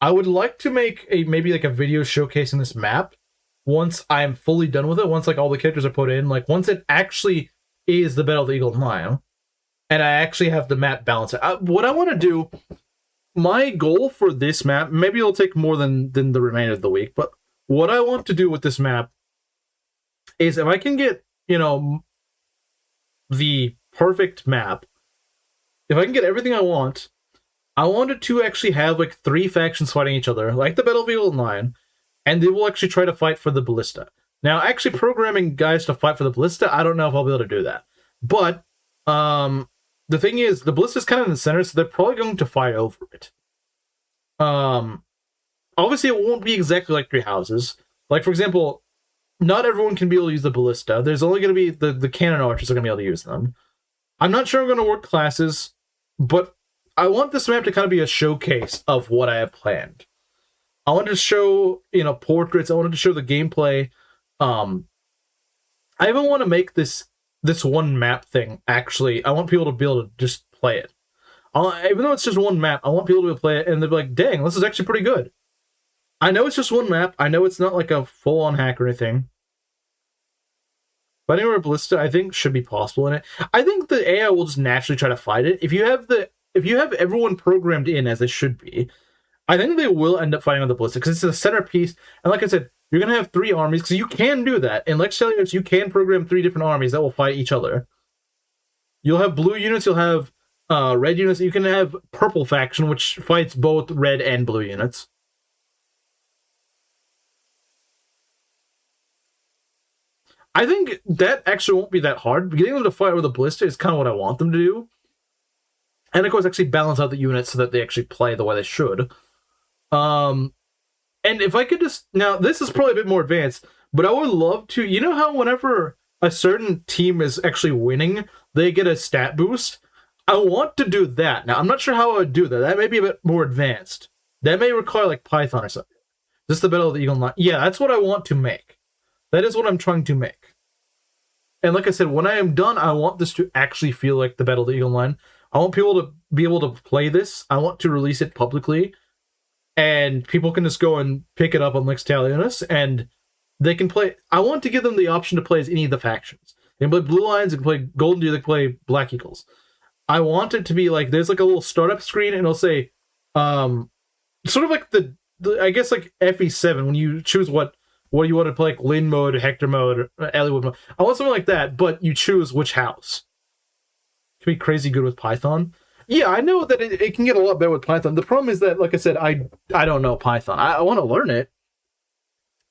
Speaker 1: I would like to make maybe like a video showcasing this map once I'm fully done with it, once like all the characters are put in, like once it actually is the Battle of the Eagle and Lion, and I actually have the map balanced. What I want to do, my goal for this map, maybe it'll take more than the remainder of the week, but what I want to do with this map is if I can get, the perfect map, if I can get everything I wanted to actually have like 3 factions fighting each other, like the Battle of the Eagle and Lion, and they will actually try to fight for the Ballista. Now, actually programming guys to fight for the Ballista, I don't know if I'll be able to do that. But the thing is, the Ballista is kind of in the center, so they're probably going to fight over it. Obviously, it won't be exactly like Three Houses. Like, for example, not everyone can be able to use the Ballista. There's only going to be the cannon archers are going to be able to use them. I'm not sure I'm going to work classes, but I want this map to kind of be a showcase of what I have planned. I wanted to show, portraits. I wanted to show the gameplay. I even want to make this one map thing, actually. I want people to be able to just play it. Even though it's just one map, I want people to be able to play it, and they'll be like, dang, this is actually pretty good. I know it's just one map. I know it's not like a full-on hack or anything. Fighting over Ballista, I think, should be possible in it. I think the AI will just naturally try to fight it. If you have everyone programmed in as they should be, I think they will end up fighting on the Ballista because it's a centerpiece. And like I said, you're gonna have 3 armies because you can do that. In Lex Talionis, you can program 3 different armies that will fight each other. You'll have blue units. You'll have red units. You can have purple faction, which fights both red and blue units. I think that actually won't be that hard. Getting them to fight with the Ballista is kind of what I want them to do. And of course, actually balance out the units so that they actually play the way they should. And if I could just... Now, this is probably a bit more advanced, but I would love to... You know how whenever a certain team is actually winning, they get a stat boost? I want to do that. Now, I'm not sure how I would do that. That may be a bit more advanced. That may require, like, Python or something. This is the Battle of the Eagle and Lion. Yeah, that's what I want to make. That is what I'm trying to make. And like I said, when I am done, I want this to actually feel like the Battle of the Eagle and Lion. I want people to be able to play this. I want to release it publicly. And people can just go and pick it up on Lex Talionis, and they can play... I want to give them the option to play as any of the factions. They can play Blue Lions, they can play Golden Deer, they can play Black Eagles. I want it to be like, there's like a little startup screen, and it'll say, sort of like the I guess like FE7, when you choose what you want to play, like Lin mode, Hector mode, Elliewood mode. I want something like that, but you choose which house. It can be crazy good with Python. Yeah, I know that it can get a lot better with Python. The problem is that, like I said, I don't know Python. I want to learn it.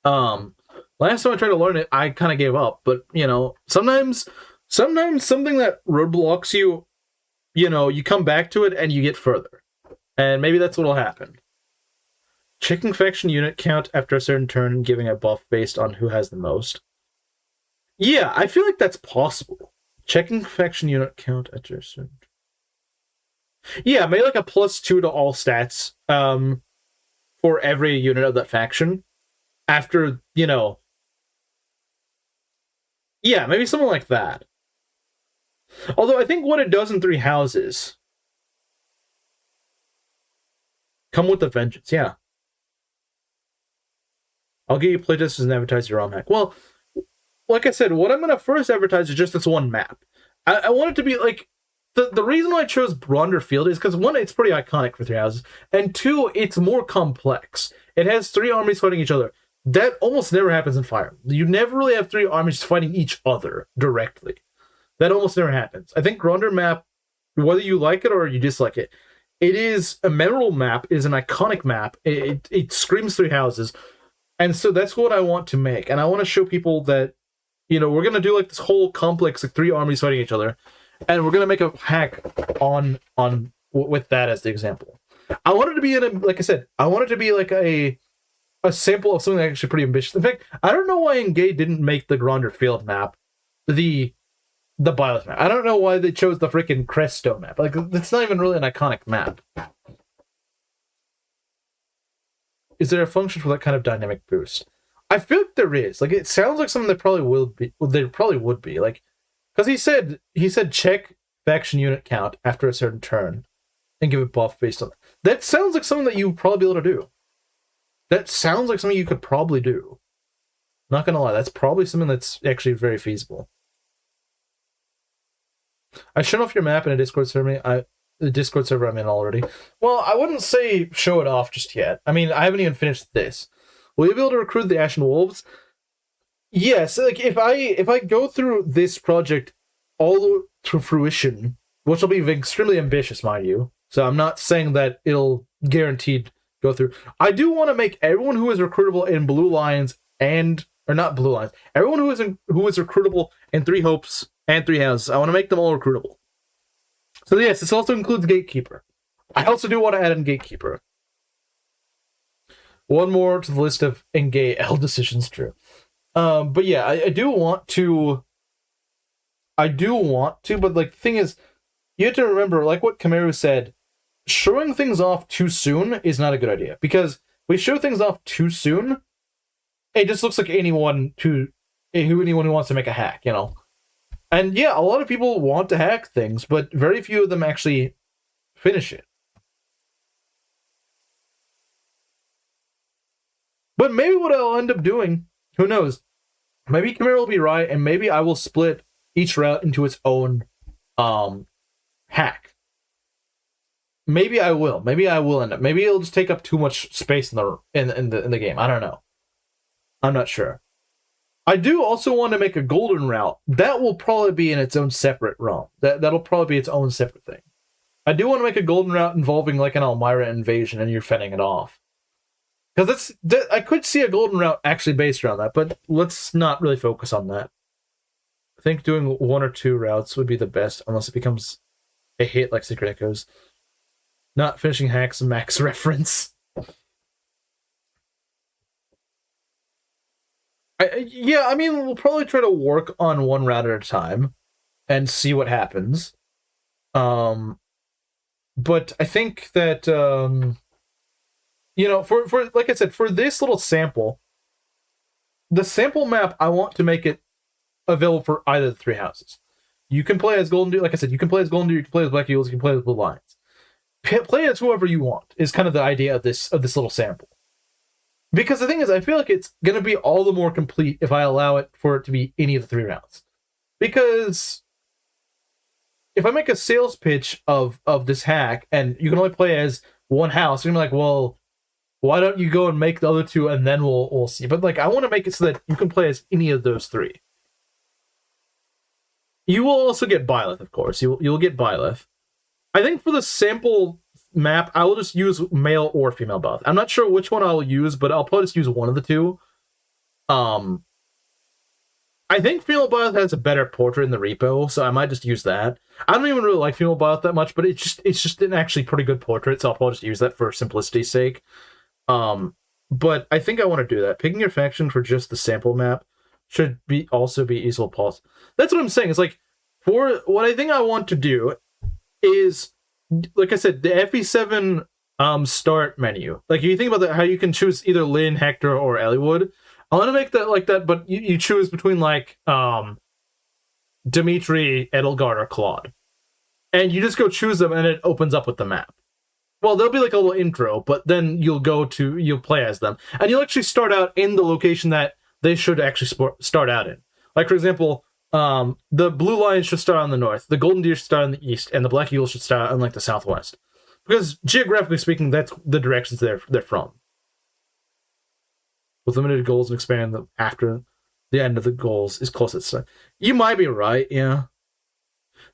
Speaker 1: Last time I tried to learn it, I kind of gave up. But, sometimes something that roadblocks you, you come back to it and you get further. And maybe that's what'll happen. Checking faction unit count after a certain turn and giving a buff based on who has the most. Yeah, I feel like that's possible. Checking faction unit count after a certain... Yeah, maybe like a +2 to all stats for every unit of that faction. After, Yeah, maybe something like that. Although I think what it does in Three Houses... Come with a vengeance, yeah. I'll get you playtests and advertise your own hack. Well, like I said, what I'm going to first advertise is just this one map. I want it to be like, the reason why I chose Bronder Field is because, one, it's pretty iconic for Three Houses, and two, it's more complex. It has three armies fighting each other. That almost never happens in Fire. You never really have three armies fighting each other directly. That almost never happens. I think Gronder map, whether you like it or you dislike it, it is a memorable map, it is an iconic map, it screams Three Houses, and so that's what I want to make. And I want to show people that, you know, we're going to do like this whole complex, like three armies fighting each other, and we're going to make a hack on with that as the example. I want it to be in a, like I said, I want it to be like a sample of something actually pretty ambitious. In fact, I don't know why Engage didn't make the Gronder Field map the Byleth map. I don't know why they chose the freaking Cresto map. Like, it's not even really an iconic map. Is there a function for that kind of dynamic boost? I feel like there is. Like, it sounds like something that probably will be. Well, there probably would be. Like, because he said check faction unit count after a certain turn and give it buff based on that. That sounds like something that you would probably be able to do. That sounds like something you could probably do. Not gonna lie, that's probably something that's actually very feasible. I shut off your map in a Discord server. The Discord server I'm in already. Well, I wouldn't say show it off just yet. I mean, I haven't even finished this. Will you be able to recruit the Ashen Wolves? Yes. Like, if I go through this project all the way to fruition, which will be extremely ambitious, mind you. So I'm not saying that it'll guaranteed go through. I do want to make everyone who is recruitable in Blue Lions or not Blue Lions. Everyone who is recruitable in Three Hopes and Three Houses. I want to make them all recruitable. So yes, this also includes Gatekeeper. I also do want to add in Gatekeeper. One more to the list of Engage L decisions, true. But yeah, I do want to, but like the thing is, you have to remember, like what Kameru said, showing things off too soon is not a good idea. Because if we show things off too soon, it just looks like anyone who wants to make a hack, you know? And yeah, a lot of people want to hack things, but very few of them actually finish it. But maybe what I'll end up doing, who knows? Maybe Kameru will be right, and maybe I will split each route into its own hack. Maybe I will. Maybe I will end up. Maybe it'll just take up too much space in the game. I don't know. I'm not sure. I do also want to make a golden route. That will probably be in its own separate realm. That'll probably be its own separate thing. I do want to make a golden route involving like an Elmira invasion and you're fending it off. Because I could see a golden route actually based around that, but let's not really focus on that. I think doing one or two routes would be the best, unless it becomes a hit like Secret Echoes. Not finishing hacks max reference. Yeah, I mean, we'll probably try to work on one route at a time and see what happens. But I think that, you know, for like I said, for this little sample, the sample map, I want to make it available for either of the Three Houses. You can play as Golden Deer, like I said, you can play as Golden Deer, you can play as Black Eagles, you can play as Blue Lions. Play as whoever you want, is kind of the idea of this little sample. Because the thing is, I feel like it's going to be all the more complete if I allow it for it to be any of the three rounds. Because if I make a sales pitch of this hack, and you can only play as one house, you're going to be like, well, why don't you go and make the other two, and then we'll see. But like, I want to make it so that you can play as any of those three. You will also get Byleth, of course. You'll get Byleth. I think for the sample map, I will just use male or female Byleth. I'm not sure which one I'll use, but I'll probably just use one of the two. I think female Byleth has a better portrait in the repo, so I might just use that. I don't even really like female Byleth that much, but it's just an actually pretty good portrait, so I'll probably just use that for simplicity's sake. But I think I want to do that. Picking your faction for just the sample map should also be easily possible. That's what I'm saying. It's like, for what I think I want to do is, like I said, the FE7 start menu. Like, you think about that, how you can choose either Lynn, Hector, or Eliwood. I want to make that like that, but you choose between like Dimitri, Edelgard, or Claude. And you just go choose them, and it opens up with the map. Well, there'll be like a little intro, but then you'll play as them. And you'll actually start out in the location that they should actually start out in. Like, for example, the blue lion should start on the north, the golden deer should start on the east, and the black eagle should start on like the southwest. Because geographically speaking, that's the directions they're from. With limited goals and expand them after the end of the goals is closest. You might be right, yeah.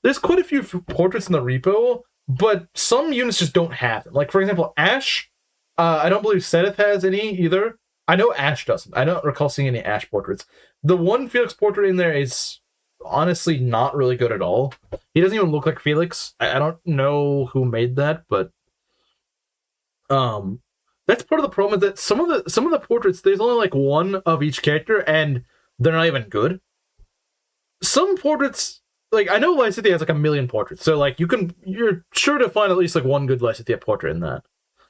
Speaker 1: There's quite a few portraits in the repo, but some units just don't have them. Like, for example, Ash, I don't believe Seth has any either. I know Ash doesn't. I don't recall seeing any Ash portraits. The one Felix portrait in there is honestly not really good at all. He doesn't even look like Felix. I don't know who made that, but that's part of the problem, is that some of the portraits, there's only like one of each character, and they're not even good. Some portraits, like, I know Lysithea has like 1 million portraits, so like you're sure to find at least like one good Lysithea portrait in that.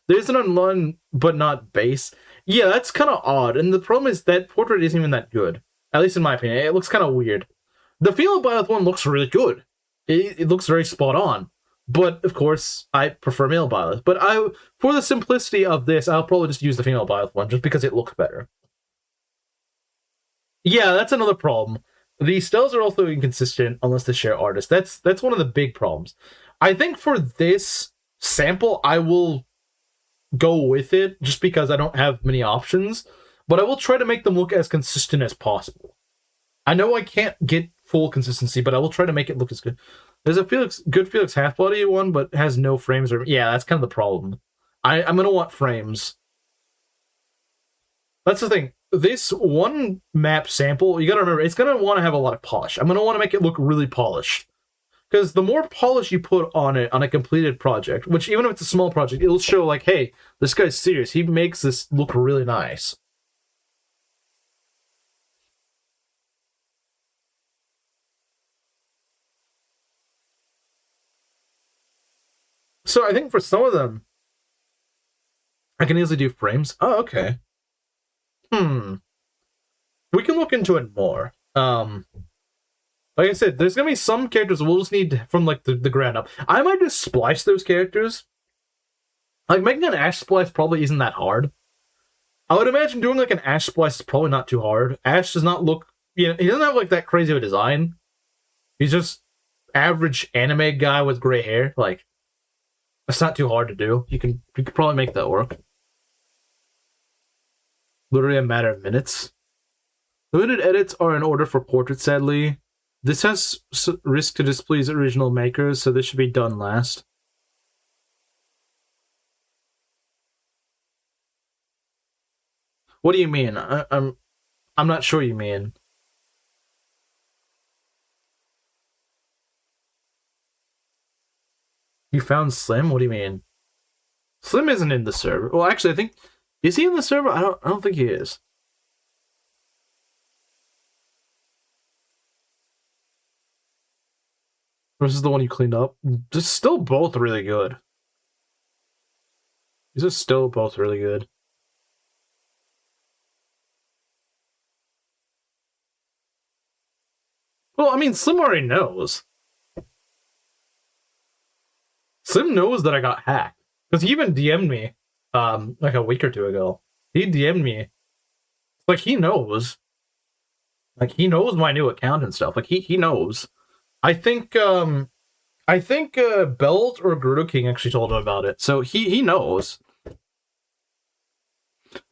Speaker 1: There's an unlearn but not base. Yeah, that's kind of odd, and the problem is that portrait isn't even that good. At least in my opinion, it looks kind of weird. The female Byleth one looks really good. It looks very spot on. But, of course, I prefer male Byleth. But for the simplicity of this, I'll probably just use the female Byleth one, just because it looks better. Yeah, that's another problem. The styles are also inconsistent unless they share artists. That's one of the big problems. I think for this sample, I will go with it, just because I don't have many options. But I will try to make them look as consistent as possible. I know I can't get full consistency, but I will try to make it look as good. There's a good Felix half-body one, but has no frames. Yeah, that's kind of the problem. I'm going to want frames. That's the thing. This one map sample, you got to remember, it's going to want to have a lot of polish. I'm going to want to make it look really polished. Because the more polish you put on it, on a completed project, which even if it's a small project, it'll show like, hey, this guy's serious. He makes this look really nice. So I think for some of them, I can easily do frames. Oh, okay. We can look into it more. Like I said, there's gonna be some characters we'll just need from like the ground up. I might just splice those characters. Like, making an Ash splice probably isn't that hard. I would imagine doing like an Ash splice is probably not too hard. Ash does not look, he doesn't have like that crazy of a design. He's just average anime guy with gray hair. Like, that's not too hard to do. You could probably make that work. Literally a matter of minutes. Limited edits are in order for portraits, sadly. This has risk to displease original makers, so this should be done last. What do you mean? I'm not sure you mean. You found Slim? What do you mean? Slim isn't in the server. Well, actually, I think, is he in the server? I don't think he is. Or this is the one you cleaned up? They're still both really good. These are still both really good. Well, I mean, Slim already knows. Slim knows that I got hacked. Because he even DM'd me, like a week or two ago. He DM'd me. Like, he knows. Like, he knows my new account and stuff. Like, he knows. I think Belt or Gerudo King actually told him about it. So he knows.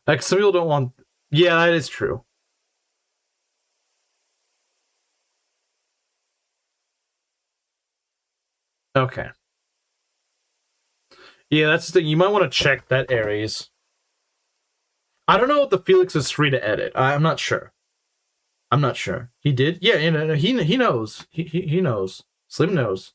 Speaker 1: Like, some people don't want... Yeah, that is true. Okay. Yeah, that's the thing. You might want to check that, Ares. I don't know if the Felix is free to edit. I'm not sure. I'm not sure. He did? Yeah, he knows. He knows. Slim knows.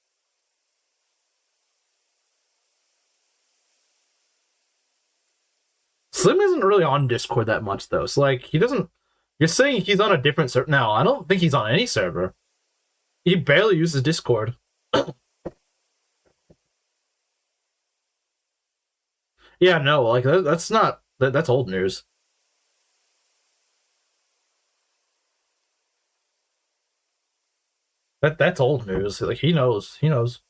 Speaker 1: Slim isn't really on Discord that much, though. So, like, he doesn't... You're saying he's on a different server? No, I don't think he's on any server. He barely uses Discord. Yeah, no, like, that's not... That's old news. That's old news. Like, he knows. He knows.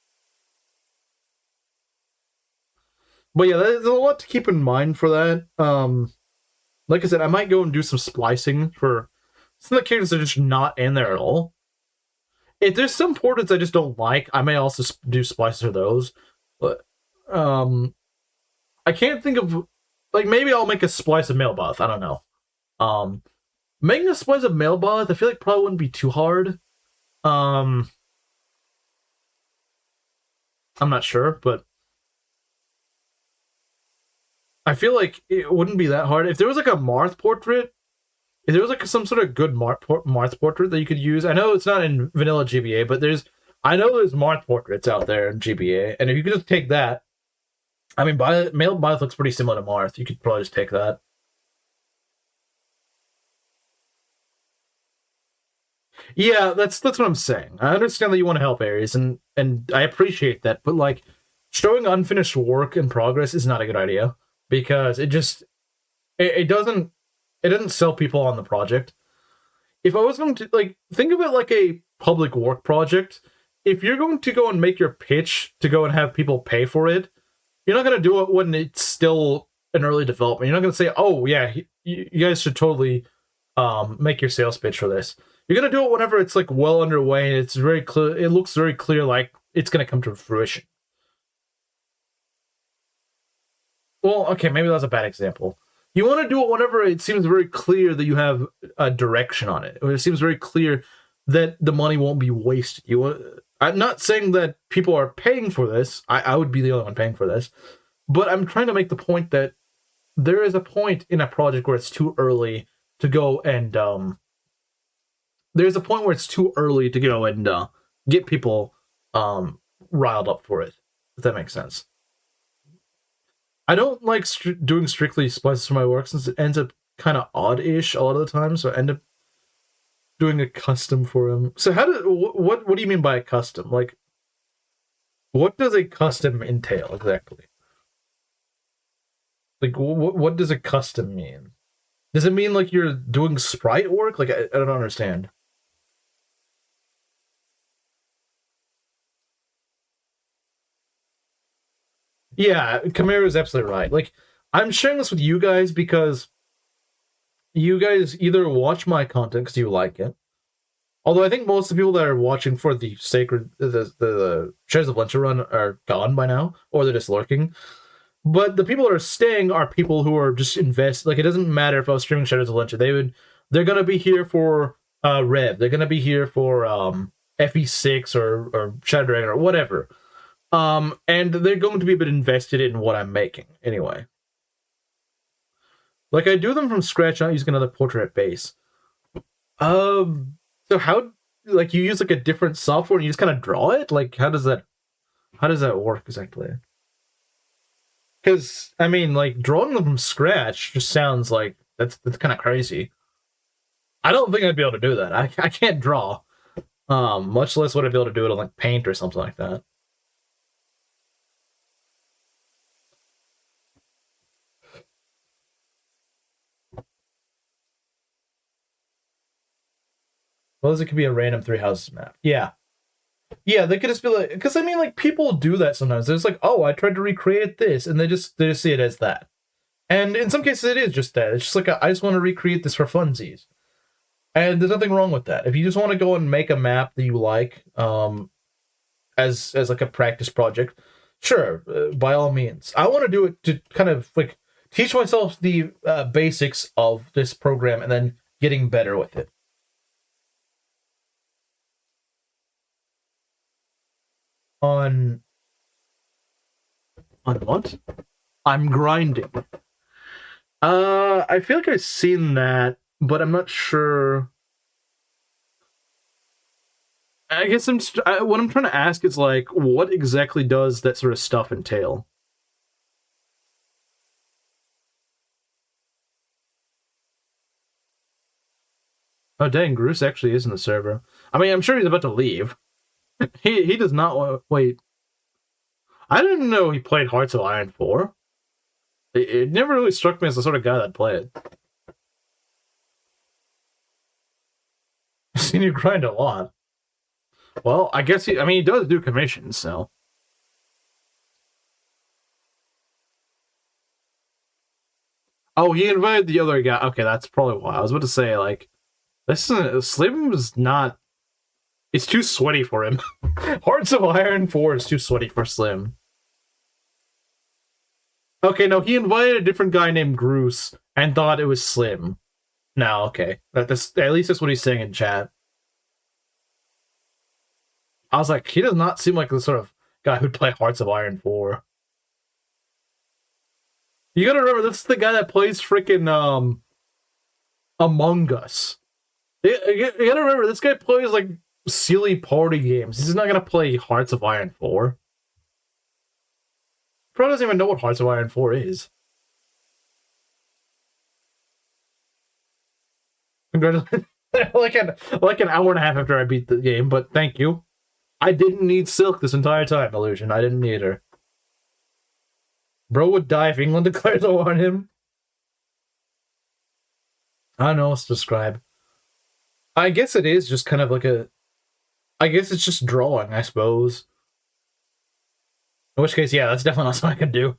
Speaker 1: But yeah, there's a lot to keep in mind for that. Like I said, I might go and do some splicing for some of the characters are just not in there at all. If there's some portraits I just don't like, I may also do splices for those. But I can't think of, like, maybe I'll make a splice of Mailboth. I don't know. Making a splice of Mailboth, I feel like probably wouldn't be too hard. I'm not sure, but I feel like it wouldn't be that hard. If there was like a Marth portrait, if there was like some sort of good Marth portrait that you could use, I know it's not in vanilla GBA, but I know there's Marth portraits out there in GBA, and if you could just take that, I mean, Mailboth looks pretty similar to Marth. You could probably just take that. Yeah, that's what I'm saying. I understand that you want to help Ares, and I appreciate that, but like showing unfinished work in progress is not a good idea because it doesn't sell people on the project. If I was going to like think of it like a public work project, if you're going to go and make your pitch to go and have people pay for it, you're not going to do it when it's still an early development. You're not going to say, "Oh yeah, you guys should totally make your sales pitch for this." You're going to do it whenever it's like well underway and it's very clear. It looks very clear like it's going to come to fruition. Well, okay, maybe that's a bad example. You want to do it whenever it seems very clear that you have a direction on it. Or it seems very clear that the money won't be wasted. I'm not saying that people are paying for this. I would be the only one paying for this. But I'm trying to make the point that there is a point in a project where it's too early to go and there's a point where it's too early to go and get people riled up for it, if that makes sense. I don't like doing strictly splices for my work since it ends up kind of odd-ish a lot of the time, so I end up doing a custom for him. So what do you mean by a custom? Like, what does a custom entail exactly? Like, what does a custom mean? Does it mean like you're doing sprite work? Like, I don't understand. Yeah, Kamara is absolutely right. Like, I'm sharing this with you guys because you guys either watch my content because you like it. Although I think most of the people that are watching for the Shadows of Valentia run are gone by now, or they're just lurking. But the people that are staying are people who are just invested. Like, it doesn't matter if I was streaming Shadows of Valentia. They're gonna be here for Rev. They're gonna be here for FE6 or Shadow Dragon or whatever. And they're going to be a bit invested in what I'm making anyway. Like, I do them from scratch, not using another portrait base. So how, like, you use like a different software and you just kind of draw it? Like, how does that work exactly? Because I mean, like, drawing them from scratch just sounds like that's kind of crazy. I don't think I'd be able to do that. I can't draw. Much less would I be able to do it on like Paint or something like that. Well, it could be a random 3 houses map. Yeah. Yeah, they could just be like, because I mean, like, people do that sometimes. They're just like, oh, I tried to recreate this, and they just see it as that. And in some cases, it is just that. It's just like, I just want to recreate this for funsies. And there's nothing wrong with that. If you just want to go and make a map that you like, as like a practice project, sure, by all means. I want to do it to kind of like teach myself the basics of this program and then getting better with it. On what? I'm grinding. I feel like I've seen that, but I'm not sure. I guess what I'm trying to ask is like, what exactly does that sort of stuff entail? Oh dang, Groose actually is in the server. I mean, I'm sure he's about to leave. He does not want. Wait. I didn't know he played Hearts of Iron 4. It never really struck me as the sort of guy that'd play it. I've seen you grind a lot. Well, I guess he does do commissions, so. Oh, he invited the other guy. Okay, that's probably why. I was about to say, like, This is Slim is not. It's too sweaty for him. Hearts of Iron 4 is too sweaty for Slim. Okay, no, he invited a different guy named Groose and thought it was Slim. No, okay. That's at least that's what he's saying in chat. I was like, he does not seem like the sort of guy who'd play Hearts of Iron 4. You gotta remember, this is the guy that plays freaking Among Us. You gotta remember, this guy plays like silly party games. He's not gonna play Hearts of Iron 4. Probably doesn't even know what Hearts of Iron 4 is. Congratulations. like an hour and a half after I beat the game, but thank you. I didn't need Silk this entire time, Illusion. I didn't need her. Bro would die if England declares war on him. I don't know what to describe. I guess it is just kind of like a... I guess it's just drawing, I suppose. In which case, yeah, that's definitely not something I can do.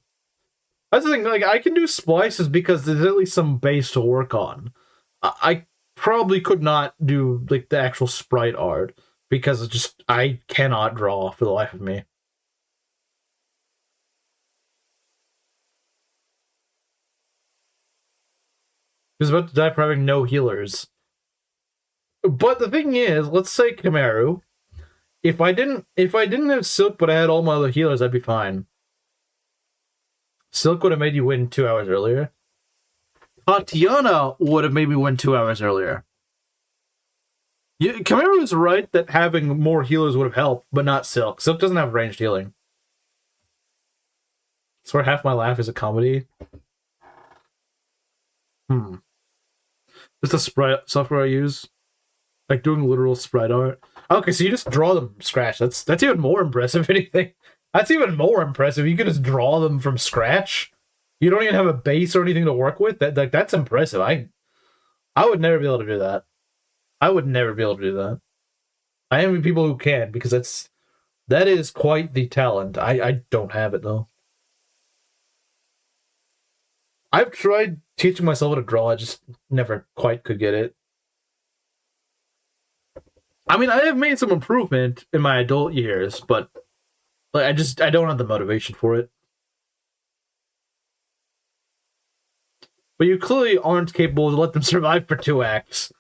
Speaker 1: That's the thing, like, I can do splices because there's at least some base to work on. I probably could not do, like, the actual sprite art because it's just, I cannot draw for the life of me. He's about to die for having no healers. But the thing is, let's say Kamaru. If I didn't have Silk, but I had all my other healers, I'd be fine. Silk would have made you win 2 hours earlier. Tatiana would have made me win 2 hours earlier. Kamaru is right that having more healers would have helped, but not Silk. Silk doesn't have ranged healing. I swear half my laugh is a comedy. This is the sprite software I use. Like doing literal sprite art. Okay, so you just draw them from scratch. That's even more impressive, if anything. That's even more impressive. You can just draw them from scratch. You don't even have a base or anything to work with. That's impressive. I would never be able to do that. I would never be able to do that. I envy people who can, because that is quite the talent. I don't have it though. I've tried teaching myself how to draw. I just never quite could get it. I mean, I have made some improvement in my adult years, but like, I don't have the motivation for it. But you clearly aren't capable to let them survive for 2 acts.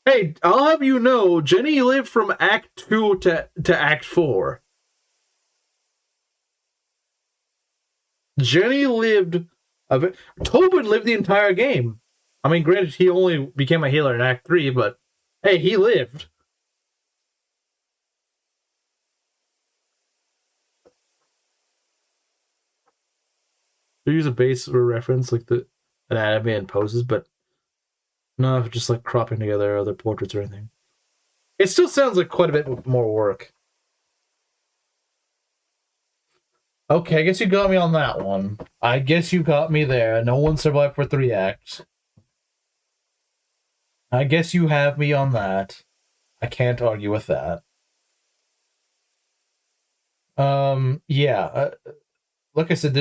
Speaker 1: Hey, I'll have you know, Jenny lived from Act 2 to Act 4. Jenny lived... Tobin lived the entire game. I mean, granted, he only became a healer in Act 3, but hey, he lived. They use a base or reference like the anatomy and poses, but not just like cropping together other portraits or anything. It still sounds like quite a bit more work. Okay, I guess you got me on that one. I guess you got me there. No one survived for 3 acts. I guess you have me on that. I can't argue with that. Yeah. Like I said,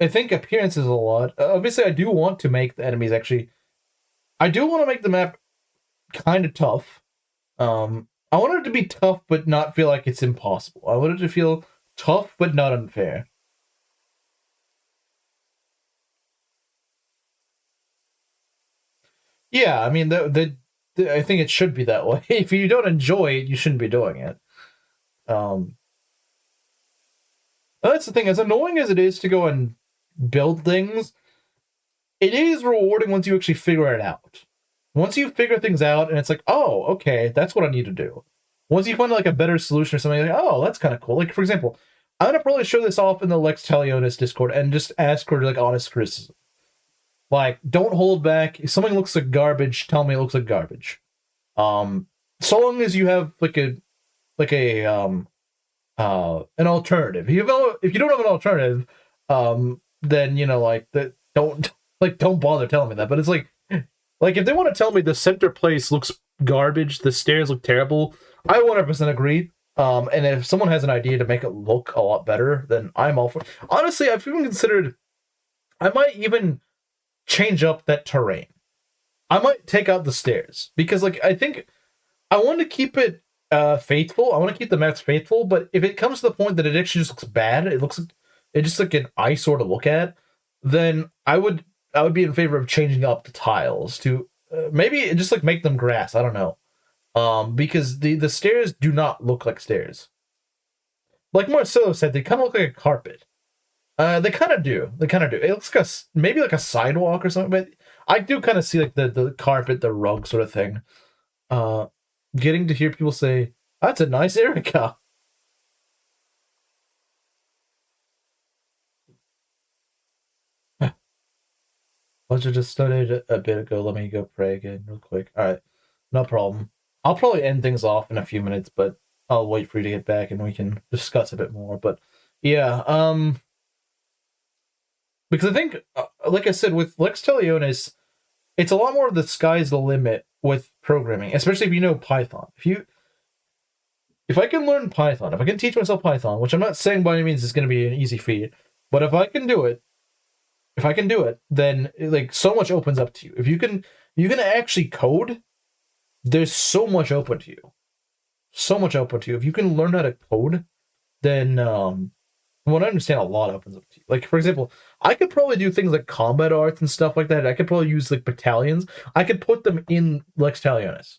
Speaker 1: I think appearance is a lot. Obviously, I do want to make the enemies actually... I do want to make the map kind of tough. I want it to be tough, but not feel like it's impossible. I want it to feel tough, but not unfair. Yeah, I mean, I think it should be that way. If you don't enjoy it, you shouldn't be doing it. That's the thing. As annoying as it is to go and build things, it is rewarding once you actually figure it out. Once you figure things out and it's like, oh, okay, that's what I need to do. Once you find like a better solution or something, like, oh, that's kind of cool. Like, for example, I'm going to probably show this off in the Lex Talionis Discord and just ask for like honest criticism. Like, don't hold back. If something looks like garbage, tell me it looks like garbage. So long as you have an alternative. If you don't have an alternative, then don't bother telling me that. But it's like if they want to tell me the center place looks garbage, the stairs look terrible, I 100% agree. And if someone has an idea to make it look a lot better, then I'm all for it. Honestly, I've even considered I might even change up that terrain. I might take out the stairs because, like, I think I want to keep it faithful. I want to keep the maps faithful, but if it comes to the point that it actually just looks bad, it just like an eyesore to look at, then I would be in favor of changing up the tiles to maybe just like make them grass. I don't know, because the stairs do not look like stairs. Like Marcelo said, they kind of look like a carpet. They kind of do. They kind of do. It looks like maybe like a sidewalk or something, but I do kind of see like the carpet, the rug sort of thing. Getting to hear people say, "That's a nice Erica." Ledger just started a bit ago. Let me go pray again real quick. All right, no problem. I'll probably end things off in a few minutes, but I'll wait for you to get back and we can discuss a bit more. But yeah, because I think, like I said, with Lex Talionis, it's a lot more of the sky's the limit with programming, especially if you know Python. If I can learn Python, if I can teach myself Python, which I'm not saying by any means is going to be an easy feat, but if I can do it, then like so much opens up to you. If you can actually code, there's so much open to you. So much open to you. If you can learn how to code, then I understand a lot opens up to you. Like, for example, I could probably do things like combat arts and stuff like that. I could probably use like battalions. I could put them in Lex Talionis.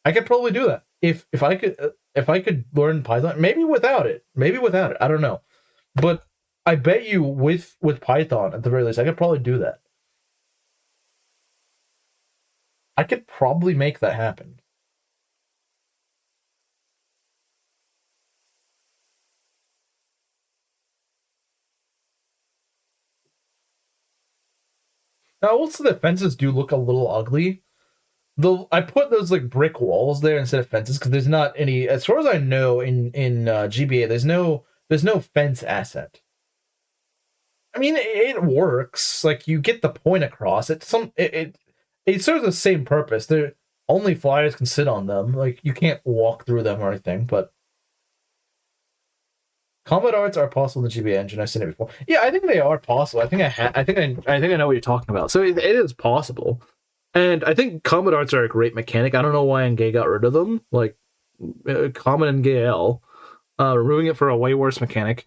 Speaker 1: I could probably do that if I could learn Python. Maybe without it. I don't know, but I bet you with Python at the very least, I could probably do that. I could probably make that happen. Now, also the fences do look a little ugly. Though I put those like brick walls there instead of fences because there's not any, as far as I know, in GBA, there's no fence asset. I mean, it works. Like you get the point across. It serves the same purpose. They're only flyers can sit on them. Like you can't walk through them or anything. But combat arts are possible in the GBA engine. I've seen it before. Yeah, I think they are possible. I think I know what you're talking about. So it is possible. And I think combat arts are a great mechanic. I don't know why Engay got rid of them. Like Common and Gale, removing it for a way worse mechanic.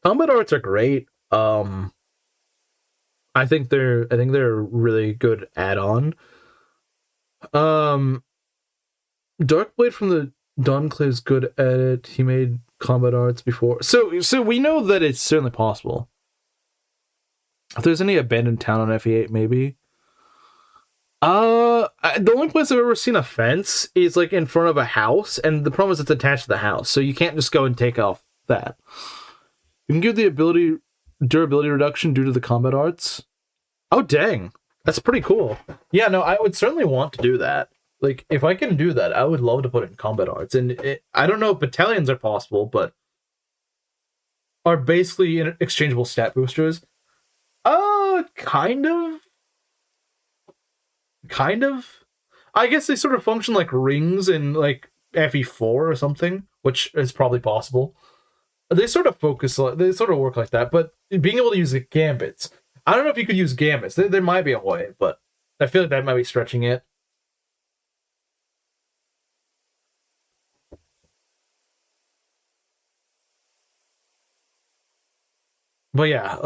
Speaker 1: Combat arts are great. I think they're really good add-on. Darkblade from the Dawnclave is good at it. He made combat arts before, so we know that it's certainly possible. If there's any abandoned town on FE8, maybe. The only place I've ever seen a fence is like in front of a house, and the problem is it's attached to the house, so you can't just go and take off that. You can give the durability reduction due to the combat arts. Oh dang, that's pretty cool. Yeah, no, I would certainly want to do that. Like if I can do that, I would love to put it in combat arts. And I don't know if battalions are possible, but are basically exchangeable stat boosters. Kind of. I guess they sort of function like rings in like FE4 or something, which is probably possible. They sort of work like that, but being able to use the gambits. I don't know if you could use gambits. There might be a way, but I feel like that might be stretching it. But yeah,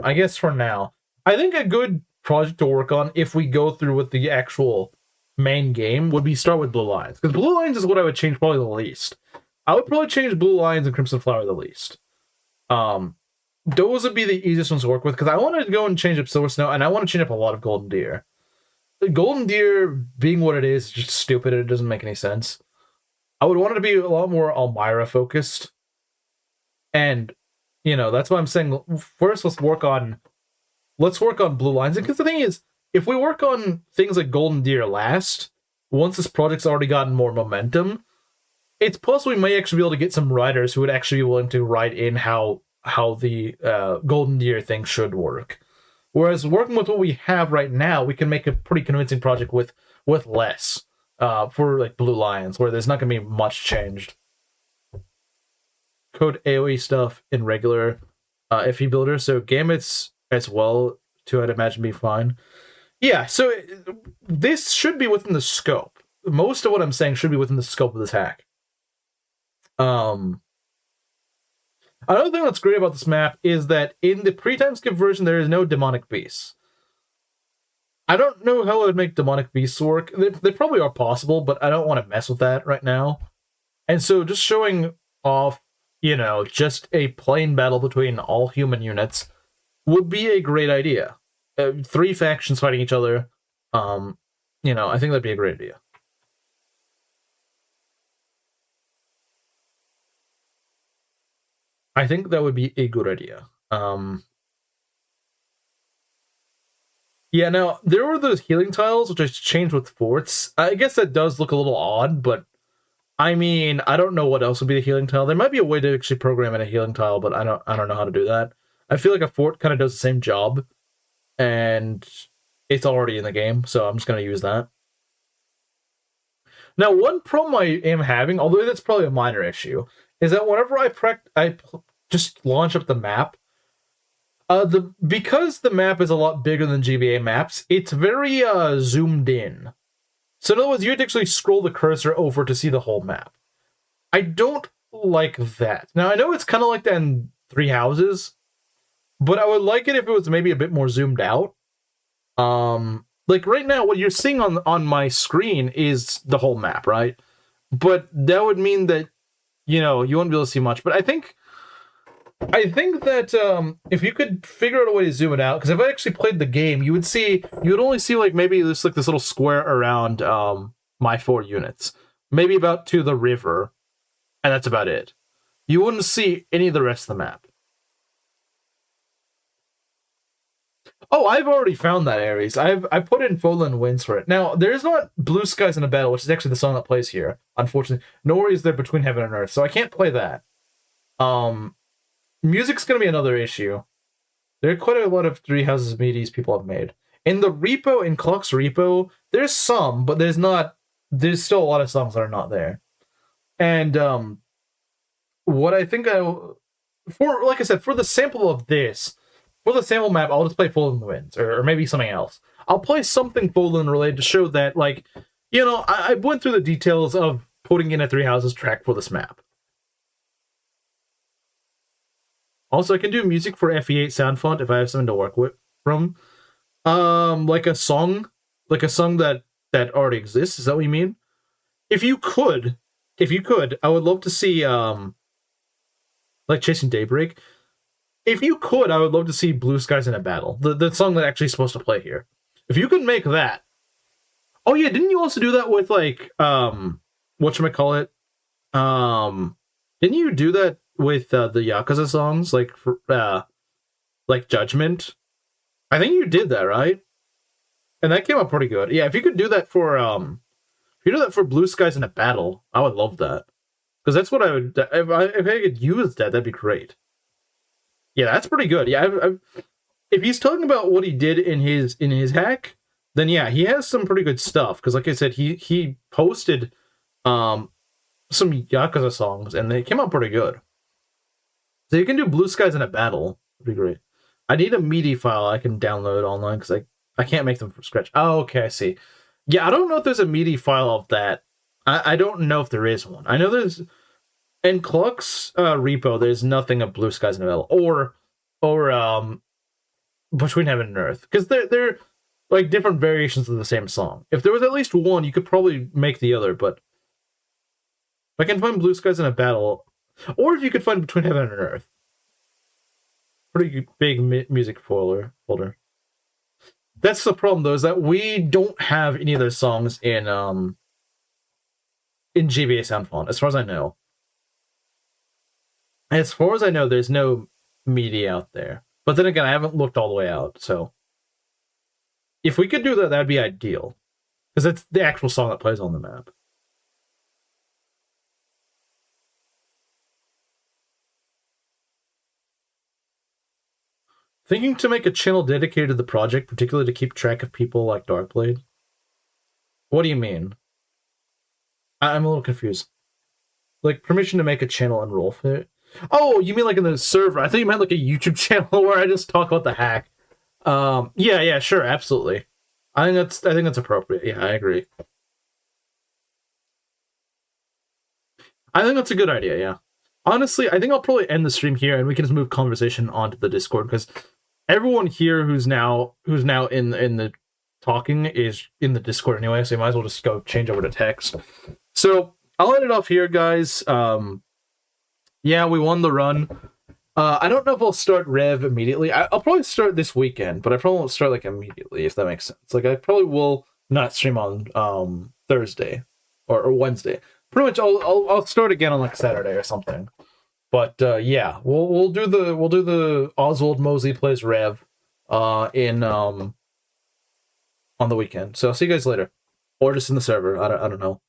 Speaker 1: I guess for now, I think a good project to work on if we go through with the actual main game would be start with Blue Lions, because Blue Lions is what I would change probably the least. I would probably change Blue Lions and Crimson Flower the least. Those would be the easiest ones to work with, because I wanted to go and change up Silver Snow, and I want to change up a lot of Golden Deer. The Golden Deer being what it is just stupid. It doesn't make any sense. I would want it to be a lot more Elmira focused, and that's why I'm saying first let's work on Blue Lines. Because the thing is, if we work on things like Golden Deer last, once this project's already gotten more momentum, it's possible we may actually be able to get some writers who would actually be willing to write in how the Golden Deer thing should work. Whereas working with what we have right now, we can make a pretty convincing project with less for like Blue Lions, where there's not going to be much changed. Code AoE stuff in regular FE builder, so gambits as well too, I'd imagine be fine. Yeah, so this should be within the scope. Most of what I'm saying should be within the scope of this hack. Another thing that's great about this map is that in the pre-time skip version, there is no demonic beasts. I don't know how I would make demonic beasts work. They probably are possible, but I don't want to mess with that right now. And so just showing off, you know, just a plain battle between all human units would be a great idea. 3 factions fighting each other. You know, I think that'd be a great idea. I think that would be a good idea. Yeah, now, there were those healing tiles, which I changed with forts. I guess that does look a little odd, but I mean, I don't know what else would be the healing tile. There might be a way to actually program in a healing tile, but I don't know how to do that. I feel like a fort kind of does the same job, and it's already in the game, so I'm just going to use that. Now, one problem I am having, although that's probably a minor issue, is that whenever I just launch up the map, because the map is a lot bigger than GBA maps, it's very zoomed in. So in other words, you have to actually scroll the cursor over to see the whole map. I don't like that. Now, I know it's kind of like that in Three Houses, but I would like it if it was maybe a bit more zoomed out. Like right now, what you're seeing on my screen is the whole map, right? But that would mean that, you know, you won't be able to see much. But I think that if you could figure out a way to zoom it out, because if I actually played the game, you would only see like maybe this little square around my 4 units, maybe about to the river, and that's about it. You wouldn't see any of the rest of the map. Oh, I've already found that, Ares. I put in Folan Winds for it. Now, there's not Blue Skies in a Battle, which is actually the song that plays here, unfortunately. Nor is there Between Heaven and Earth, so I can't play that. Music's going to be another issue. There are quite a lot of Three Houses MIDIs people have made. In the repo, in Cluck's repo, there's some, but there's still a lot of songs that are not there. And what I think like I said, for the sample of this, for the sample map, I'll just play Full in the Winds, or maybe something else. I'll play something Full related to show that, like, you know, I went through the details of putting in a Three Houses track for this map. Also, I can do music for FE8 sound font if I have something to work with from. Like a song that already exists. Is that what you mean? If you could, I would love to see like Chasing Daybreak. If you could, I would love to see Blue Skies in a Battle. The song that actually is supposed to play here. If you could make that. Oh yeah, didn't you also do that with like whatchamacallit? Didn't you do that with the Yakuza songs, like for like Judgment? I think you did that, right? And that came out pretty good. Yeah, if you could do that for Blue Skies in a Battle, I would love that. Because that's what I would, if I could use that, that'd be great. Yeah, that's pretty good. Yeah, if he's talking about what he did in his hack, then yeah, he has some pretty good stuff. Because like I said, he posted some Yakuza songs, and they came out pretty good. So you can do Blue Skies in a Battle. That'd be great. I need a MIDI file I can download online, because I can't make them from scratch. Oh, okay, I see. Yeah, I don't know if there's a MIDI file of that. I don't know if there is one. I know there's... In Cluck's repo, there's nothing of Blue Skies in a Battle. Or Between Heaven and Earth. Because they're like different variations of the same song. If there was at least one, you could probably make the other, but... If I can find Blue Skies in a Battle... Or if you could find Between Heaven and Earth. Pretty big music folder. That's the problem, though, is that we don't have any of those songs in GBA sound font, as far as I know. As far as I know, there's no MIDI out there. But then again, I haven't looked all the way out, so... If we could do that, that'd be ideal. Because it's the actual song that plays on the map. Thinking to make a channel dedicated to the project, particularly to keep track of people like Darkblade? What do you mean? I'm a little confused. Like, permission to make a channel and roll for it? Oh, you mean like in the server? I thought you meant like a YouTube channel where I just talk about the hack. Yeah, sure, absolutely. I think that's appropriate. Yeah, I agree. I think that's a good idea. Yeah. Honestly, I think I'll probably end the stream here, and we can just move conversation onto the Discord because everyone here who's now in the talking is in the Discord anyway. So you might as well just go change over to text. So I'll end it off here, guys. Yeah, we won the run. I don't know if I'll start Rev immediately. I'll probably start this weekend, but I probably won't start like immediately, if that makes sense. Like I probably will not stream on Thursday or Wednesday. Pretty much, I'll start again on like Saturday or something. But yeah, we'll do the Oswald Mosley plays Rev in on the weekend. So I'll see you guys later, or just in the server. I don't know.